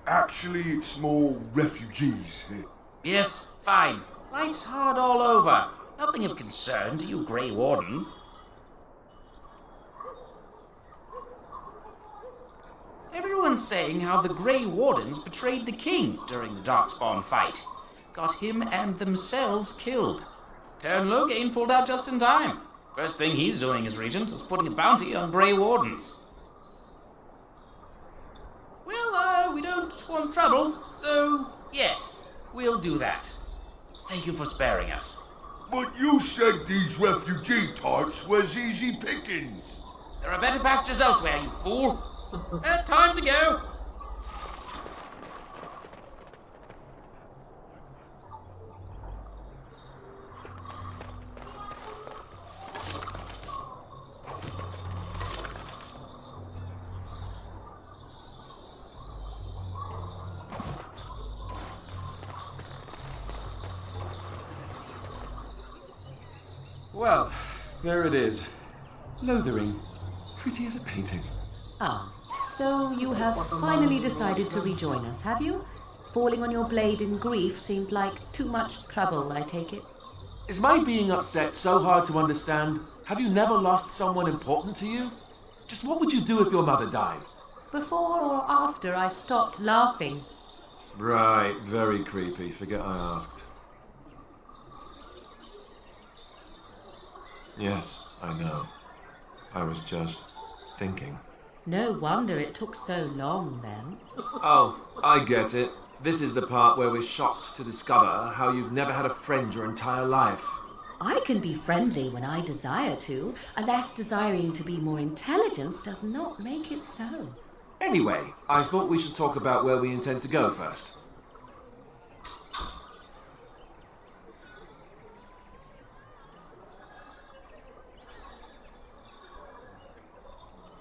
Actually, it's more refugees. Yes, fine. Life's hard all over. Nothing of concern to you Grey Wardens. Everyone's saying how the Grey Wardens betrayed the king during the Darkspawn fight. Got him and themselves killed. Tern Loghain pulled out just in time. First thing he's doing as regent is putting a bounty on Grey Wardens. Well, we don't want trouble, so yes, we'll do that. Thank you for sparing us. But you said these refugee types was easy pickings. There are better pastures elsewhere, you fool. Time to go. Well, there it is. Lothering. Pretty as a painting. Ah, so you have finally decided to rejoin us, have you? Falling on your blade in grief seemed like too much trouble, I take it. Is my being upset so hard to understand? Have you never lost someone important to you? Just what would you do if your mother died? Before or after I stopped laughing? Right, very creepy. Forget I asked. Yes, I know. I was just thinking. No wonder it took so long, then. Oh, I get it. This is the part where we're shocked to discover how you've never had a friend your entire life. I can be friendly when I desire to. Alas, desiring to be more intelligent does not make it so. Anyway, I thought we should talk about where we intend to go first.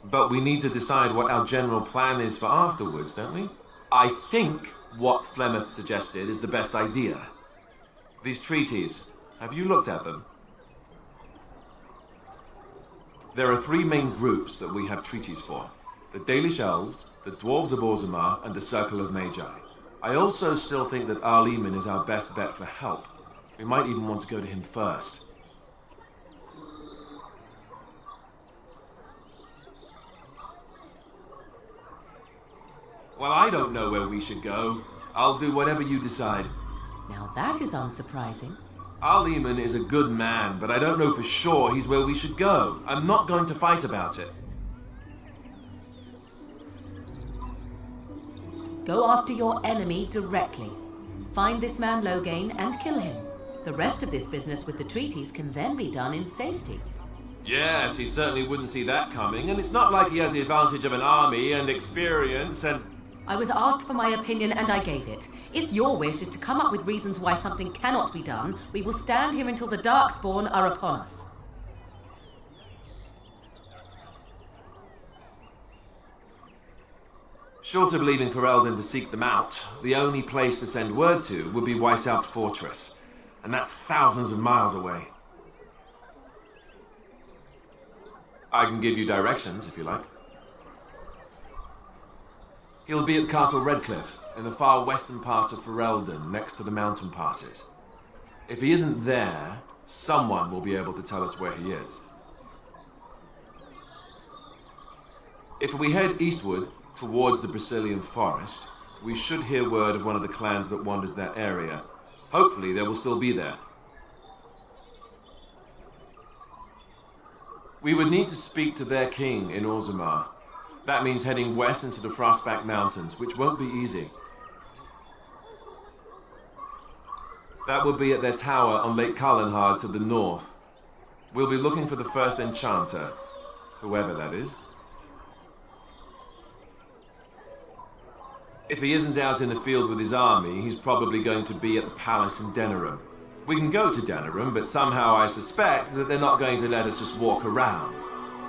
But we need to decide what our general plan is for afterwards, don't we? I think what Flemeth suggested is the best idea. These treaties, have you looked at them? There are three main groups that we have treaties for. The Dalish Elves, the Dwarves of Orzammar, and the Circle of Magi. I also still think that Arleman is our best bet for help. We might even want to go to him first. Well, I don't know where we should go. I'll do whatever you decide. Now that is unsurprising. Arleman is a good man, but I don't know for sure he's where we should go. I'm not going to fight about it. Go after your enemy directly. Find this man Loghain and kill him. The rest of this business with the treaties can then be done in safety. Yes, he certainly wouldn't see that coming, and it's not like he has the advantage of an army and experience and... I was asked for my opinion and I gave it. If your wish is to come up with reasons why something cannot be done, we will stand here until the Darkspawn are upon us. Short of leaving Ferelden to seek them out, the only place to send word to would be Weishaupt Fortress, and that's thousands of miles away. I can give you directions, if you like. He'll be at Castle Redcliffe, in the far western part of Ferelden, next to the mountain passes. If he isn't there, someone will be able to tell us where he is. If we head eastward, towards the Brecilian forest, we should hear word of one of the clans that wanders that area. Hopefully they will still be there. We would need to speak to their king in Orzammar. That means heading west into the Frostback Mountains, which won't be easy. That would be at their tower on Lake Carlenhard to the north. We'll be looking for the first enchanter, whoever that is. If he isn't out in the field with his army, he's probably going to be at the palace in Denerim. We can go to Denerim, but somehow I suspect that they're not going to let us just walk around.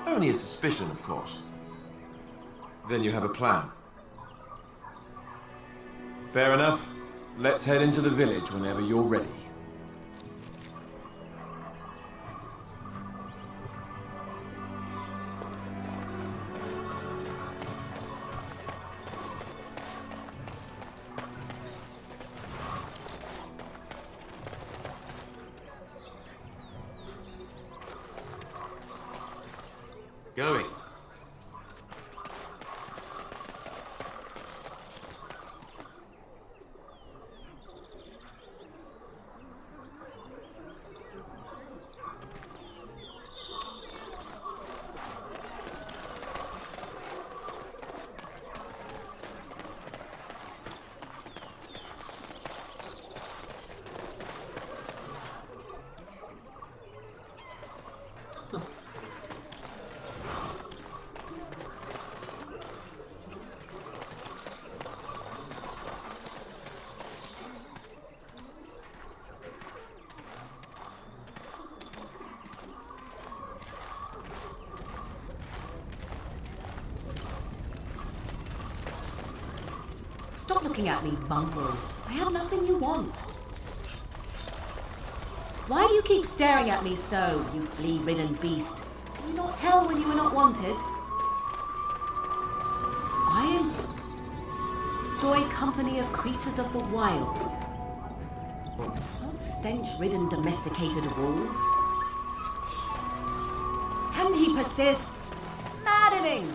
Only a suspicion, of course. Then you have a plan. Fair enough. Let's head into the village whenever you're ready. Going. Stop looking at me, mongrel. I have nothing you want. Why do you keep staring at me so, you flea-ridden beast? Can you not tell when you are not wanted? I enjoy company of creatures of the wild. Not stench-ridden domesticated wolves. And he persists. Maddening!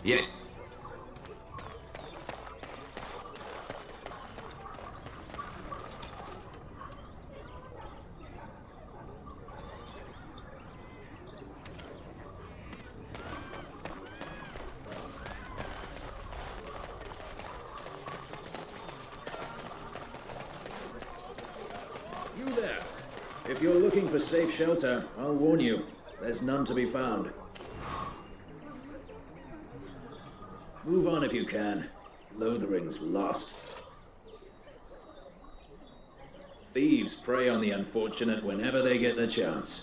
Yes. You there. If you're looking for safe shelter, I'll warn you, there's none to be found. Move on if you can. Lothering's lost. Thieves prey on the unfortunate whenever they get the chance.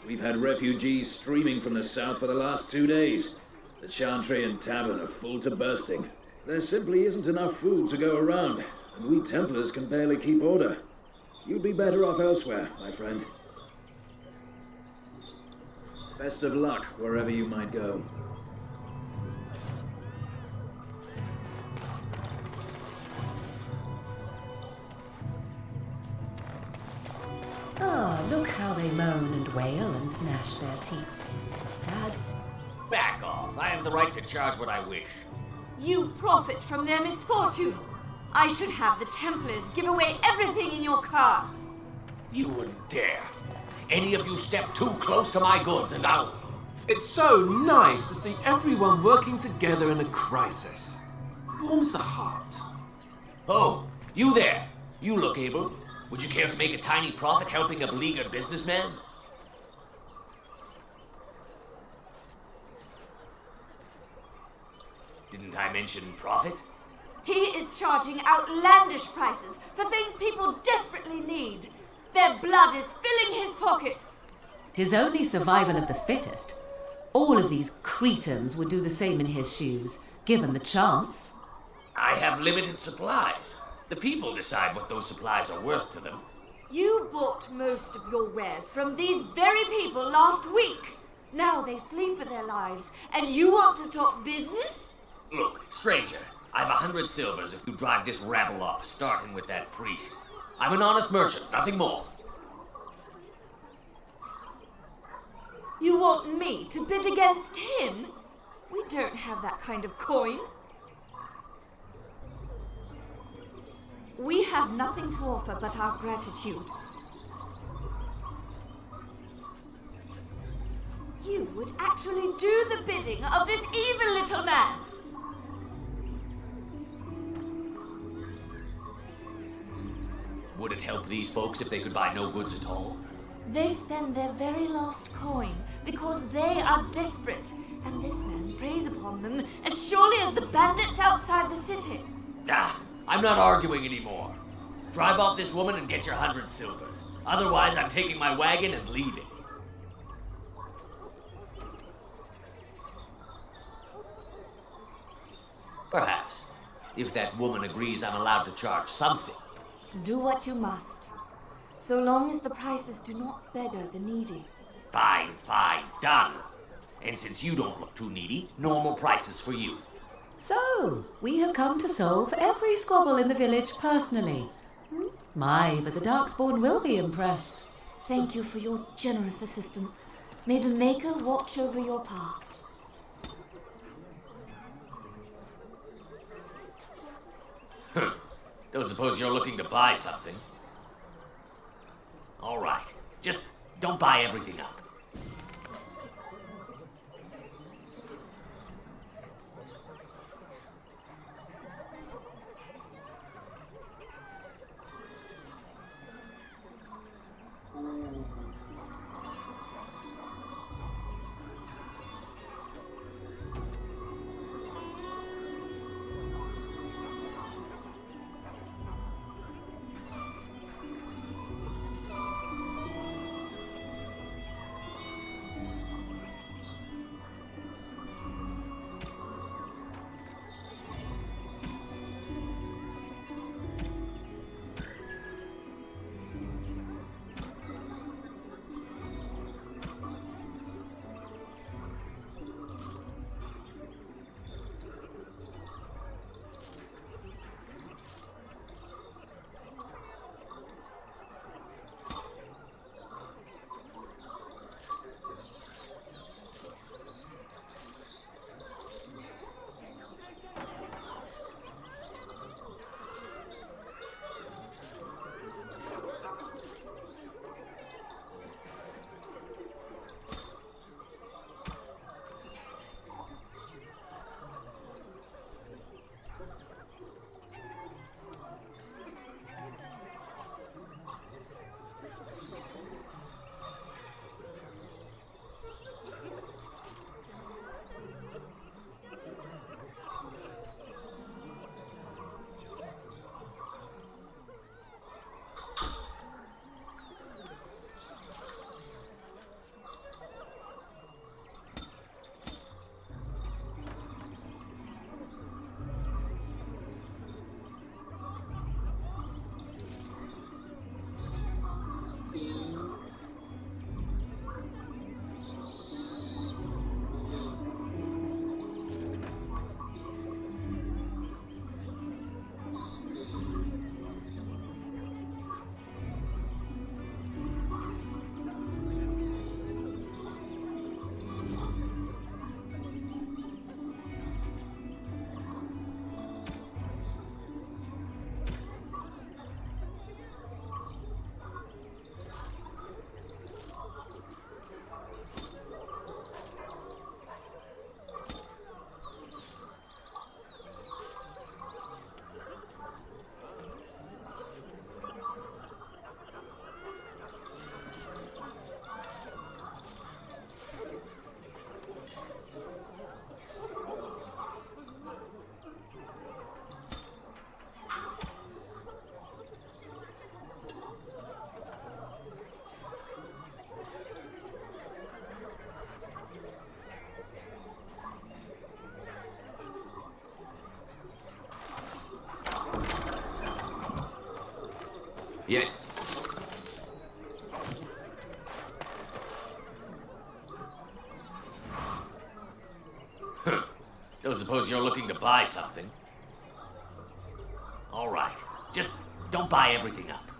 We've had refugees streaming from the south for the last 2 days. The Chantry and Tavern are full to bursting. There simply isn't enough food to go around, and we Templars can barely keep order. You'd be better off elsewhere, my friend. Best of luck wherever you might go. Ah, look how they moan and wail and gnash their teeth. It's sad. Back off. I have the right to charge what I wish. You profit from their misfortune. I should have the Templars give away everything in your carts. You wouldn't dare. Any of you step too close to my goods and I'll... It's so nice to see everyone working together in a crisis. Warms the heart. Oh, you there. You look able. Would you care to make a tiny profit helping a beleaguered businessman? Didn't I mention profit? He is charging outlandish prices for things people desperately need. Their blood is filling his pockets. 'Tis only survival of the fittest. All of these cretins would do the same in his shoes, given the chance. I have limited supplies. The people decide what those supplies are worth to them. You bought most of your wares from these very people last week. Now they flee for their lives, and you want to talk business? Look, stranger, I've 100 silvers if you drive this rabble off, starting with that priest. I'm an honest merchant, nothing more. You want me to bid against him? We don't have that kind of coin. We have nothing to offer but our gratitude. You would actually do the bidding of this evil little man. Would it help these folks if they could buy no goods at all? They spend their very last coin because they are desperate, and this man preys upon them as surely as the bandits outside the city. Ah, I'm not arguing anymore. Drive off this woman and get your 100 silvers. Otherwise, I'm taking my wagon and leaving. Perhaps, if that woman agrees I'm allowed to charge something. Do what you must, so long as the prices do not beggar the needy. Fine, fine, done. And since you don't look too needy, normal prices for you. So, we have come to solve every squabble in the village personally. My, but the Darkspawn will be impressed. Thank you for your generous assistance. May the Maker watch over your path. Don't suppose you're looking to buy something. All right, just don't buy everything up. Yes. Don't suppose you're looking to buy something? All right. Just don't buy everything up.